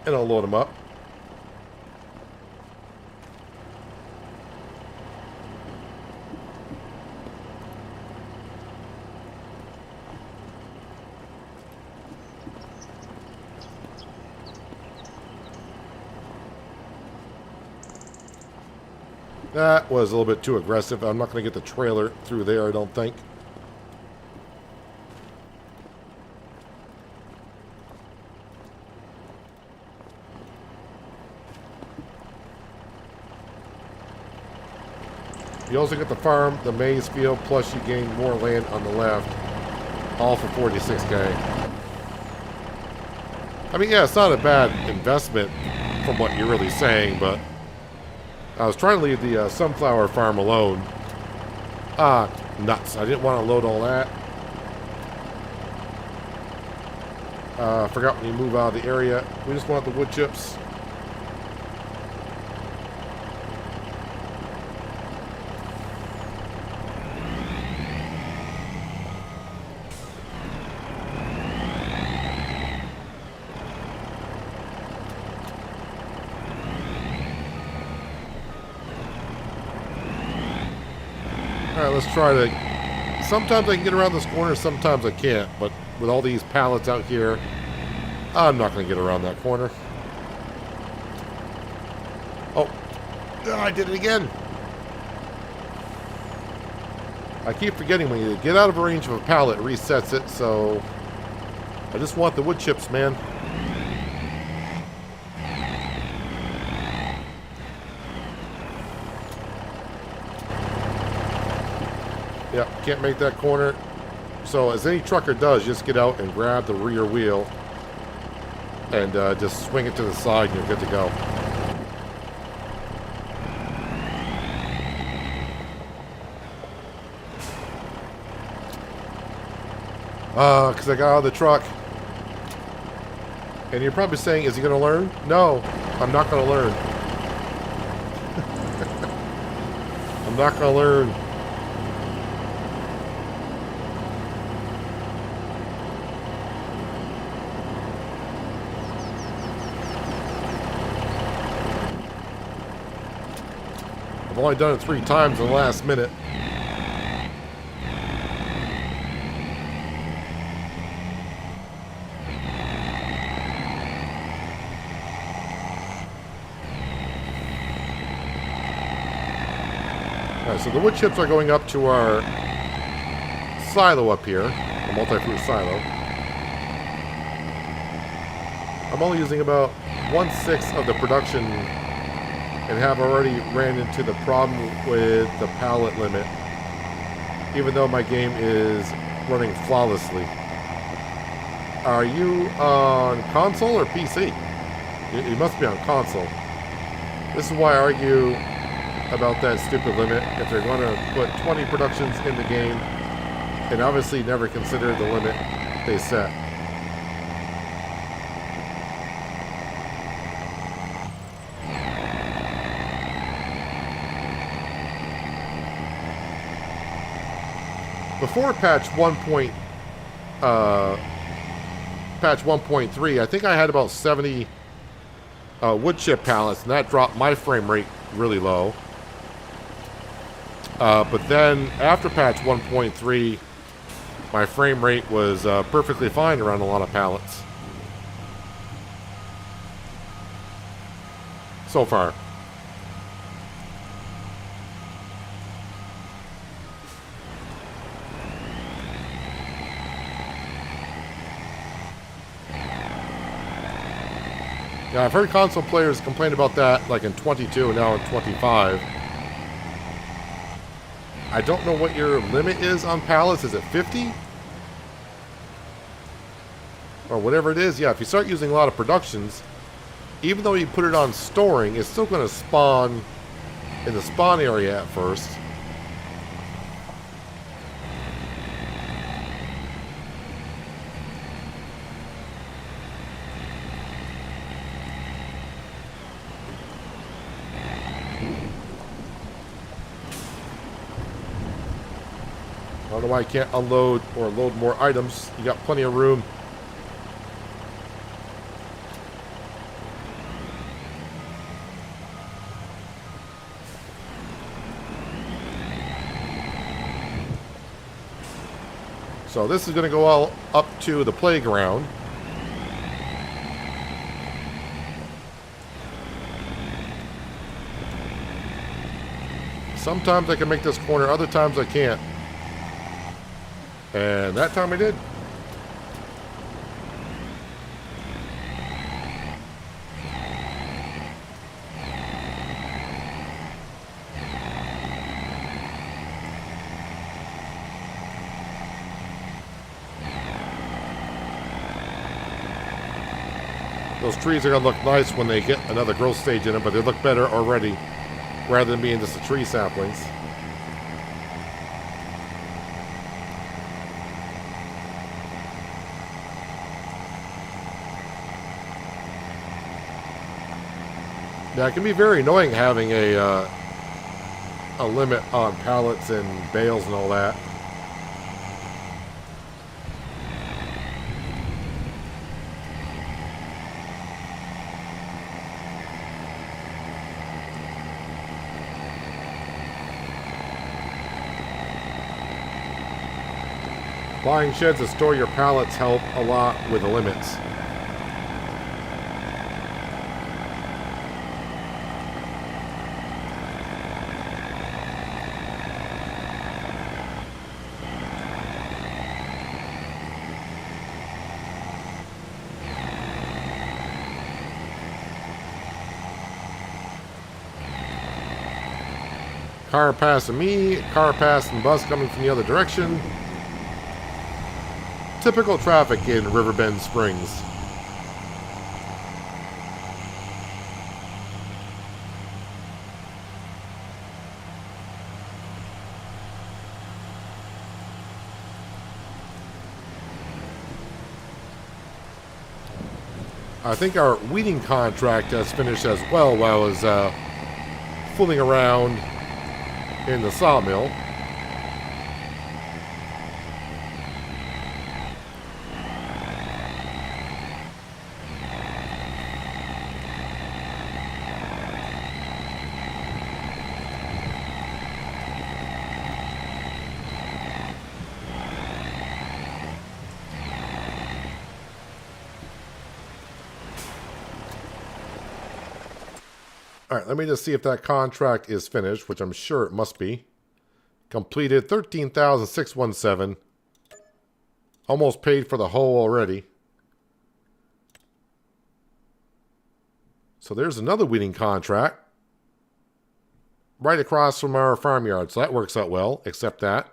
And I'll load them up. That was a little bit too aggressive. I'm not going to get the trailer through there, I don't think. You also get the farm, the maize field, plus you gain more land on the left. All for 46K. I mean, yeah, it's not a bad investment from what you're really saying, but... I was trying to leave the sunflower farm alone. Ah, nuts. I didn't want to load all that. Forgot when you move out of the area. We just want the wood chips. Alright, let's try to... Sometimes I can get around this corner, sometimes I can't. But with all these pallets out here, I'm not going to get around that corner. Oh, I did it again. I keep forgetting when you get out of range of a pallet, it resets it, so... I just want the wood chips, man. Yep, can't make that corner. So as any trucker does, just get out and grab the rear wheel and just swing it to the side and you're good to go. Because I got out of the truck. And you're probably saying, is he going to learn? No, I'm not going to learn. I'm not going to learn. I've only done it 3 times in the last minute. Alright, so the wood chips are going up to our silo up here, a multi-fruit silo. I'm only using about 1/6 of the production and have already ran into the problem with the pallet limit. even though my game is running flawlessly. Are you on console or PC? You must be on console. This is why I argue about that stupid limit. If they're going to put 20 productions in the game, and obviously never consider the limit they set. Before patch 1.3, I think I had about 70 wood chip pallets, and that dropped my frame rate really low. But then after patch 1.3, my frame rate was perfectly fine around a lot of pallets. So far. Yeah, I've heard console players complain about that like in 22 and now in 25. I don't know what your limit is on pallets. Is it 50? Or whatever it is. Yeah, if you start using a lot of productions, even though you put it on storing, it's still going to spawn in the spawn area at first. I don't know why I can't unload or load more items. You got plenty of room. So this is going to go all up to the playground. Sometimes I can make this corner, other times I can't. And that time I did. Those trees are going to look nice when they get another growth stage in them, but they look better already rather than being just the tree saplings. Yeah, it can be very annoying having a limit on pallets and bales and all that. Buying sheds to store your pallets help a lot with the limits. Car passing me, car passing bus coming from the other direction. Typical traffic in Riverbend Springs. I think our weeding contract has finished as well while I was fooling around in the sawmill. All right, let me just see if that contract is finished, which I'm sure it must be. Completed 13,617. Almost paid for the whole already. So there's another weeding contract. Right across from our farmyard. So that works out well, except that.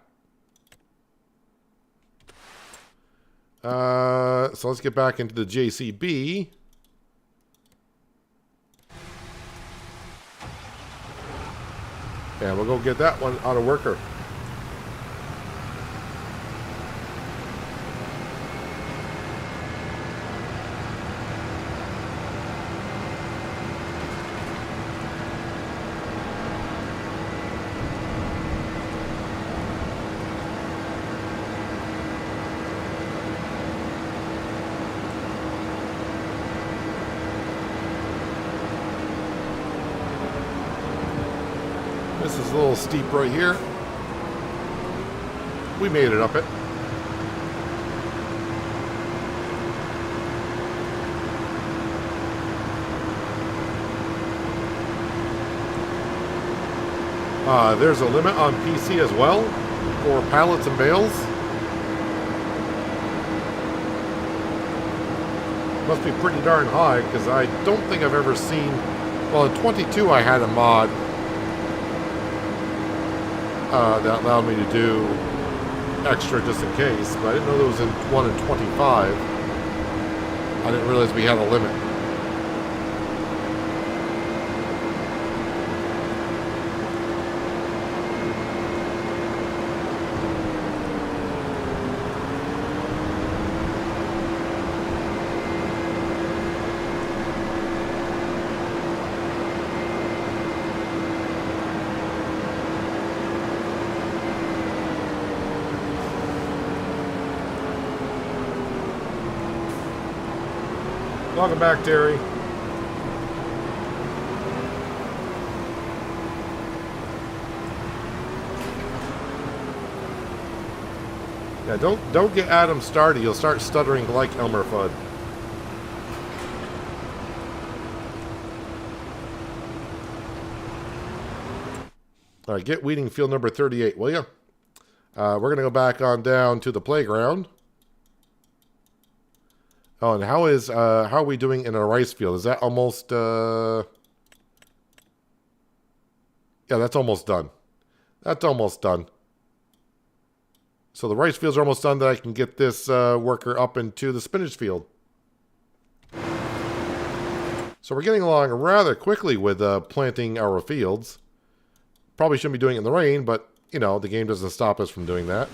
So let's get back into the JCB. And we'll go get that one out of worker. This is a little steep right here. We made it up it. There's a limit on PC as well for pallets and bales. Must be pretty darn high because I don't think I've ever seen. Well, in 22 I had a mod that allowed me to do extra just in case, but I didn't know there was in 1 in 25. I didn't realize we had a limit. Welcome back, Terry. Yeah, don't get Adam started. You'll start stuttering like Elmer Fudd. All right, get weeding field number 38, will you? We're gonna go back on down to the playground. Oh, and how are we doing in a rice field? Is that almost yeah, that's almost done. That's almost done. So the rice fields are almost done that I can get this worker up into the spinach field. So we're getting along rather quickly with planting our fields. Probably shouldn't be doing it in the rain, but you know, the game doesn't stop us from doing that.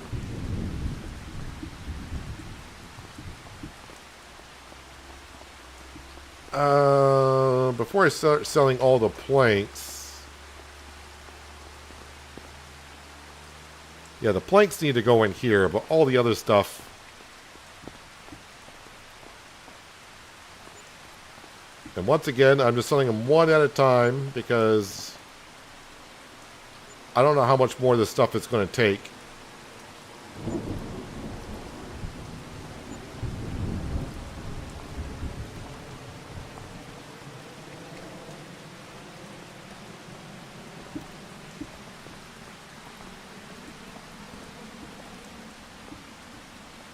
Before I start selling all the planks, yeah, the planks need to go in here, but all the other stuff, and once again, I'm just selling them one at a time because I don't know how much more of this stuff it's going to take.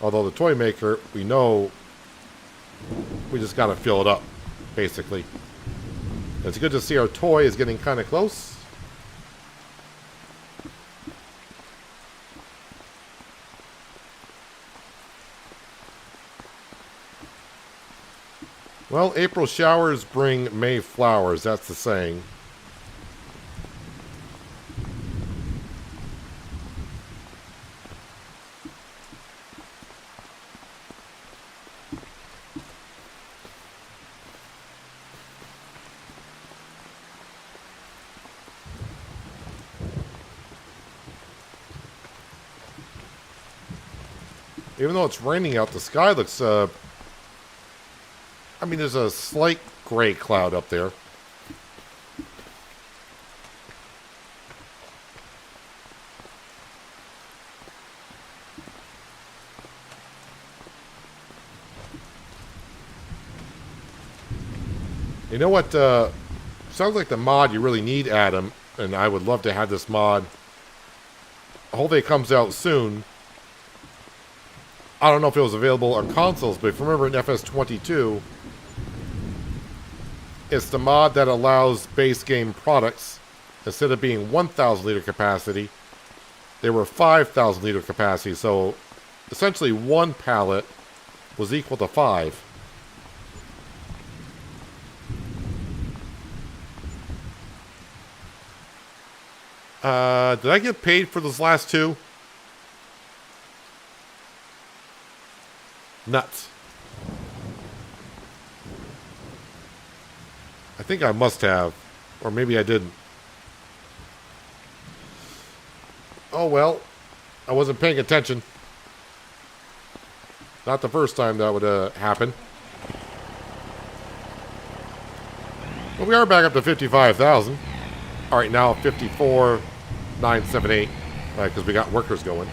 Although the toy maker, we know we just got to fill it up, basically. It's good to see our toy is getting kind of close. Well, April showers bring May flowers, that's the saying. Even though it's raining out, the sky looks, I mean, there's a slight gray cloud up there. You know what, sounds like the mod you really need, Adam, and I would love to have this mod. Hopefully it comes out soon. I don't know if it was available on consoles, but if you remember in FS22, it's the mod that allows base game products, instead of being 1,000 liter capacity, they were 5,000 liter capacity. So essentially one pallet was equal to 5. Did I get paid for those last 2? Nuts. I think I must have. Or maybe I didn't. Oh well. I wasn't paying attention. Not the first time that would happen. But we are back up to 55,000. Alright, now 54,978. Because we got workers going.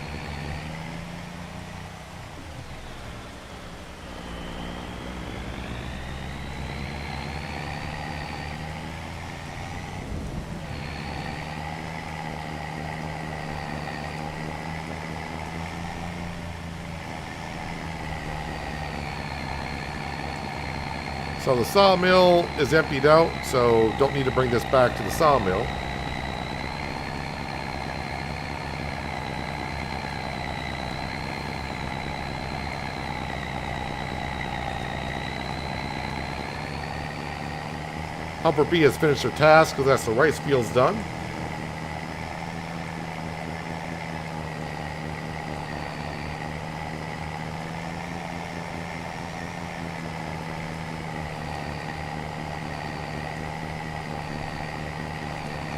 So the sawmill is emptied out, so don't need to bring this back to the sawmill. Humper B has finished her task because that's the rice field's done.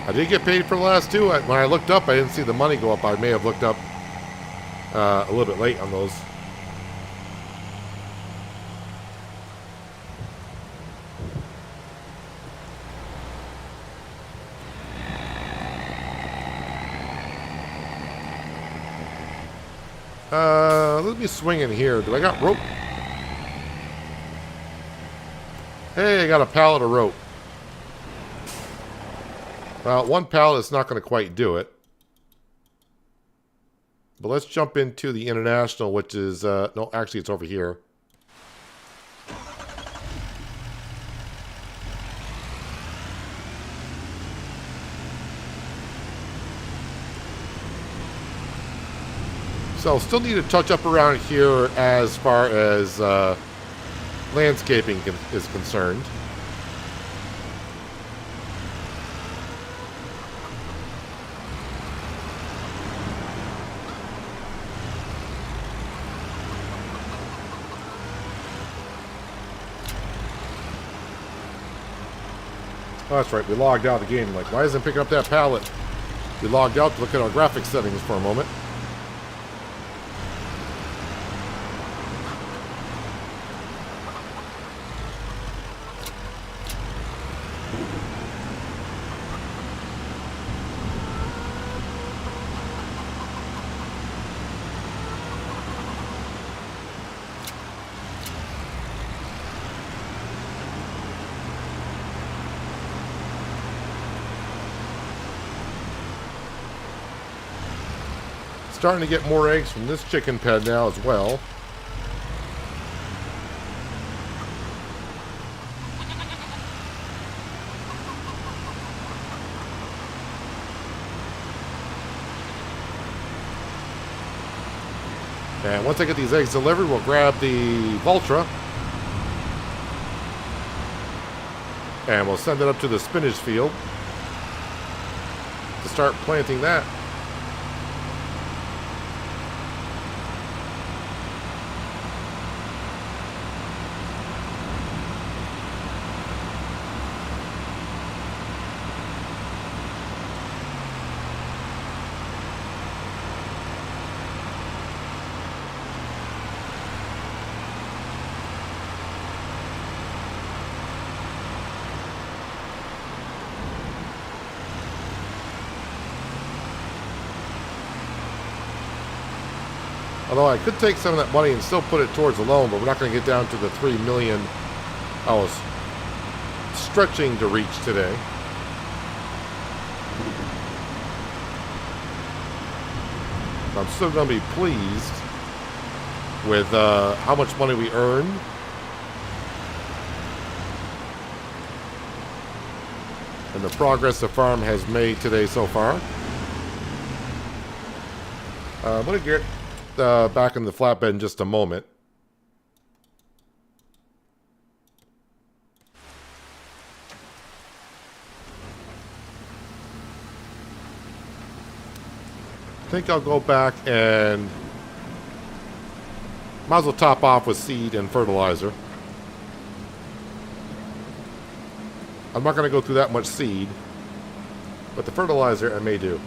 I did get paid for the last 2. When I looked up, I didn't see the money go up. I may have looked up a little bit late on those. Let me swing in here. Do I got rope? Hey, I got a pallet of rope. Well, 1 pallet is not going to quite do it. But let's jump into the international, which is... no, actually, it's over here. So, still need to touch up around here as far as landscaping is concerned. Oh, that's right, we logged out of the game. Like, why isn't it picking up that pallet? We logged out to look at our graphics settings for a moment. Starting to get more eggs from this chicken pen now as well. And once I get these eggs delivered, we'll grab the Vultra. And we'll send it up to the spinach field to start planting that. Although I could take some of that money and still put it towards the loan, but we're not going to get down to the 3 million I was stretching to reach today. I'm still going to be pleased with how much money we earned. And the progress the farm has made today so far. I'm going to get back in the flatbed in just a moment. think I'll go back and might as well top off with seed and fertilizer. I'm not going to go through that much seed, but the fertilizer I may do.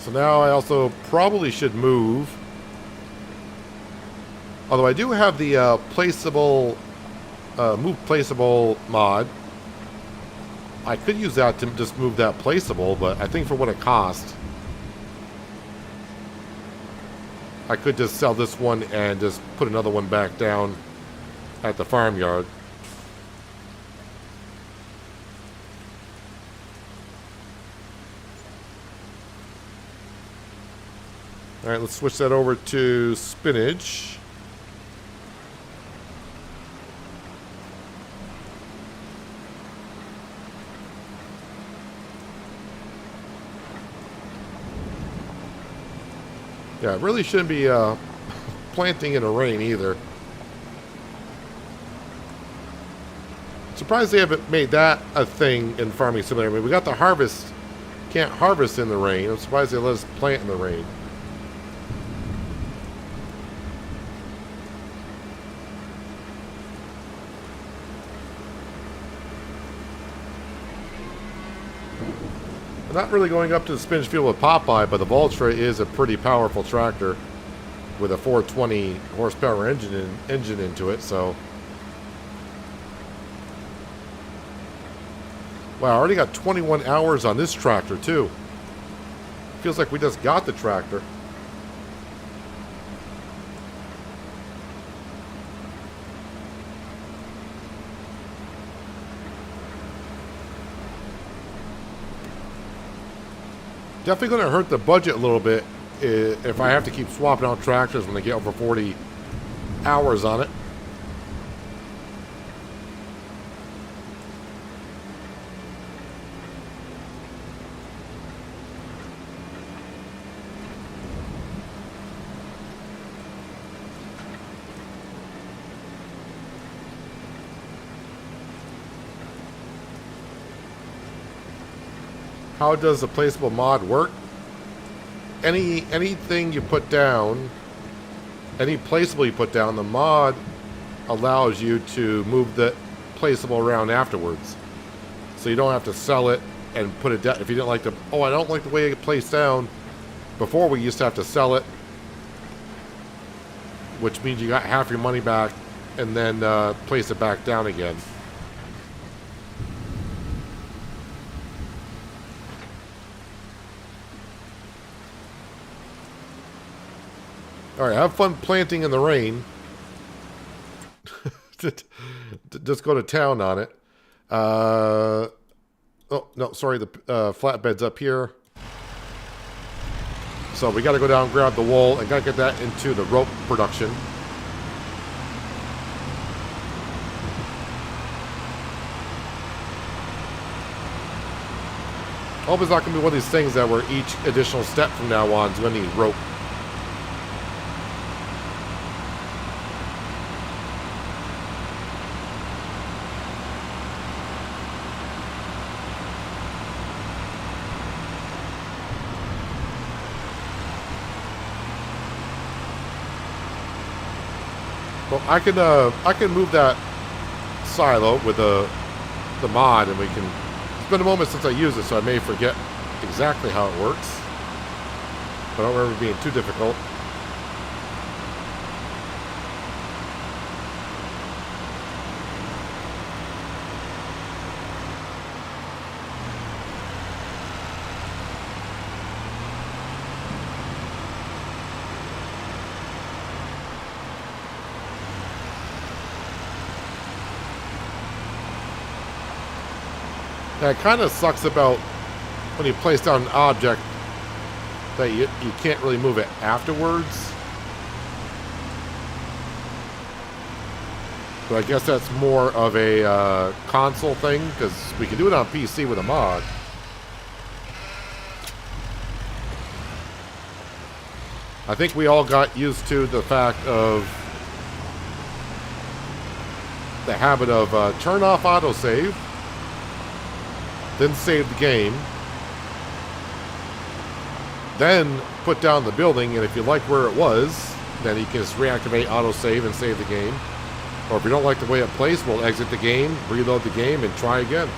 So now I also probably should move. Although I do have the placeable, move placeable mod. I could use that to just move that placeable, but I think for what it costs, I could just sell this one and just put another one back down at the farmyard. All right, let's switch that over to spinach. Yeah, it really shouldn't be planting in the rain either. Surprised they haven't made that a thing in Farming Simulator. I mean, we got the harvest, can't harvest in the rain. I'm surprised they let us plant in the rain. I'm not really going up to the spinach field with Popeye, but the Vultra is a pretty powerful tractor with a 420 horsepower engine into it, so. Wow, I already got 21 hours on this tractor too. Feels like we just got the tractor. Definitely going to hurt the budget a little bit if I have to keep swapping out tractors when they get over 40 hours on it. How does the placeable mod work? Anything you put down, any placeable you put down, the mod allows you to move the placeable around afterwards. So you don't have to sell it and put it down. If you didn't like the, oh, I don't like the way it placed down. Before we used to have to sell it, which means you got half your money back and then place it back down again. Alright, have fun planting in the rain. Just go to town on it. Oh, no, sorry, the flatbed's up here. So we got to go down and grab the wool and got to get that into the rope production. Hope it's not going to be one of these things that where each additional step from now on is going to need rope. Well, I can move that silo with the mod, and we can. It's been a moment since I used it, so I may forget exactly how it works. But I don't remember it being too difficult. That kind of sucks about when you place down an object that you can't really move it afterwards. But I guess that's more of a console thing, because we can do it on PC with a mod. I think we all got used to the fact of the habit of turn off autosave, then save the game, then put down the building, and if you like where it was, then you can just reactivate autosave and save the game. Or if you don't like the way it plays, we'll exit the game, reload the game, and try again.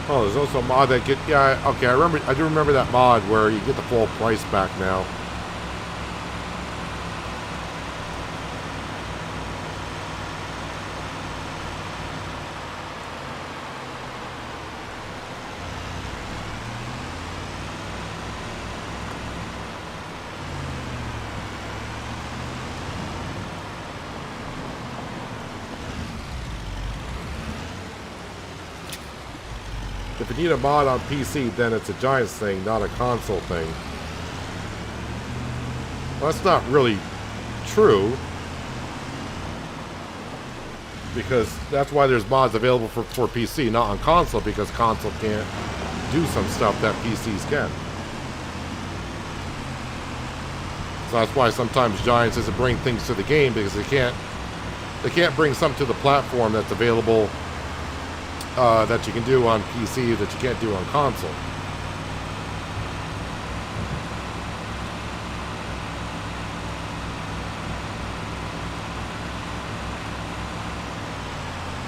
Oh, there's also a mod that get, yeah, okay, I do remember that mod where you get the full price back now. If you need a mod on PC, then it's a Giants thing, not a console thing. Well, that's not really true, because that's why there's mods available for PC, not on console, because console can't do some stuff that PCs can. So that's why sometimes Giants doesn't bring things to the game, because they can't bring something to the platform that's available that you can do on PC that you can't do on console.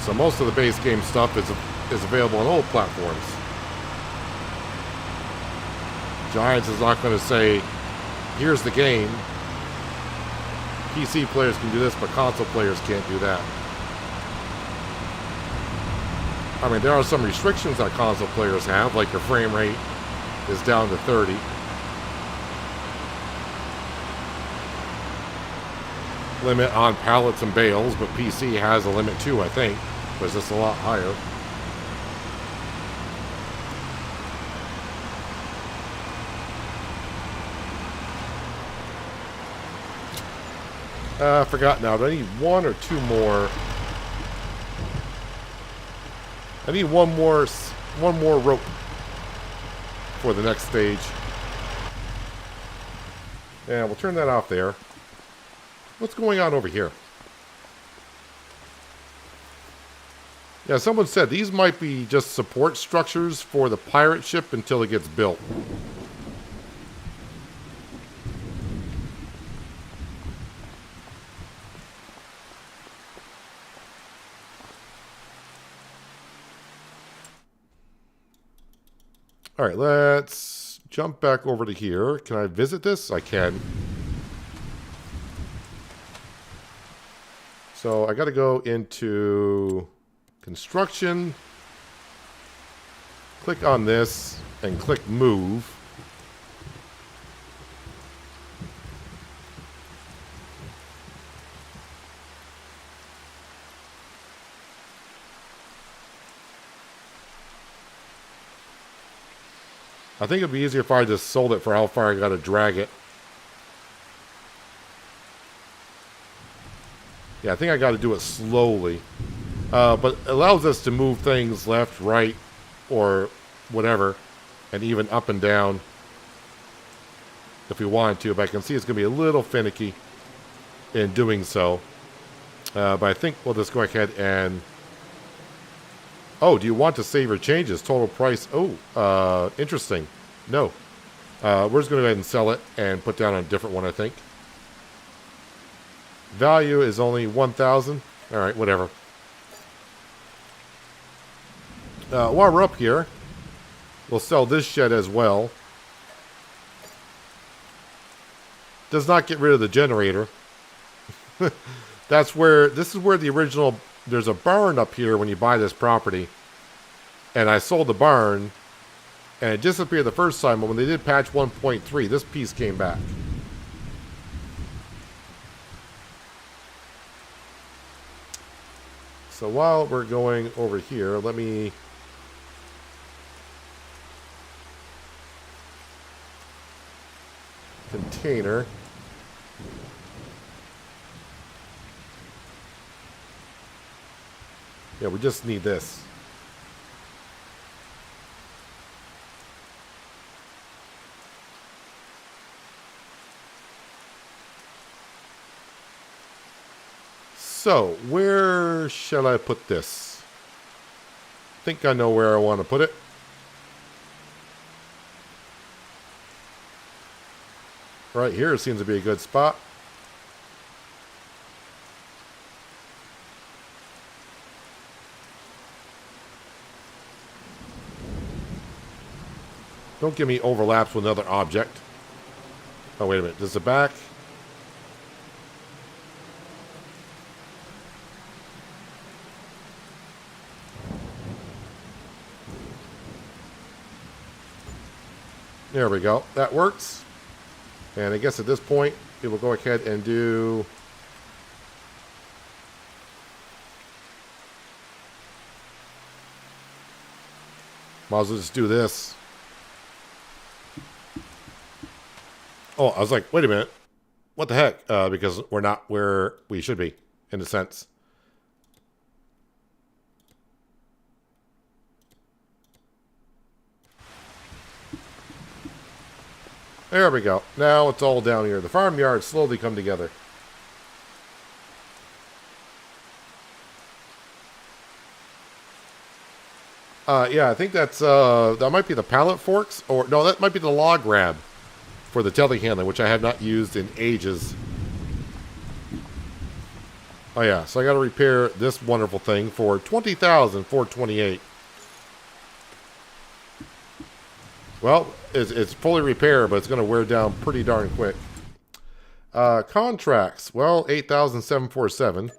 So most of the base game stuff is available on old platforms. Giants is not going to say, here's the game. PC players can do this, but console players can't do that. I mean, there are some restrictions that console players have, like your frame rate is down to 30. Limit on pallets and bales, but PC has a limit too, I think, but it's just a lot higher. I forgot now. Do I need one or two more? I need one more rope for the next stage. Yeah, we'll turn that off there. What's going on over here? Yeah, someone said these might be just support structures for the pirate ship until it gets built. All right, let's jump back over to here. Can I visit this? I can. So I got to go into construction, click on this, and click move. I think it'd be easier if I just sold it for how far I got to drag it. Yeah, I think I got to do it slowly. But it allows us to move things left, right, or whatever, and even up and down if we wanted to. But I can see it's going to be a little finicky in doing so. But I think we'll just go ahead and... Oh, do you want to save your changes? Total price. Oh, interesting. No. We're just going to go ahead and sell it and put down a different one, I think. Value is only 1,000. All right, whatever. While we're up here, we'll sell this shed as well. Does not get rid of the generator. This is where the original... There's a barn up here when you buy this property. And I sold the barn And it disappeared the first time, but when they did patch 1.3, this piece came back. So while we're going over here, let me... Container. Yeah, we just need this. So, where shall I put this? I think I know where I want to put it. Right here seems to be a good spot. Don't give me overlaps with another object. Oh, wait a minute. This is the back. There we go. That works. And I guess at this point, we will go ahead and do... Might as well just do this. Oh, I was like, wait a minute. What the heck? Because we're not where we should be, in a sense. There we go. Now it's all down here. The farmyard slowly come together. Yeah, I think that's, that might be the pallet forks, or, no, that might be the log grab for the telehandler, which I have not used in ages. Oh yeah, so I gotta repair this wonderful thing for $20,428. Well, it's fully repaired, but it's gonna wear down pretty darn quick. Contracts, well, $8,747.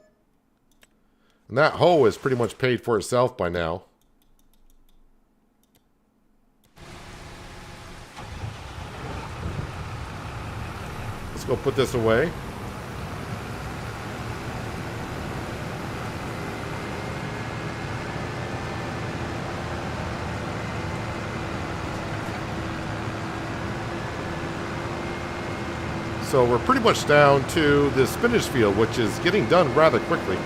And that hoe is pretty much paid for itself by now. Let's go put this away. So we're pretty much down to the spinach field, which is getting done rather quickly.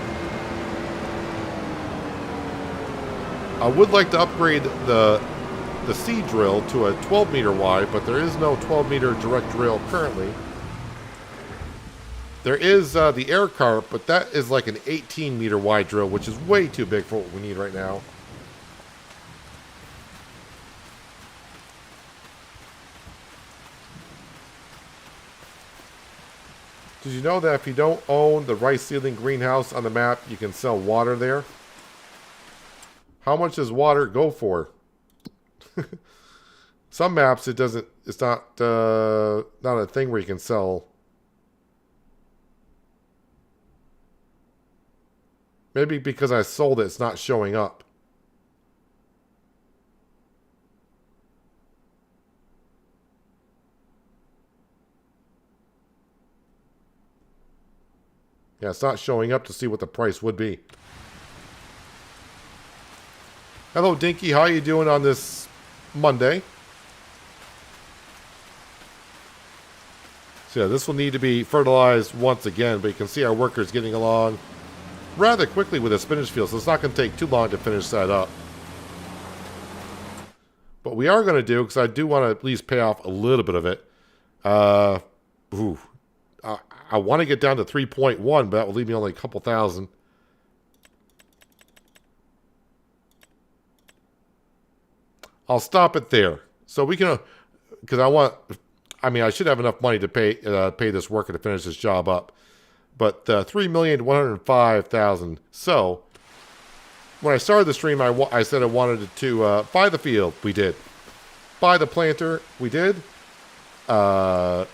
I would like to upgrade the seed drill to a 12 meter wide, but there is no 12 meter direct drill currently. There is the air cart, but that is like an 18 meter wide drill, which is way too big for what we need right now. Did you know that if you don't own the rice seedling greenhouse on the map, you can sell water there? How much does water go for? Some maps it doesn't. It's not a thing where you can sell. Maybe because I sold it, it's not showing up. Yeah, it's not showing up to see what the price would be. Hello, Dinky. How are you doing on this Monday? So yeah, this will need to be fertilized once again, but you can see our workers getting along rather quickly with the spinach field, so it's not going to take too long to finish that up. But we are going to do, because I do want to at least pay off a little bit of it. I want to get down to 3.1, but that will leave me only a couple thousand. I'll stop it there. So we can, because I should have enough money to pay this worker to finish this job up. But $3,105,000. So when I started the stream, I said I wanted to buy the field. We did. Buy the planter. We did. Put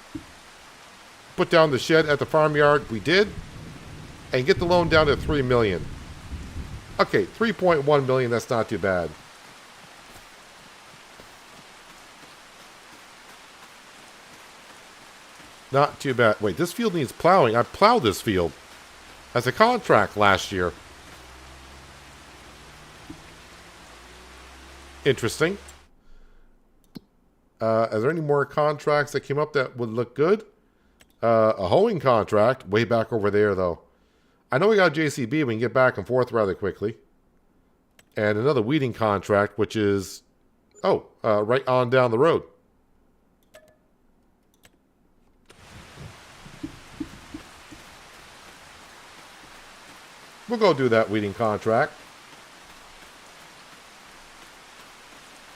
down the shed at the farmyard. We did. And get the loan down to $3 million. Okay, $3.1 million. That's not too bad. Not too bad. Wait, this field needs plowing. I plowed this field as a contract last year. Interesting. Are there any more contracts that came up that would look good? A hoeing contract. Way back over there, though. I know we got JCB. We can get back and forth rather quickly. And another weeding contract, which is... Oh, right on down the road. We'll go do that weeding contract.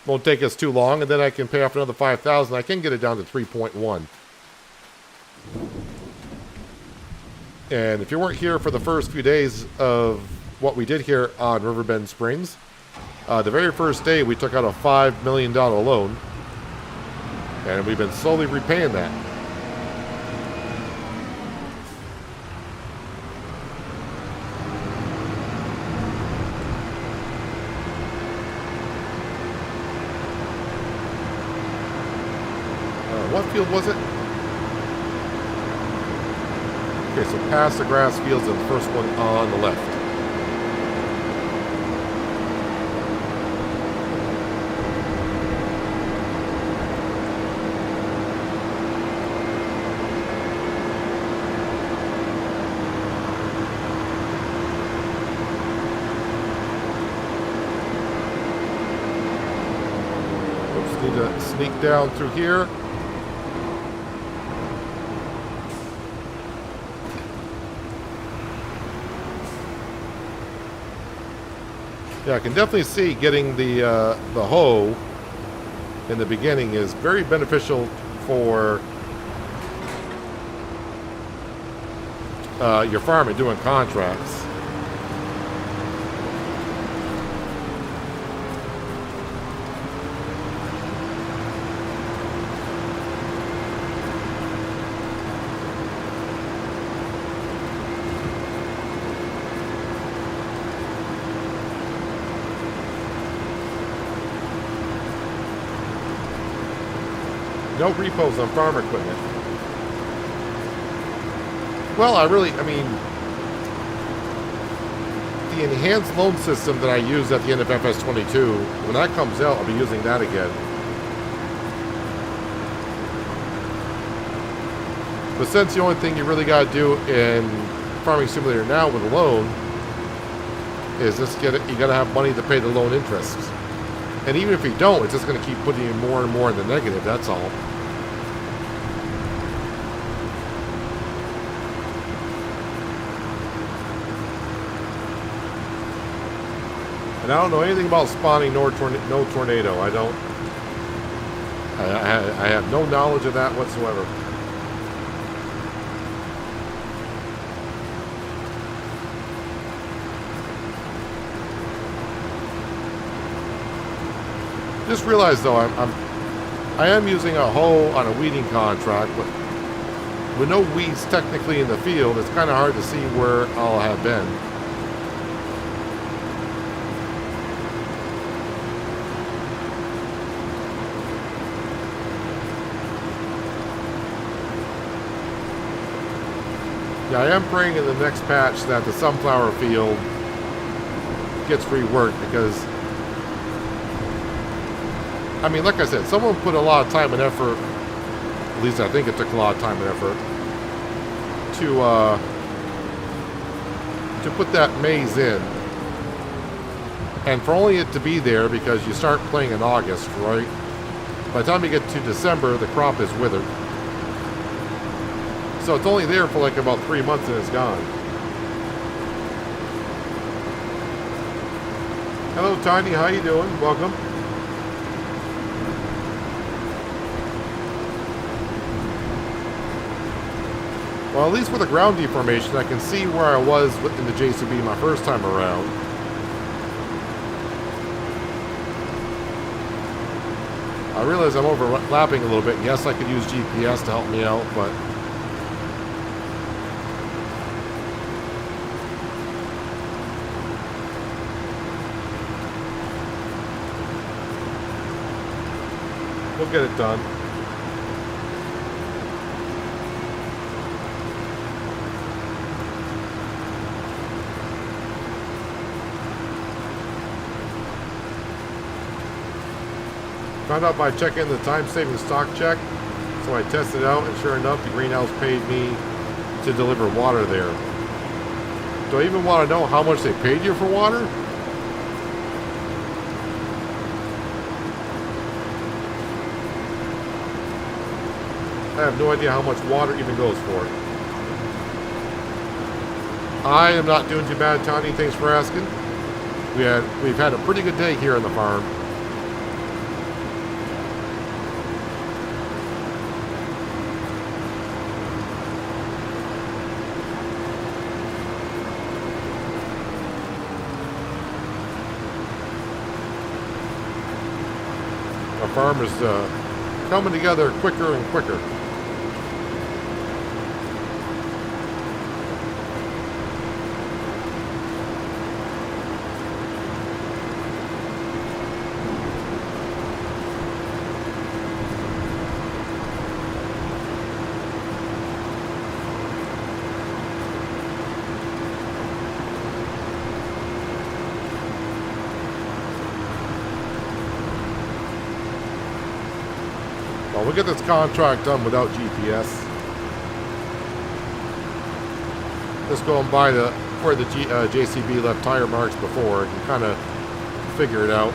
Won't take us too long, and then I can pay off another 5,000. I can get it down to 3.1. And if you weren't here for the first few days of what we did here on Riverbend Springs, the very first day we took out a $5 million loan, and we've been slowly repaying that. What field was it? Okay, so past the grass fields and the first one on the left. Oops, need to sneak down through here. Yeah, I can definitely see getting the hoe in the beginning is very beneficial for your farm and doing contracts. No repos on farm equipment. Well, I mean, the enhanced loan system that I used at the end of FS22, when that comes out, I'll be using that again. But since the only thing you really got to do in Farming Simulator now with a loan is just you got to have money to pay the loan interest. And even if you don't, it's just going to keep putting you more and more in the negative, that's all. And I don't know anything about spawning no tornado. I don't. I have no knowledge of that whatsoever. Just realized though, I am using a hoe on a weeding contract, but with no weeds technically in the field, it's kind of hard to see where I'll have been. Yeah, I am praying in the next patch that the sunflower field gets reworked because, I mean, like I said, someone put a lot of time and effort, at least I think it took a lot of time and effort, to put that maize in. And for only it to be there because you start playing in August, right? By the time you get to December, the crop is withered. So it's only there for like about 3 months and it's gone. Hello, Tiny. How you doing? Welcome. Well, at least with the ground deformation, I can see where I was in the JCB my first time around. I realize I'm overlapping a little bit. Yes, I could use GPS to help me out, but... we'll get it done. Found out by checking the time-saving stock check. So I tested it out, and sure enough, the greenhouse paid me to deliver water there. Do I even want to know how much they paid you for water? I have no idea how much water even goes for. I am not doing too bad, Tony. Thanks for asking. We've had a pretty good day here on the farm. Our farm is coming together quicker and quicker. Well, we'll get this contract done without GPS. Just going by where the JCB left tire marks before and kind of figure it out.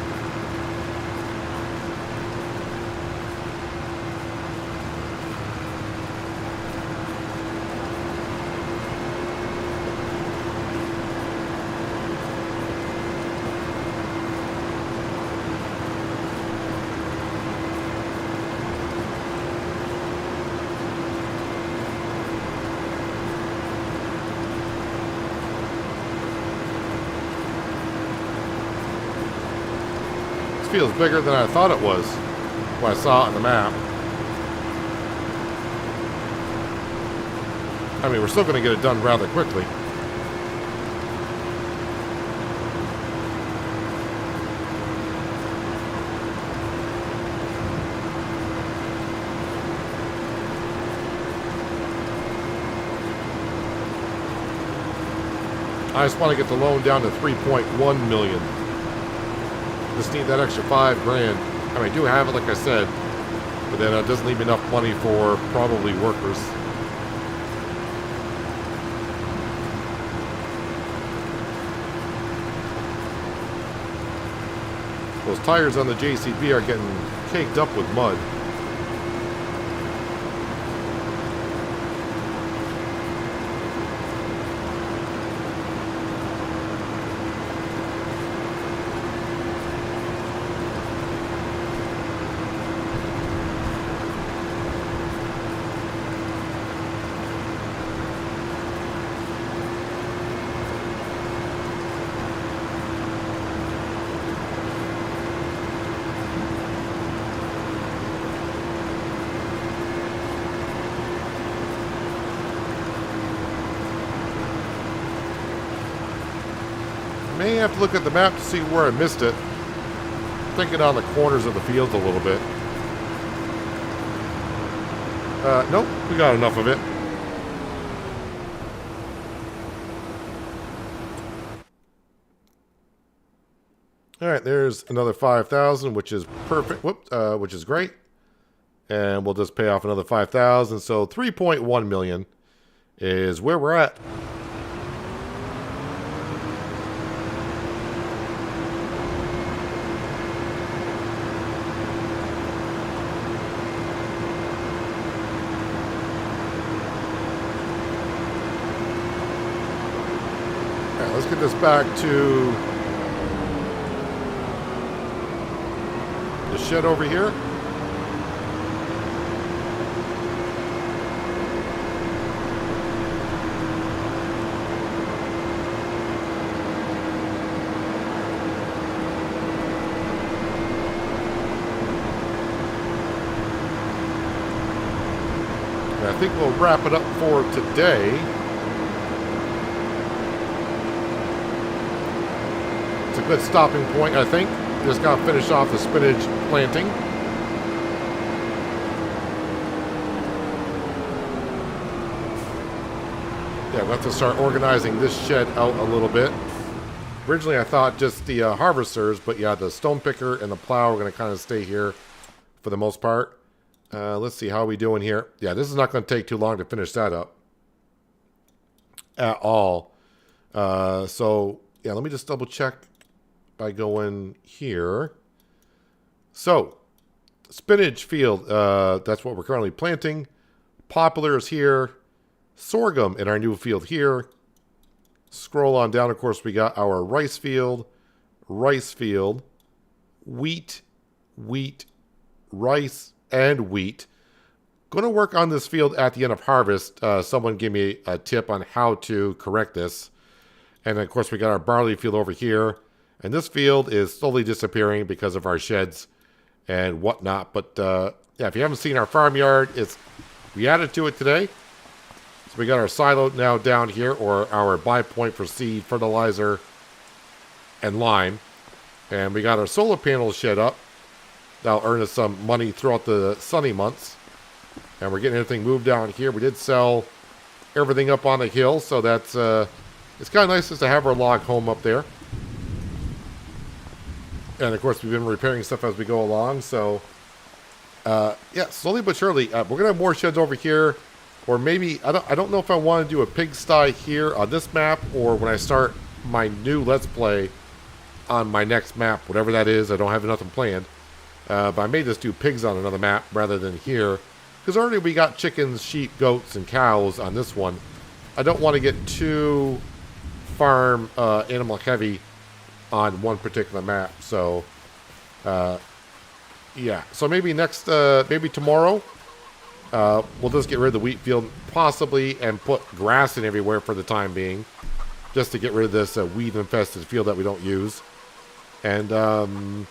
Feels bigger than I thought it was when I saw it on the map. I mean, we're still going to get it done rather quickly. I just want to get the loan down to 3.1 million. Just need that extra $5,000. I mean, I do have it, like I said, but then it doesn't leave me enough money for probably workers. Those tires on the JCB are getting caked up with mud. May have to look at the map to see where I missed it. Thinking on the corners of the fields a little bit. Nope, we got enough of it. All right, there's another 5,000, which is perfect. Whoops, which is great. And we'll just pay off another 5,000. So 3.1 million is where we're at. Let's get this back to the shed over here. And I think we'll wrap it up for today. Good stopping point, I think. Just got to finish off the spinach planting. Yeah, we'll have to start organizing this shed out a little bit. Originally, I thought just the harvesters, but yeah, the stone picker and the plow are going to kind of stay here for the most part. Let's see, how are we doing here? Yeah, this is not going to take too long to finish that up at all. So, yeah, let me just double check by going here. So, spinach field, that's what we're currently planting. Poplar is here. Sorghum in our new field here. Scroll on down, of course, we got our rice field, wheat, rice, and wheat. Going to work on this field at the end of harvest. Someone gave me a tip on how to correct this. And, of course, we got our barley field over here. And this field is slowly disappearing because of our sheds and whatnot. But, yeah, if you haven't seen our farmyard, we added to it today. So we got our silo now down here, or our buy point for seed, fertilizer, and lime. And we got our solar panels shed up. That'll earn us some money throughout the sunny months. And we're getting everything moved down here. We did sell everything up on the hill, so that's it's kind of nice just to have our log home up there. And of course, we've been repairing stuff as we go along. So, yeah, slowly but surely, we're gonna have more sheds over here. Or maybe, I don't know if I want to do a pigsty here on this map, or when I start my new Let's Play on my next map, whatever that is. I don't have nothing planned. But I may just do pigs on another map rather than here. Because already we got chickens, sheep, goats, and cows on this one. I don't want to get too farm animal heavy on one particular map. So, yeah. So maybe maybe tomorrow, we'll just get rid of the wheat field, possibly, and put grass in everywhere for the time being, just to get rid of this weed-infested field that we don't use. And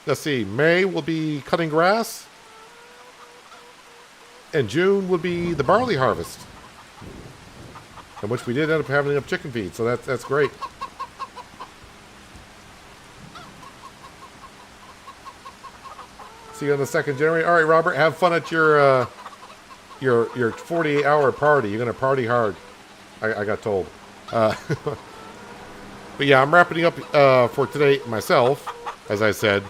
let's see, May will be cutting grass, and June will be the barley harvest, in which we did end up having enough chicken feed, so that's great. See you on the 2nd January. All right, Robert, have fun at your 48-hour party. You're gonna party hard. I got told. But yeah, I'm wrapping up for today myself, as I said,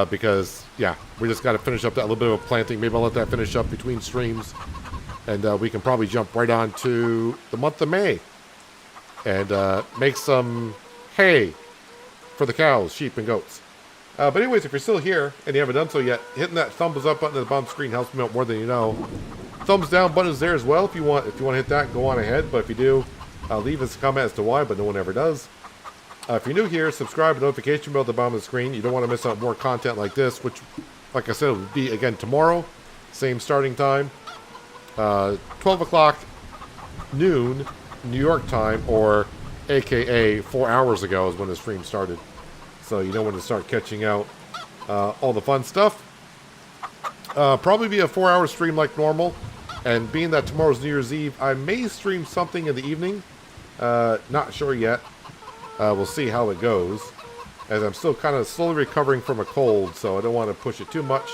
because yeah, we just got to finish up that little bit of planting. Maybe I'll let that finish up between streams, and we can probably jump right on to the month of May and make some hay for the cows, sheep, and goats. But anyways, if you're still here and you haven't done so yet, hitting that thumbs up button at the bottom of the screen helps me out more than you know. Thumbs down button is there as well if you want to hit that. Go on ahead, but if you do, leave us a comment as to why, but no one ever does. If you're new here, subscribe and notification bell at the bottom of the screen. You don't want to miss out more content like this, which, like I said, will be again tomorrow, same starting time, 12 o'clock noon New York time, or AKA 4 hours ago is when the stream started. So you know when to start catching out all the fun stuff. Probably be a 4-hour stream like normal. And being that tomorrow's New Year's Eve, I may stream something in the evening. Not sure yet. We'll see how it goes. As I'm still kind of slowly recovering from a cold, so I don't want to push it too much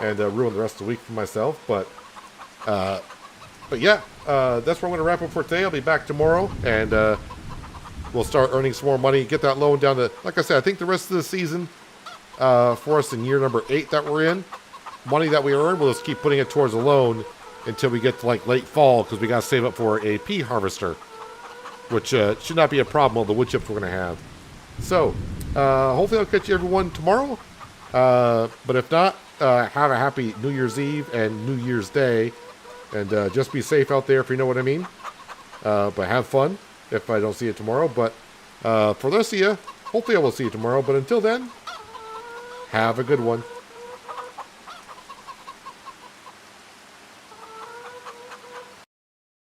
and ruin the rest of the week for myself. But yeah, that's where I'm going to wrap up for today. I'll be back tomorrow, and we'll start earning some more money. Get that loan down to, like I said, I think the rest of the season for us in year number 8 that we're in, money that we earn, we'll just keep putting it towards a loan until we get to like late fall, because we got to save up for a pea harvester, which should not be a problem with the wood chips we're going to have. So, hopefully I'll catch you everyone tomorrow. But if not, have a happy New Year's Eve and New Year's Day. And just be safe out there, if you know what I mean. But have fun if I don't see you tomorrow. But for the rest of you, hopefully I will see you tomorrow. But until then, have a good one.